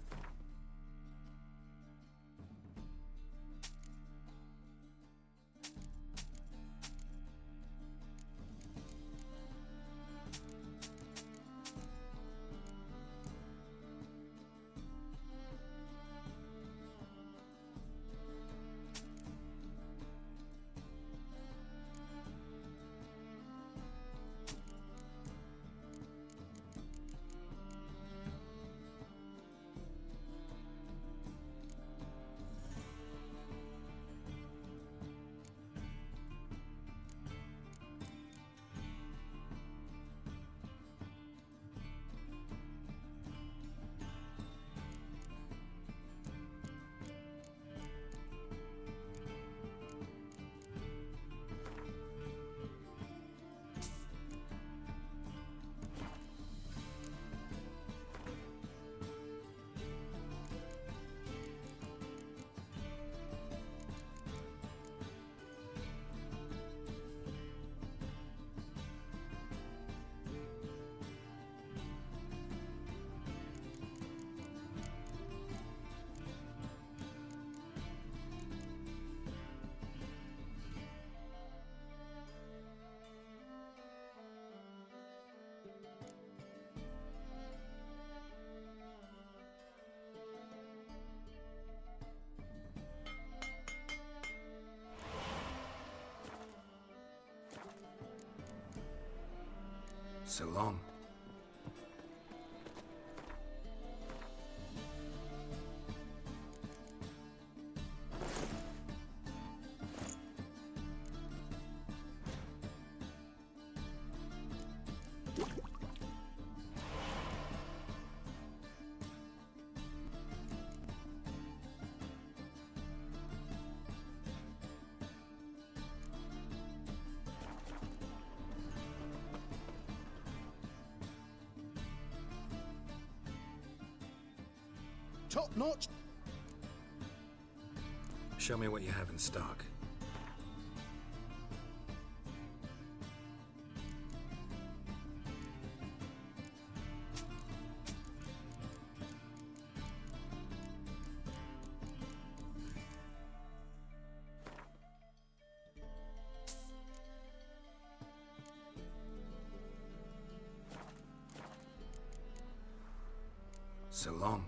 So long. Top notch. Show me what you have in stock. So long.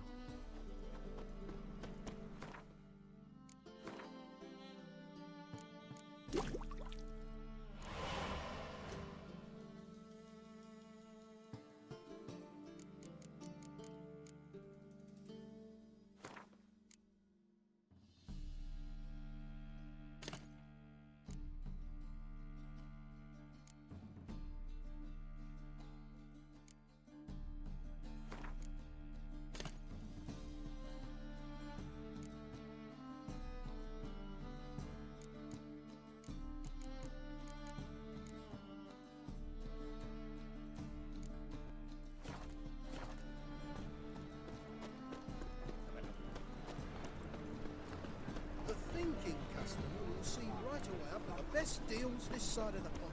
The thinking customer will see right away up at the best deals this side of the pond.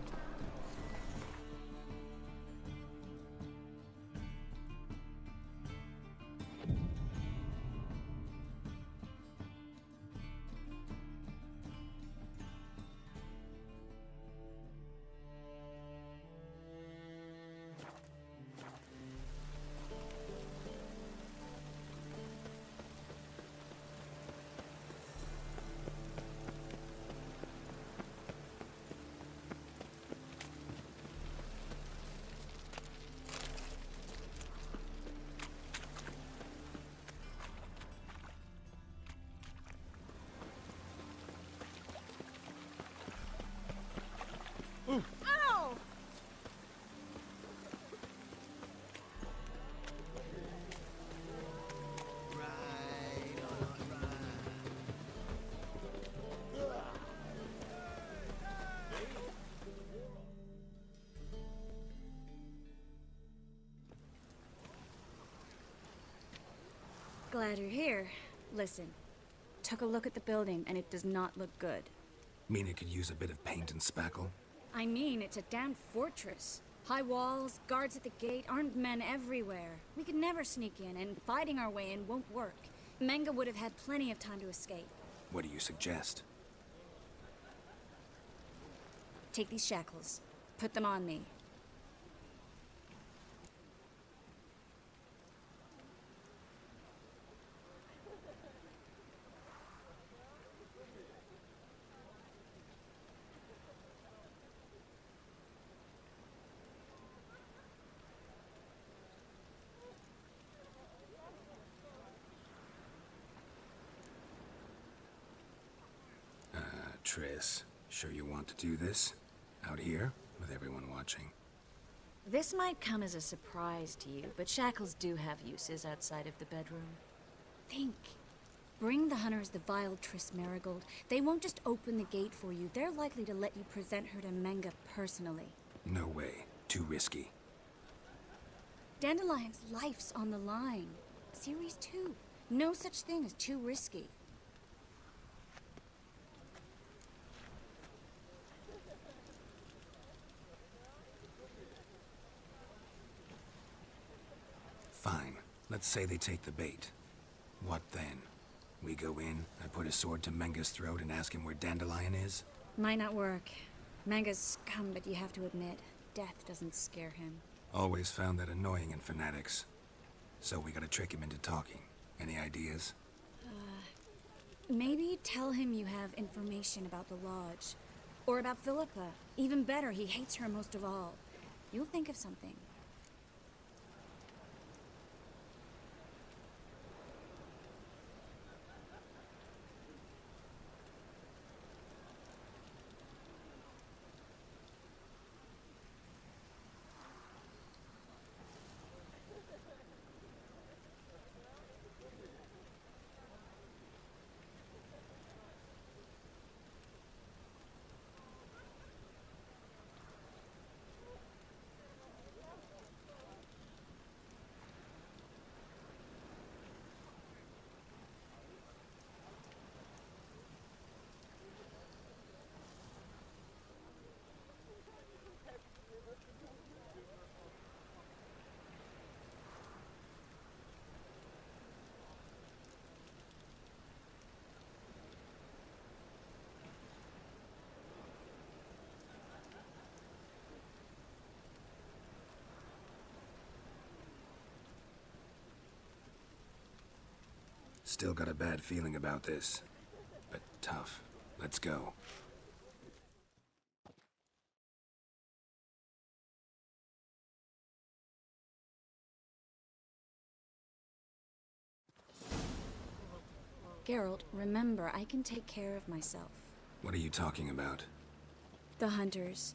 Ow! Glad you're here. Listen, took a look at the building and it does not look good. Mean it could use a bit of paint and spackle? I mean, it's a damn fortress. High walls, guards at the gate, armed men everywhere. We could never sneak in, and fighting our way in won't work. Menga would have had plenty of time to escape. What do you suggest? Take these shackles. Put them on me. Triss, sure you want to do this? Out here, with everyone watching? This might come as a surprise to you, but shackles do have uses outside of the bedroom. Think. Bring the hunters the vile Triss Marigold. They won't just open the gate for you. They're likely to let you present her to Menga personally. No way. Too risky. Dandelion's life's on the line. Series 2. No such thing as too risky. Fine. Let's say they take the bait. What then? We go in, I put a sword to Menga's throat and ask him where Dandelion is? Might not work. Menga's scum, but you have to admit, death doesn't scare him. Always found that annoying in fanatics. So we gotta trick him into talking. Any ideas? Maybe tell him you have information about the Lodge. Or about Philippa. Even better, he hates her most of all. You'll think of something. Still got a bad feeling about this. But tough. Let's go. Geralt, remember, I can take care of myself. What are you talking about? The hunters.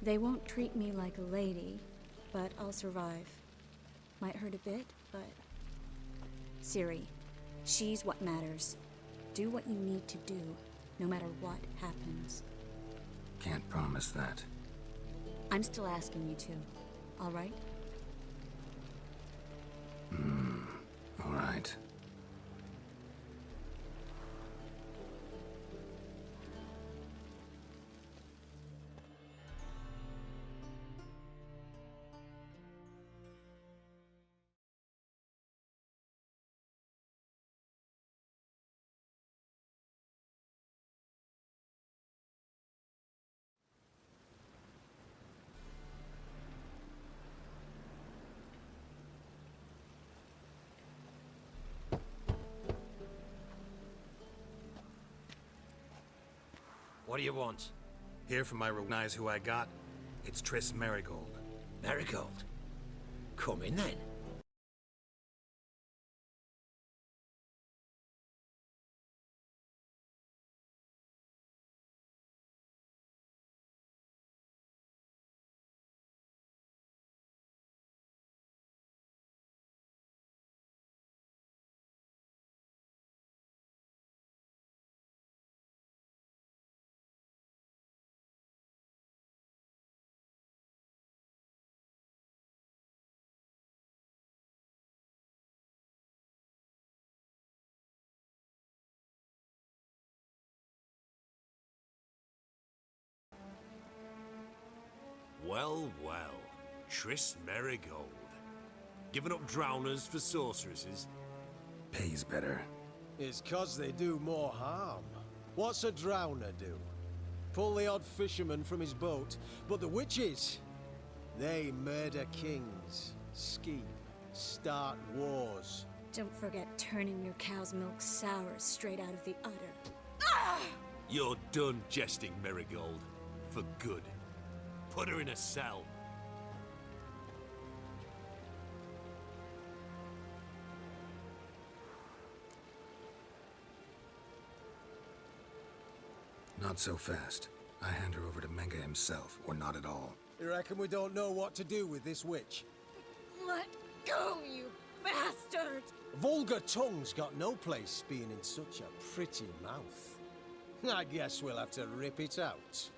They won't treat me like a lady, but I'll survive. Might hurt a bit, but... Ciri, she's what matters. Do what you need to do, no matter what happens. Can't promise that. I'm still asking you to, all right? All right. What do you want? Here from I recognize who I got. It's Triss Merigold. Merigold? Come in then. Well, well. Triss Merigold. Giving up drowners for sorceresses? Pays better. It's 'cause they do more harm. What's a drowner do? Pull the odd fisherman from his boat, but the witches, they murder kings, scheme, start wars. Don't forget turning your cow's milk sour straight out of the udder. You're done jesting, Merigold. For good. Put her in a cell. Not so fast. I hand her over to Menga himself, or not at all. You reckon we don't know what to do with this witch? Let go, you bastard! Vulgar tongue's got no place being in such a pretty mouth. I guess we'll have to rip it out.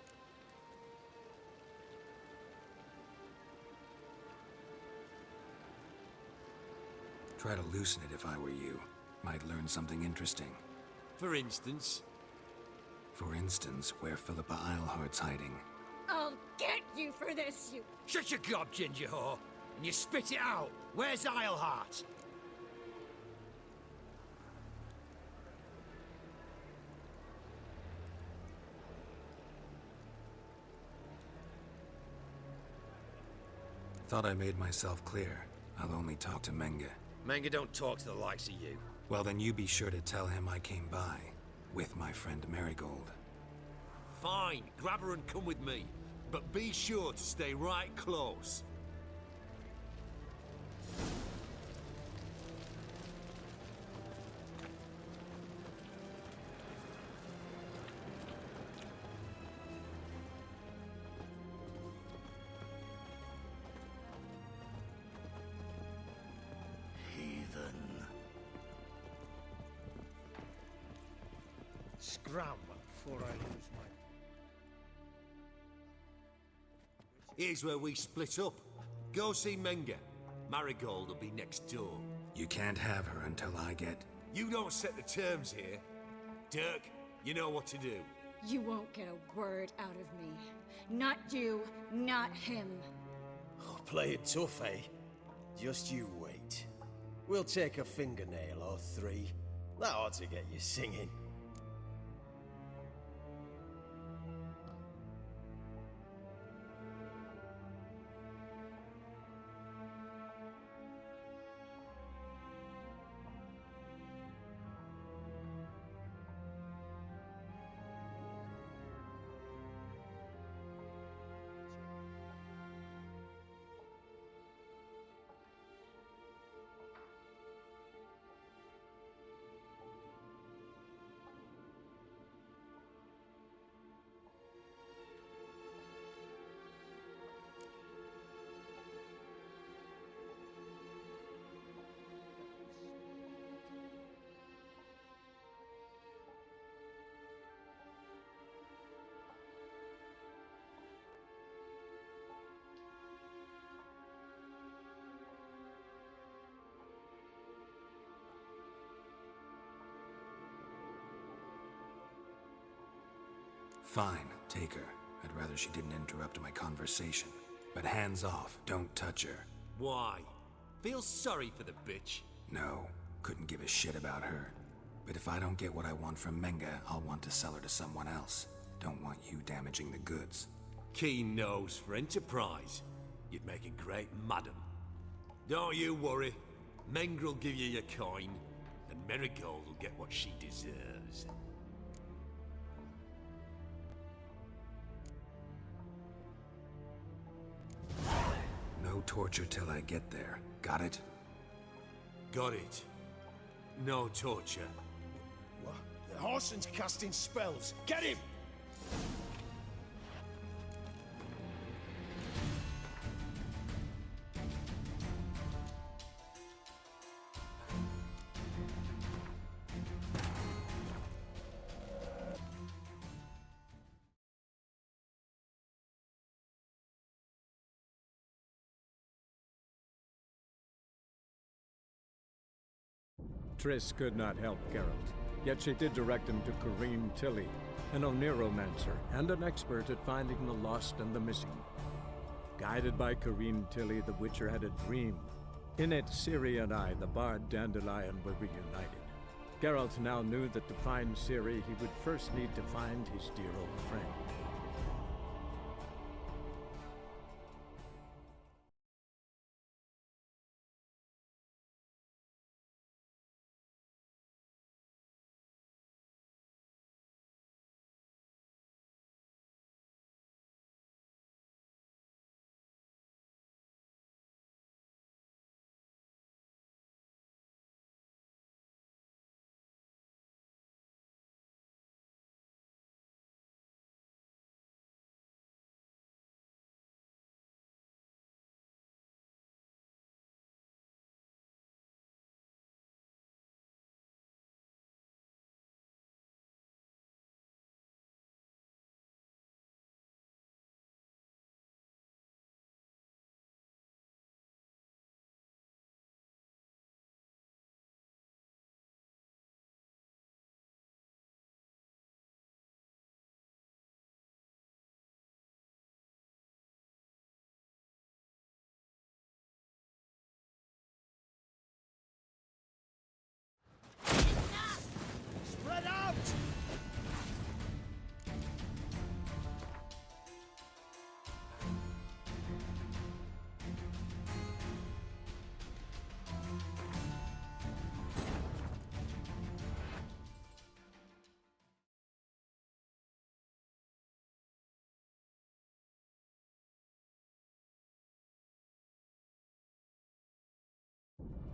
Try to loosen it if I were you. Might learn something interesting. For instance? For instance, where Philippa Eilhart's hiding. I'll get you for this, you... Shut your gob, ginger whore, and you spit it out. Where's Eilhart? Thought I made myself clear. I'll only talk to Menga. Menga don't talk to the likes of you. Well, then you be sure to tell him I came by. With my friend Merigold. Fine, grab her and come with me. but be sure to stay right close. Scram before I lose my... Here's where we split up. Go see Menga. Marigold will be next door. You can't have her until I get... You don't set the terms here. Dirk, you know what to do. You won't get a word out of me. Not you, not him. Oh, play it tough, eh? Just you wait. We'll take a fingernail or three. That ought to get you singing. Fine, take her. I'd rather she didn't interrupt my conversation. But hands off, don't touch her. Why? Feel sorry for the bitch? No, couldn't give a shit about her. But if I don't get what I want from Menga, I'll want to sell her to someone else. Don't want you damaging the goods. Keen nose for enterprise. You'd make a great madam. Don't you worry. Mengr'll give you your coin, and Marigold will get what she deserves. No torture till I get there. Got it? Got it. No torture. What? The Horson's casting spells. Get him! Triss could not help Geralt, yet she did direct him to Corrine Tilly, an Oniromancer and an expert at finding the lost and the missing. Guided by Corrine Tilly, the Witcher had a dream. In it, Ciri and I, the bard Dandelion, were reunited. Geralt now knew that to find Ciri, he would first need to find his dear old friend.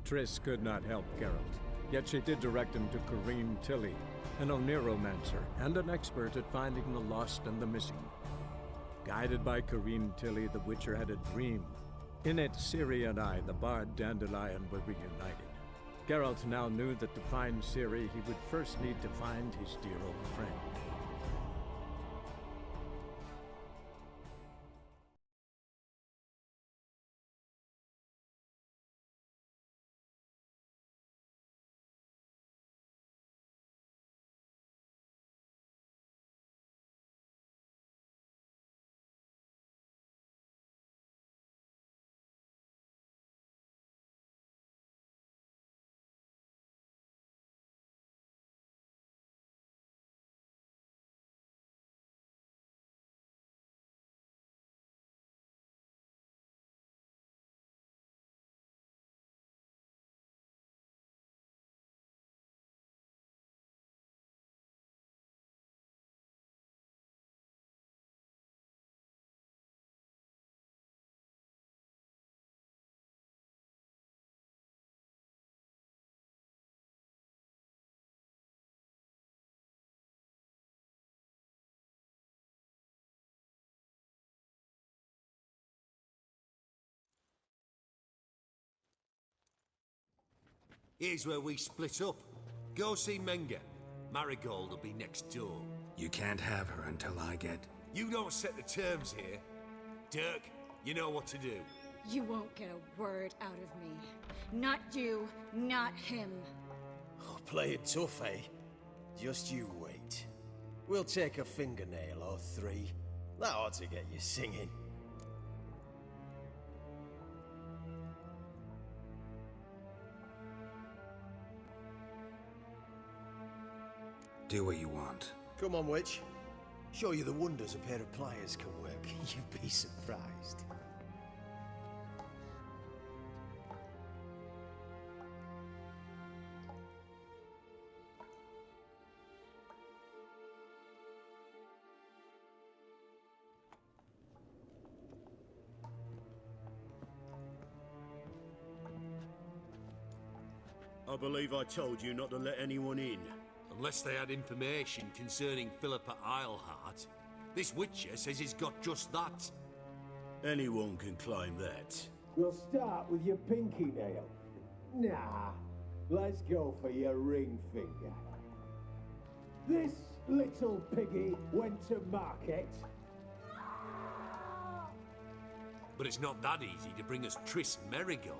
Triss could not help Geralt, yet she did direct him to Kareem Tilly, an Oniromancer and an expert at finding the lost and the missing. Guided by Kareem Tilly, the Witcher had a dream. In it, Ciri and I, the bard Dandelion, were reunited. Geralt now knew that to find Ciri, he would first need to find his dear old friend. Here's where we split up. Go see Menga. Marigold will be next door. You can't have her until I get... You don't set the terms here. Dirk, you know what to do. You won't get a word out of me. Not you, not him. Oh, play it tough, eh? Just you wait. We'll take a fingernail or three. That ought to get you singing. Do what you want. Come on, witch. Show you the wonders a pair of pliers can work. You'd be surprised. I believe I told you not to let anyone in. Unless they had information concerning Philippa Eilhart. This Witcher says he's got just that. Anyone can claim that. We'll start with your pinky nail. Nah, let's go for your ring finger. This little piggy went to market. But it's not that easy to bring us Triss Merigold.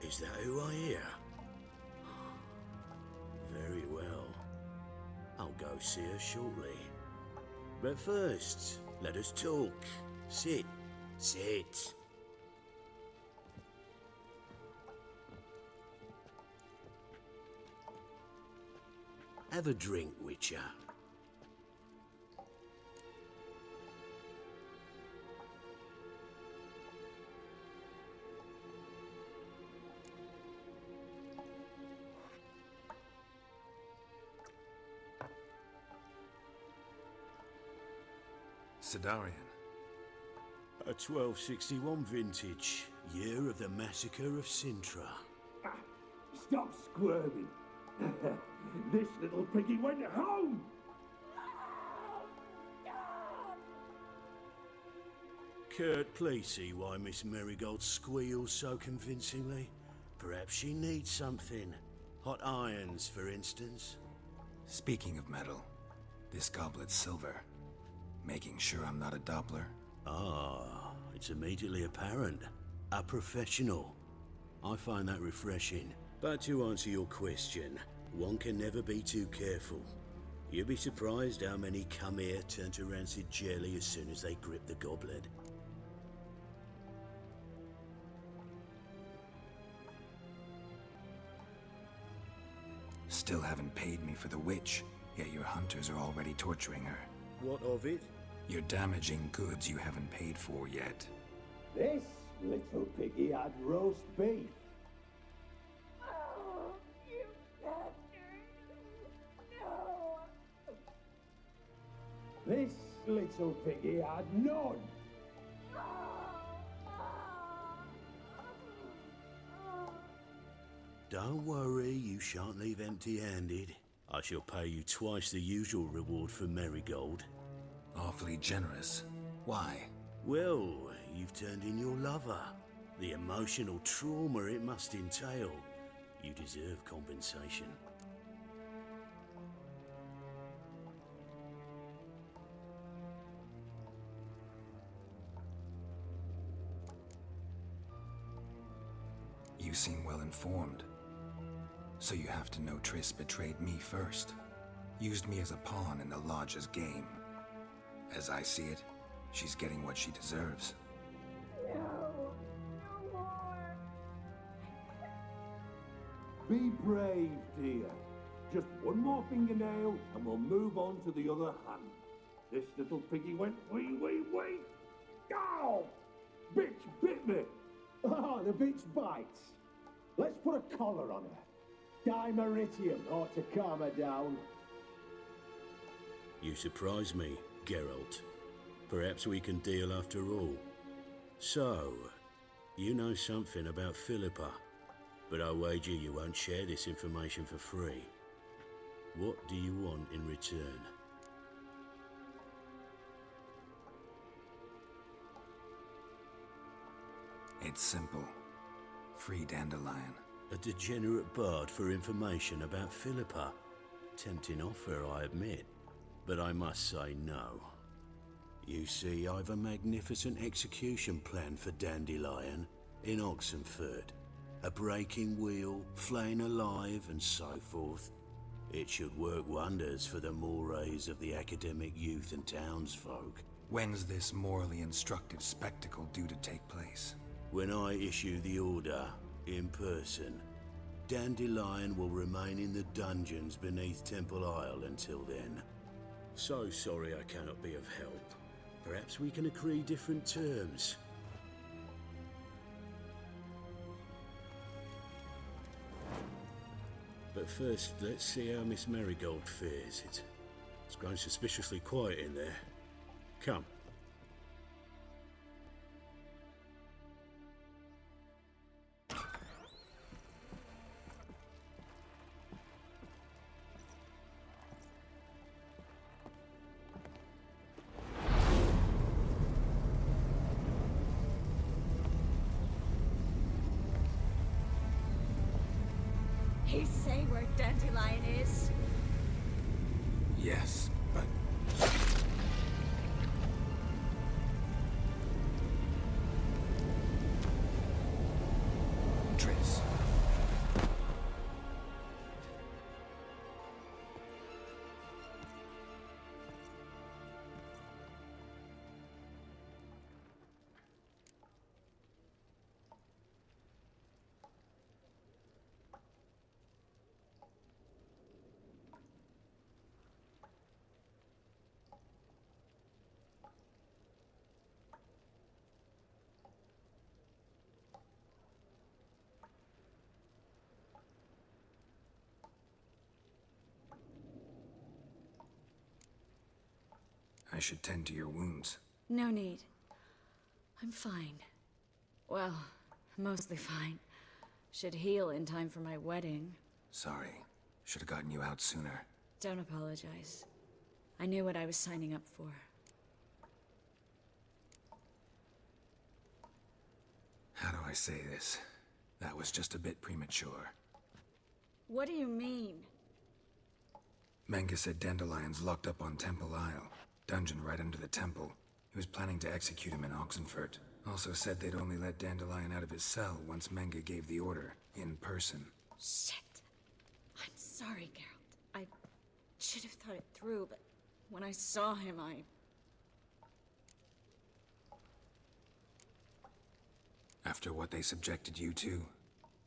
Is that who I hear? Very well. I'll go see her shortly. But first, let us talk. Sit. Sit. Have a drink, Witcher. Sidarian. A 1261 vintage, year of the massacre of Sintra. Stop squirming. This little piggy went home. Kurt, please see why Miss Merigold squeals so convincingly. Perhaps she needs something. Hot irons, for instance. Speaking of metal, this goblet's silver. Making sure I'm not a Doppler. Ah, it's immediately apparent. A professional. I find that refreshing. But to answer your question, one can never be too careful. You'd be surprised how many come here turn to rancid jelly as soon as they grip the goblet. Still haven't paid me for the witch, yet your hunters are already torturing her. What of it? You're damaging goods you haven't paid for yet. This little piggy had roast beef. Oh, you bastard! No! This little piggy had none. Don't worry, you shan't leave empty-handed. I shall pay you twice the usual reward for Marigold. Awfully generous. Why? Well, you've turned in your lover. The emotional trauma it must entail. You deserve compensation. You seem well informed. So you have to know Triss betrayed me first. Used me as a pawn in the Lodge's game. As I see it, she's getting what she deserves. No. No more. Be brave, dear. Just one more fingernail and we'll move on to the other hand. This little piggy went wee. Ow! Bitch bit me! Oh, the bitch bites. Let's put a collar on her. Dimeritium ought to calm her down. You surprise me, Geralt. Perhaps we can deal after all. So, you know something about Philippa, but I wager you won't share this information for free. What do you want in return? It's simple. Free Dandelion. A degenerate bard for information about Philippa. Tempting offer, I admit, but I must say no. You see, I've a magnificent execution plan for Dandelion in Oxenford. A breaking wheel, flaying alive, and so forth. It should work wonders for the mores of the academic youth and townsfolk. When's this morally instructive spectacle due to take place? When I issue the order, in person, Dandelion will remain in the dungeons beneath Temple Isle until then. So sorry I cannot be of help. Perhaps we can agree different terms. But first, let's see how Miss Marigold fares. It's grown suspiciously quiet in there. Come. He say where Dandelion is? Yes, but... Triss. I should tend to your wounds. No need. I'm fine. Well, mostly fine. Should heal in time for my wedding. Sorry. Should have gotten you out sooner. Don't apologize. I knew what I was signing up for. How do I say this? That was just a bit premature. What do you mean? Menge said Dandelion's locked up on Temple Isle. Dungeon right under the temple. He was planning to execute him in Oxenfurt. Also said they'd only let Dandelion out of his cell once Menge gave the order, in person. Shit. I'm sorry, Geralt. I should have thought it through, but when I saw him, After what they subjected you to,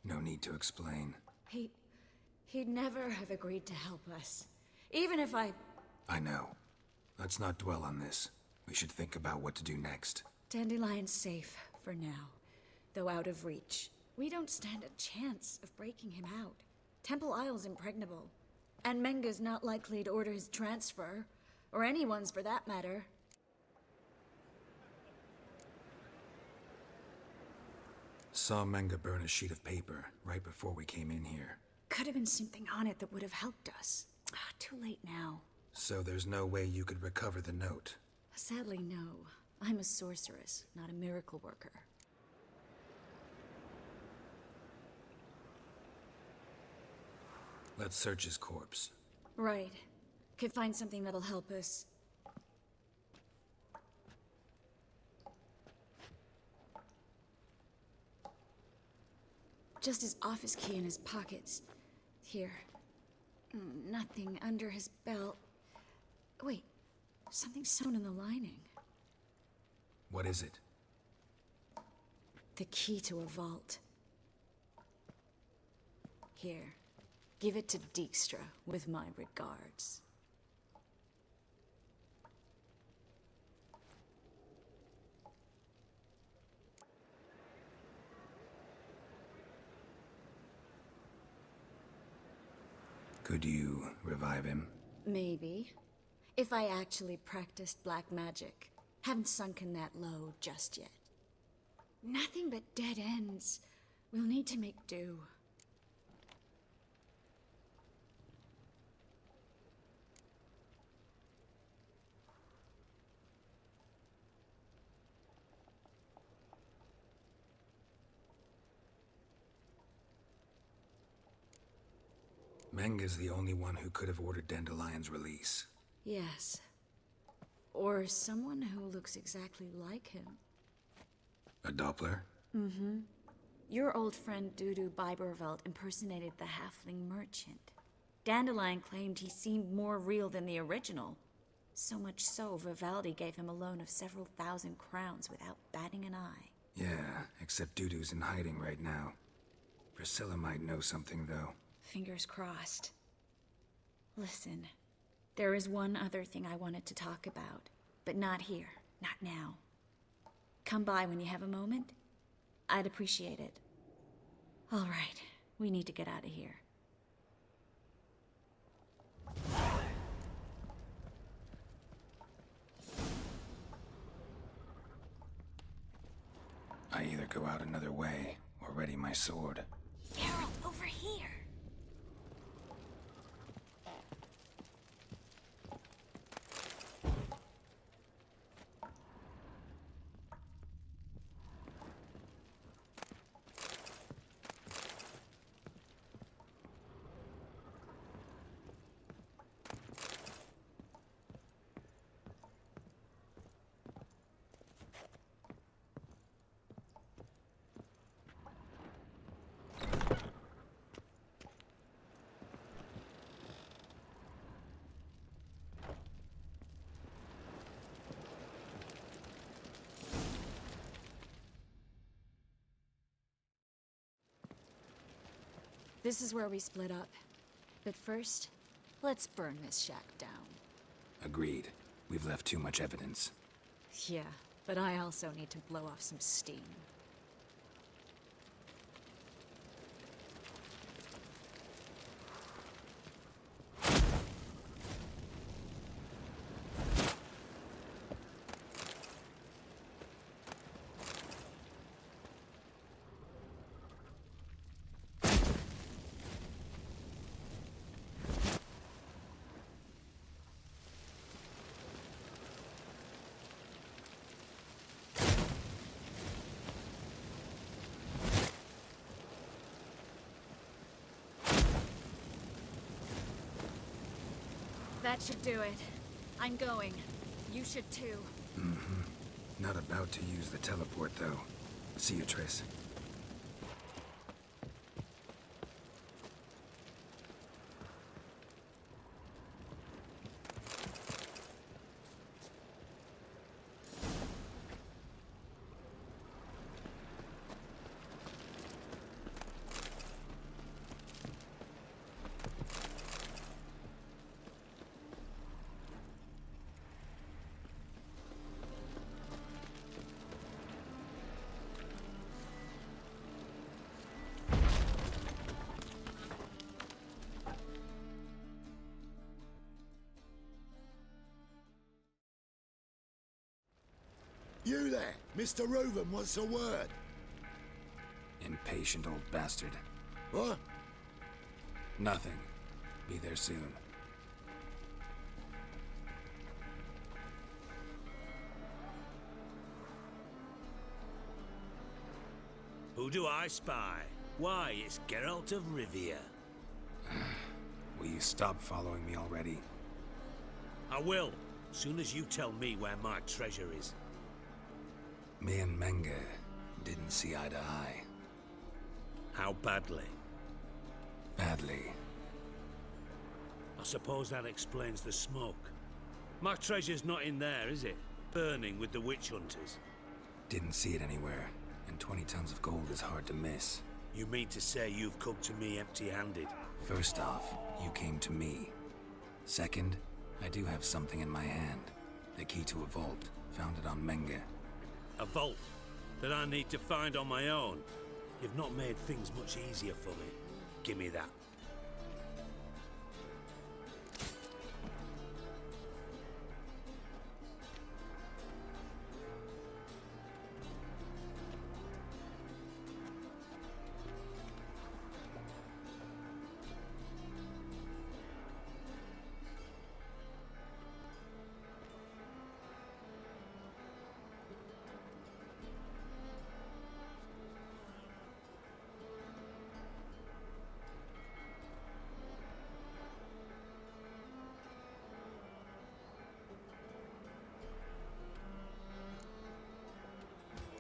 no need to explain. He'd never have agreed to help us. Even if I know. Let's not dwell on this. We should think about what to do next. Dandelion's safe, for now. Though out of reach. We don't stand a chance of breaking him out. Temple Isle's impregnable. And Menge's not likely to order his transfer. Or anyone's for that matter. saw Menga burn a sheet of paper right before we came in here. Could have been something on it that would have helped us. Too late now. So there's no way you could recover the note? Sadly, no. I'm a sorceress, not a miracle worker. Let's search his corpse. Right. Could find something that'll help us. Just his office key in his pockets. Here. Nothing under his belt. Wait, something sewn in the lining. What is it? The key to a vault. Here. Give it to Dijkstra, with my regards. Could you revive him? Maybe. If I actually practiced black magic. Haven't sunken that low just yet. Nothing but dead ends. We'll need to make do. Menga's the only one who could have ordered Dandelion's release. Yes. Or someone who looks exactly like him. A Doppler? Mm-hmm. Your old friend Dudu Biberveld impersonated the halfling merchant. Dandelion claimed he seemed more real than the original. So much so, Vivaldi gave him a loan of several thousand crowns without batting an eye. Yeah, except Dudu's in hiding right now. Priscilla might know something, though. Fingers crossed. Listen, there is one other thing I wanted to talk about, but not here, not now. Come by when you have a moment. I'd appreciate it. All right, we need to get out of here. I either go out another way or ready my sword. Harold, over here! This is where we split up. But first, let's burn this shack down. Agreed. We've left too much evidence. Yeah, but I also need to blow off some steam. That should do it. I'm going. You should too. Mm-hmm. Not about to use the teleport, though. See you, Triss. You there! Mr. Reuven wants a word. Impatient old bastard. What? Nothing. Be there soon. Who do I spy? Why, it's Geralt of Rivia. Will you stop following me already? I will, soon as you tell me where my treasure is. Me and Menge didn't see eye to eye. How badly? Badly. I suppose that explains the smoke. My treasure's not in there, is it? Burning with the witch hunters. Didn't see it anywhere, and 20 tons of gold is hard to miss. You mean to say you've come to me empty-handed? First off, you came to me. Second, I do have something in my hand. The key to a vault, found it on Menge. A vault that I need to find on my own. You've not made things much easier for me. Give me that.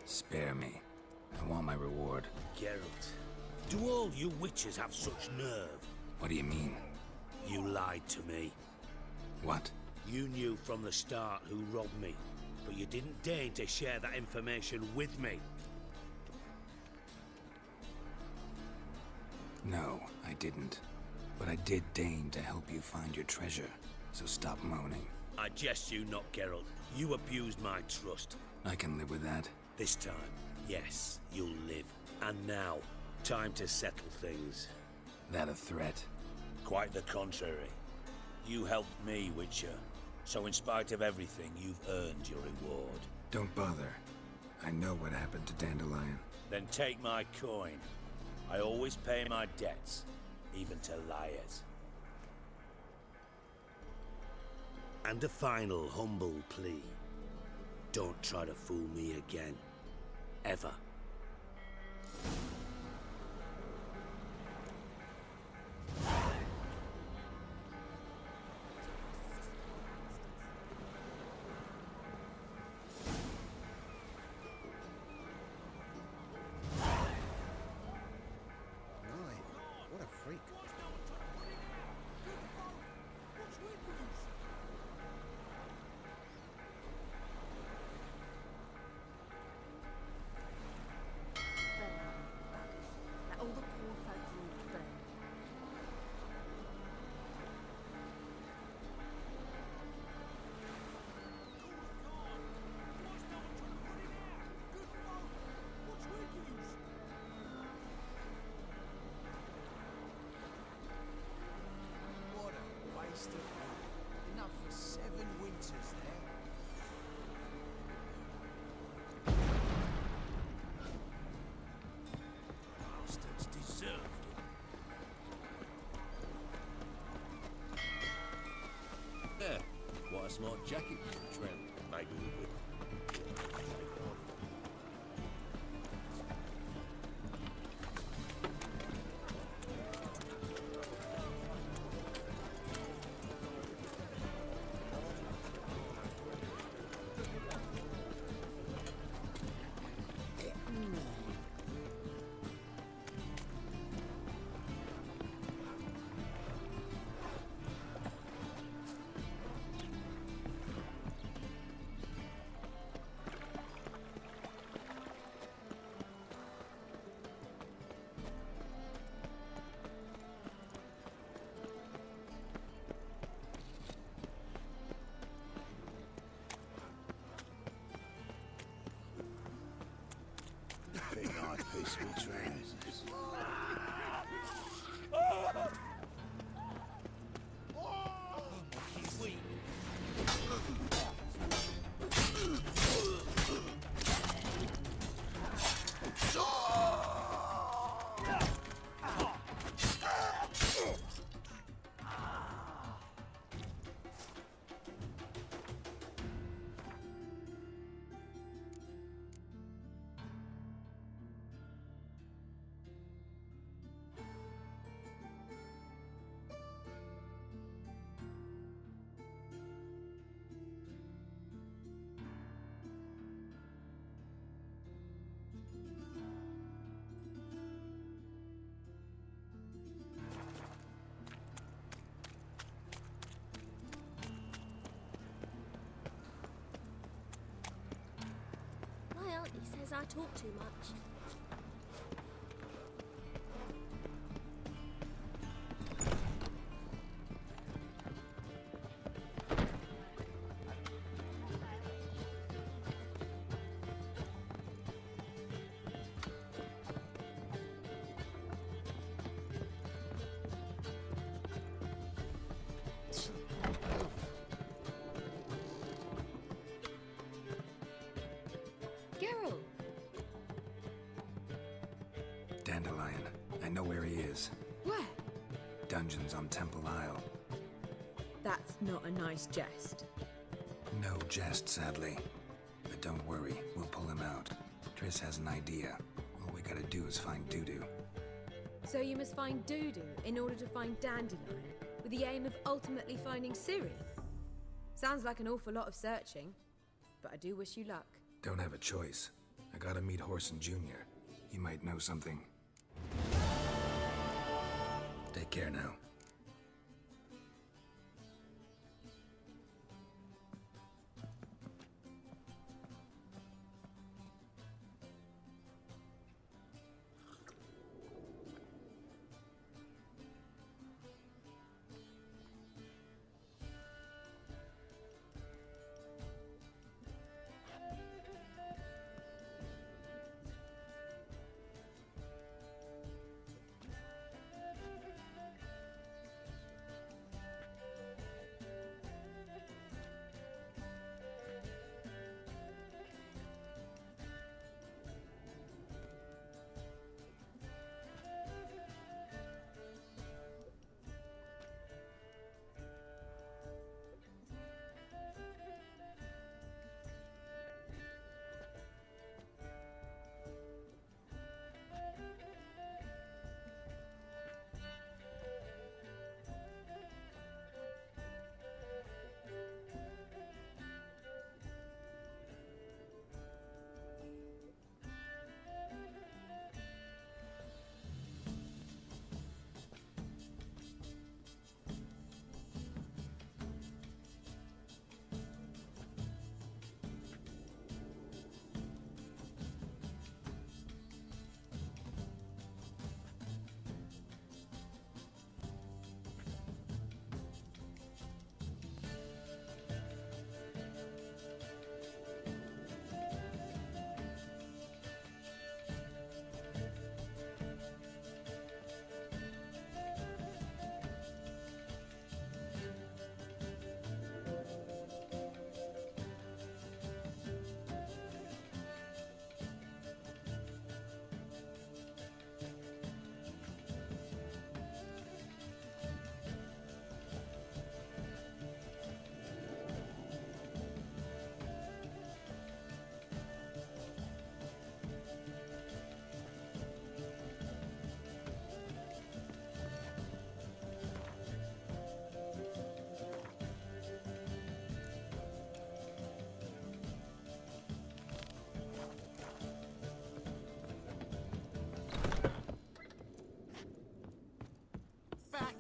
Spare me. I want my reward. Geralt, do all you witches have such nerve? What do you mean? You lied to me. What? You knew from the start who robbed me, but you didn't deign to share that information with me. No, I didn't. But I did deign to help you find your treasure, so stop moaning. I jest you not, Geralt. You abused my trust. I can live with that. This time, yes, you'll live. And now, time to settle things. That a threat? Quite the contrary. You helped me, Witcher. So in spite of everything, you've earned your reward. Don't bother. I know what happened to Dandelion. Then take my coin. I always pay my debts, even to liars. And a final humble plea. Don't try to fool me again. Ever. What a freak. That all the poor folk ruled burn. What a waste of wood. Enough for 7 winters there. Bastards deserved it. Yeah, what a smart jacket, Trent. Maybe we could. Think I'd piss me trousers. talk too much. Dandelion. I know where he is. Where? Dungeons on Temple Isle. That's not a nice jest. No jest, sadly. But don't worry, we'll pull him out. Triss has an idea. All we gotta do is find Dudu. So you must find Dudu in order to find Dandelion, with the aim of ultimately finding Ciri? Sounds like an awful lot of searching, but I do wish you luck. Don't have a choice. I gotta meet Whoreson Jr. He might know something. Take care now.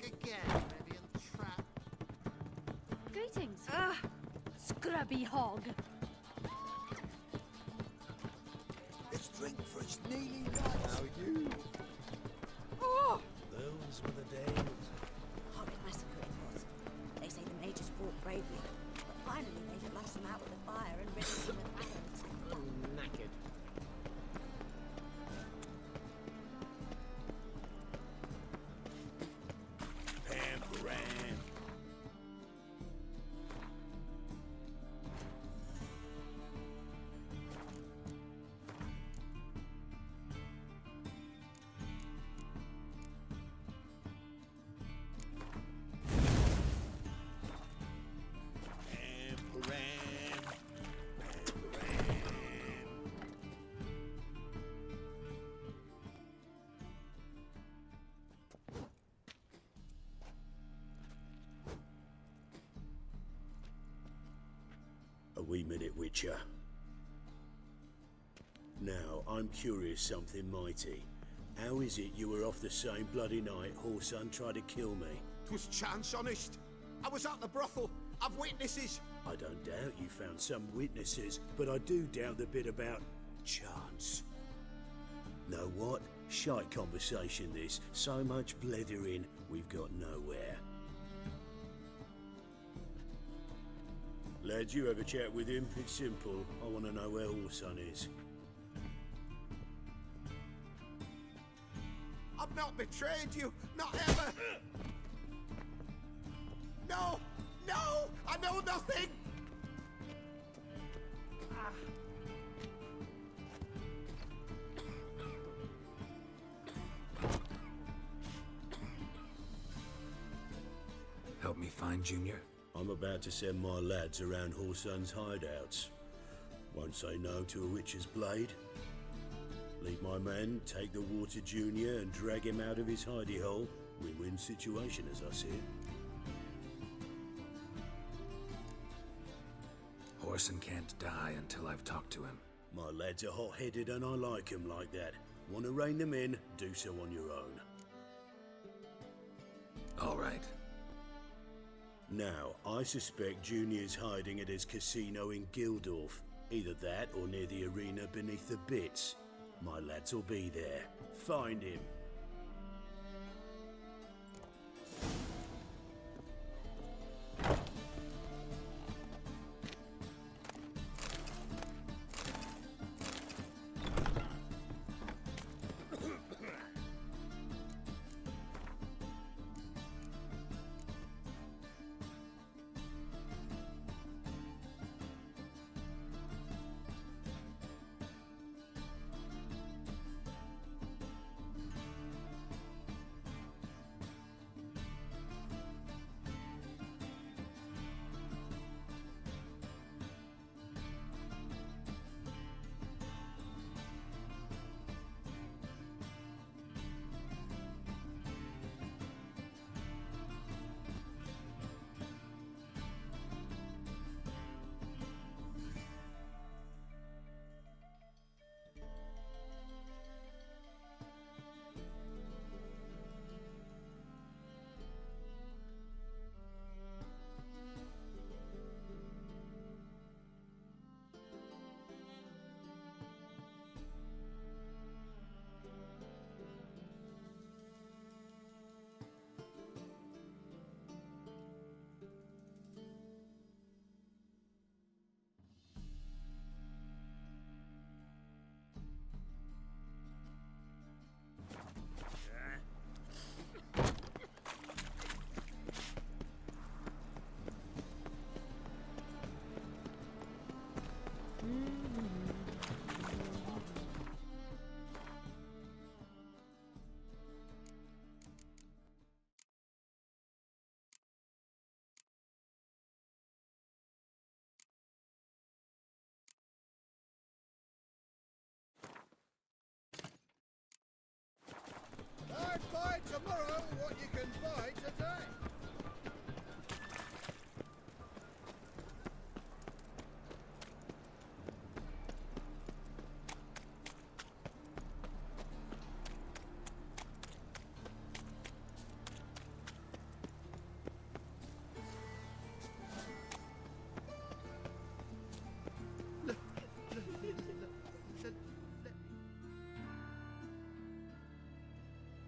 Again, Revian trap. Greetings. Scrubby hog. Let's drink for it's nearly night. How you? Oh! Those were the days. Horrid massacre it was. They say the mages fought bravely, but finally they flushed them out with the fire and riddled them with arrows. Knackered. A wee minute, Witcher. Now, I'm curious something mighty. How is it you were off the same bloody night Whoreson tried to kill me? 'Twas chance, honest. I was at the brothel. I've witnesses. I don't doubt you found some witnesses, but I do doubt the bit about chance. Know what? Shite conversation this. So much blethering, we've got nowhere. Lads, you have a chat with him. It's simple. I want to know where Orson is. I've not betrayed you, not ever. No, no, I know nothing. Help me find Junior? I'm about to send my lads around Horson's hideouts. Won't say no to a witch's blade. Lead my men, take the water Junior and drag him out of his hidey hole. Win-win situation as I see it. Horson can't die until I've talked to him. My lads are hot-headed and I like them like that. Want to rein them in? Do so on your own. All right. Now, I suspect Junior's hiding at his casino in Gildorf. Either that or near the arena beneath the bits. My lads will be there. Find him. Don't buy tomorrow what you can buy today.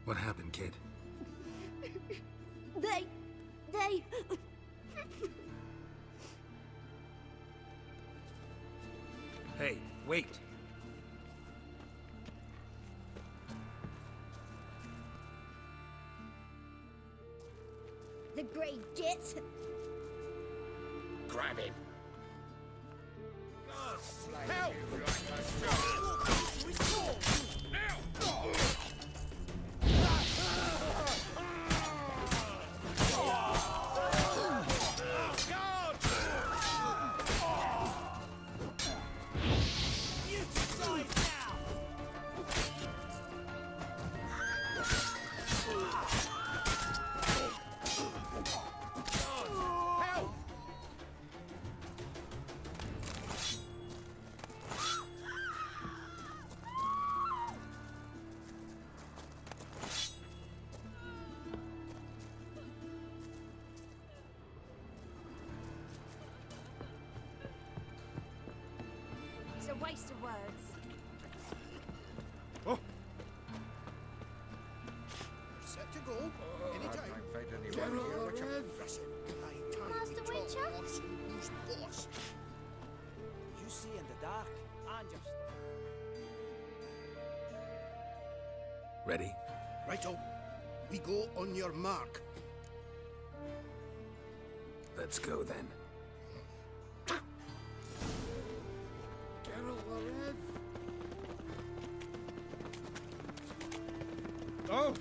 What happened, kid? They... Hey, wait. The Grey Git. Grab him. Help! It's a waste of words. Ready? Righto. We go on your mark. Let's go then. Geralt arrive. Oh!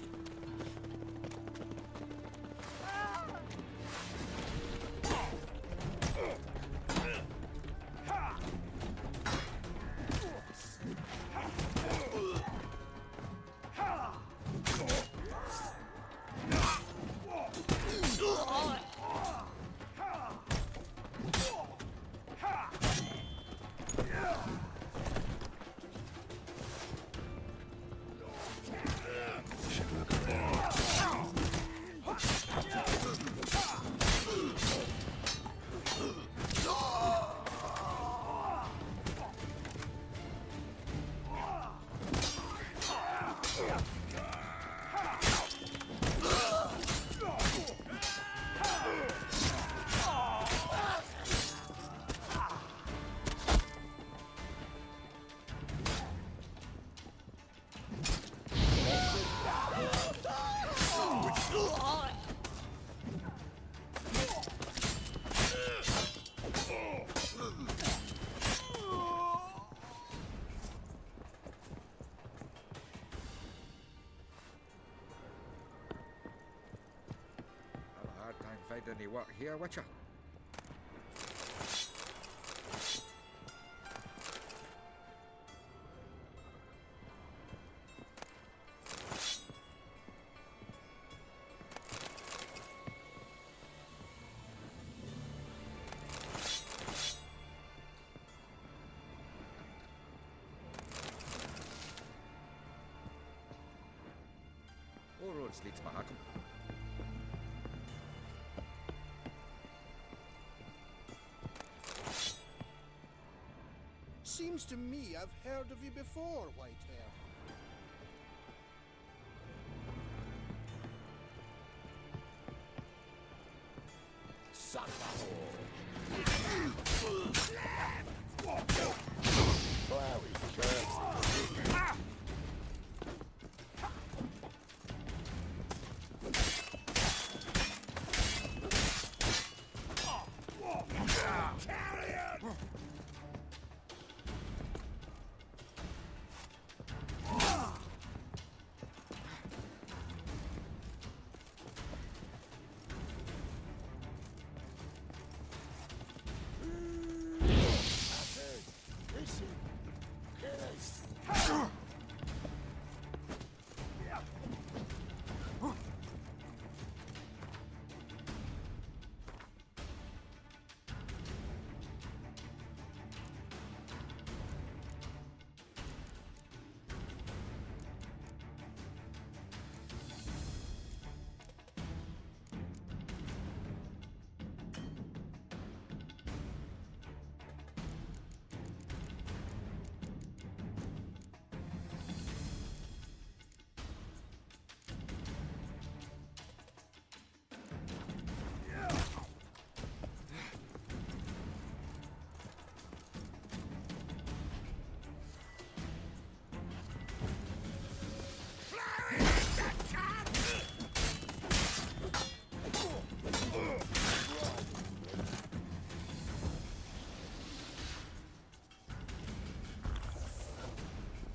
Find any work here, Witcher? All roads lead to Mahakam. Seems to me I've heard of you before, Whitehair.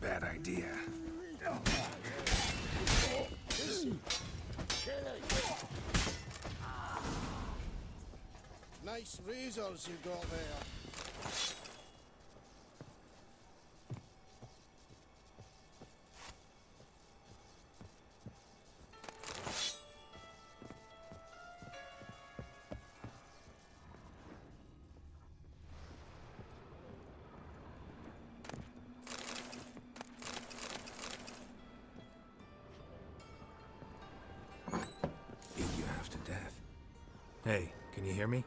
Bad idea. Nice razors you got there. Beat you half to death. Hey, can you hear me?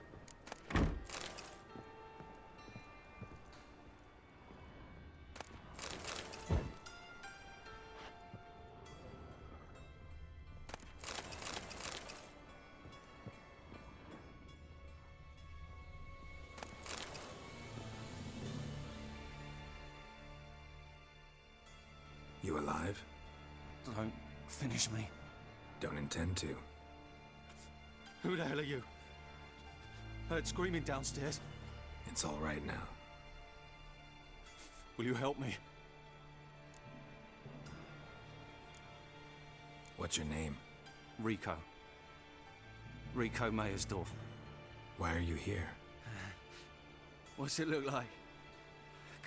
You alive? Don't finish me. Don't intend to. Who the hell are you? Heard screaming downstairs. It's all right now. Will you help me? What's your name? Rico. Rico Meyersdorf. Why are you here? What's it look like?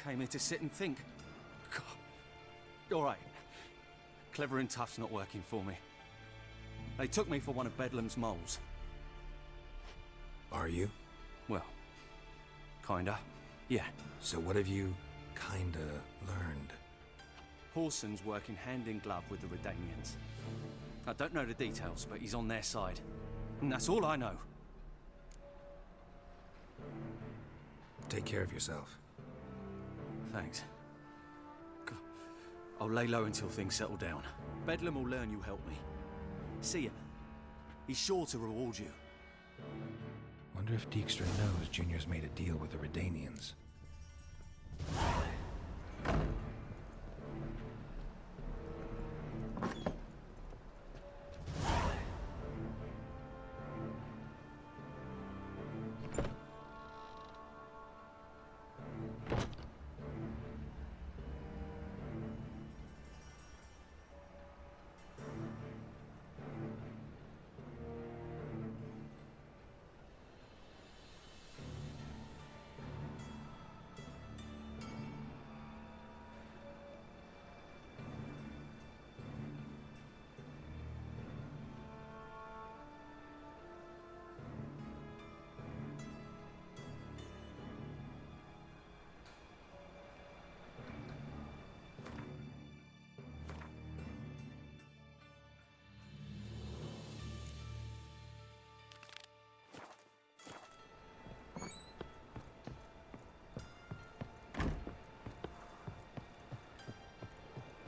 Came here to sit and think. God. All right. Clever and tough's not working for me. They took me for one of Bedlam's moles. Are you? Well, kinda. Yeah. So what have you kinda learned? Horson's working hand in glove with the Redanians. I don't know the details, but he's on their side. And that's all I know. Take care of yourself. Thanks. I'll lay low until things settle down. Bedlam will learn you helped me. See ya. He's sure to reward you. Wonder if Dijkstra knows Junior's made a deal with the Redanians.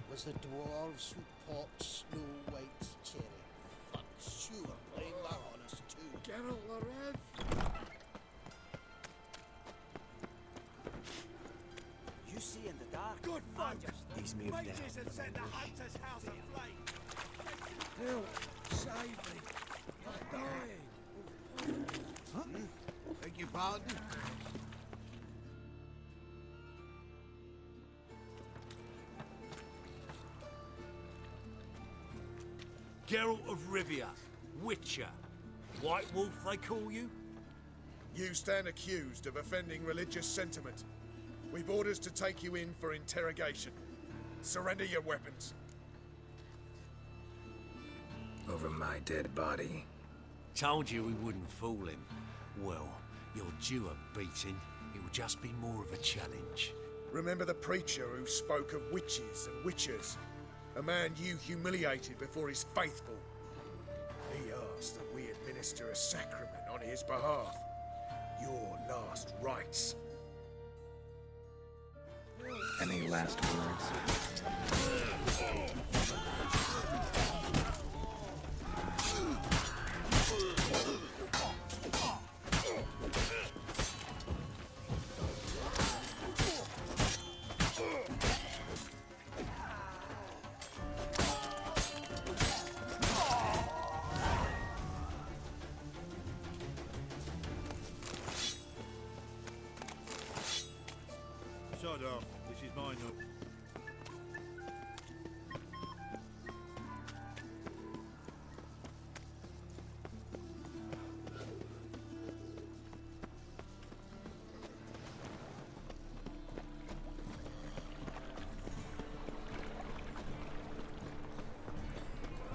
Was the dwarves who popped Snow White's cherry. Fuck, sure, plain that honest too. Geralt Larev. You see in the dark. Good fuck! He's moved Mages out. have set the hunter's house aflame. Help! Save me! I'm dying! Huh? Beg your pardon? Geralt of Rivia, Witcher. White Wolf, they call you? You stand accused of offending religious sentiment. We've orders to take you in for interrogation. Surrender your weapons. Over my dead body. Told you we wouldn't fool him. Well, you're due a beating. It will just be more of a challenge. Remember the preacher who spoke of witches and witchers? A man you humiliated before his faithful. He asked that we administer a sacrament on his behalf. Your last rites. Any last words? Sod off. This is mine up.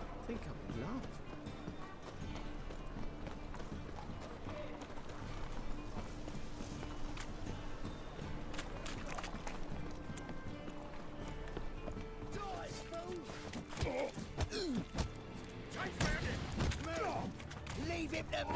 I think I'm in love. Leave him to me!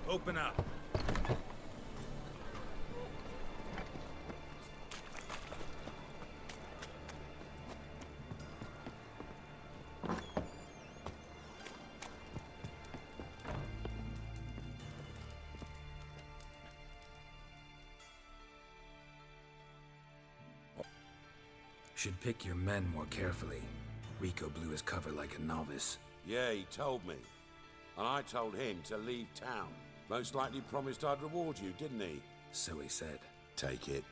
Open up. Should pick your men more carefully. Rico blew his cover like a novice. Yeah, he told me. And I told him to leave town. Most likely promised I'd reward you, didn't he? So he said. Take it.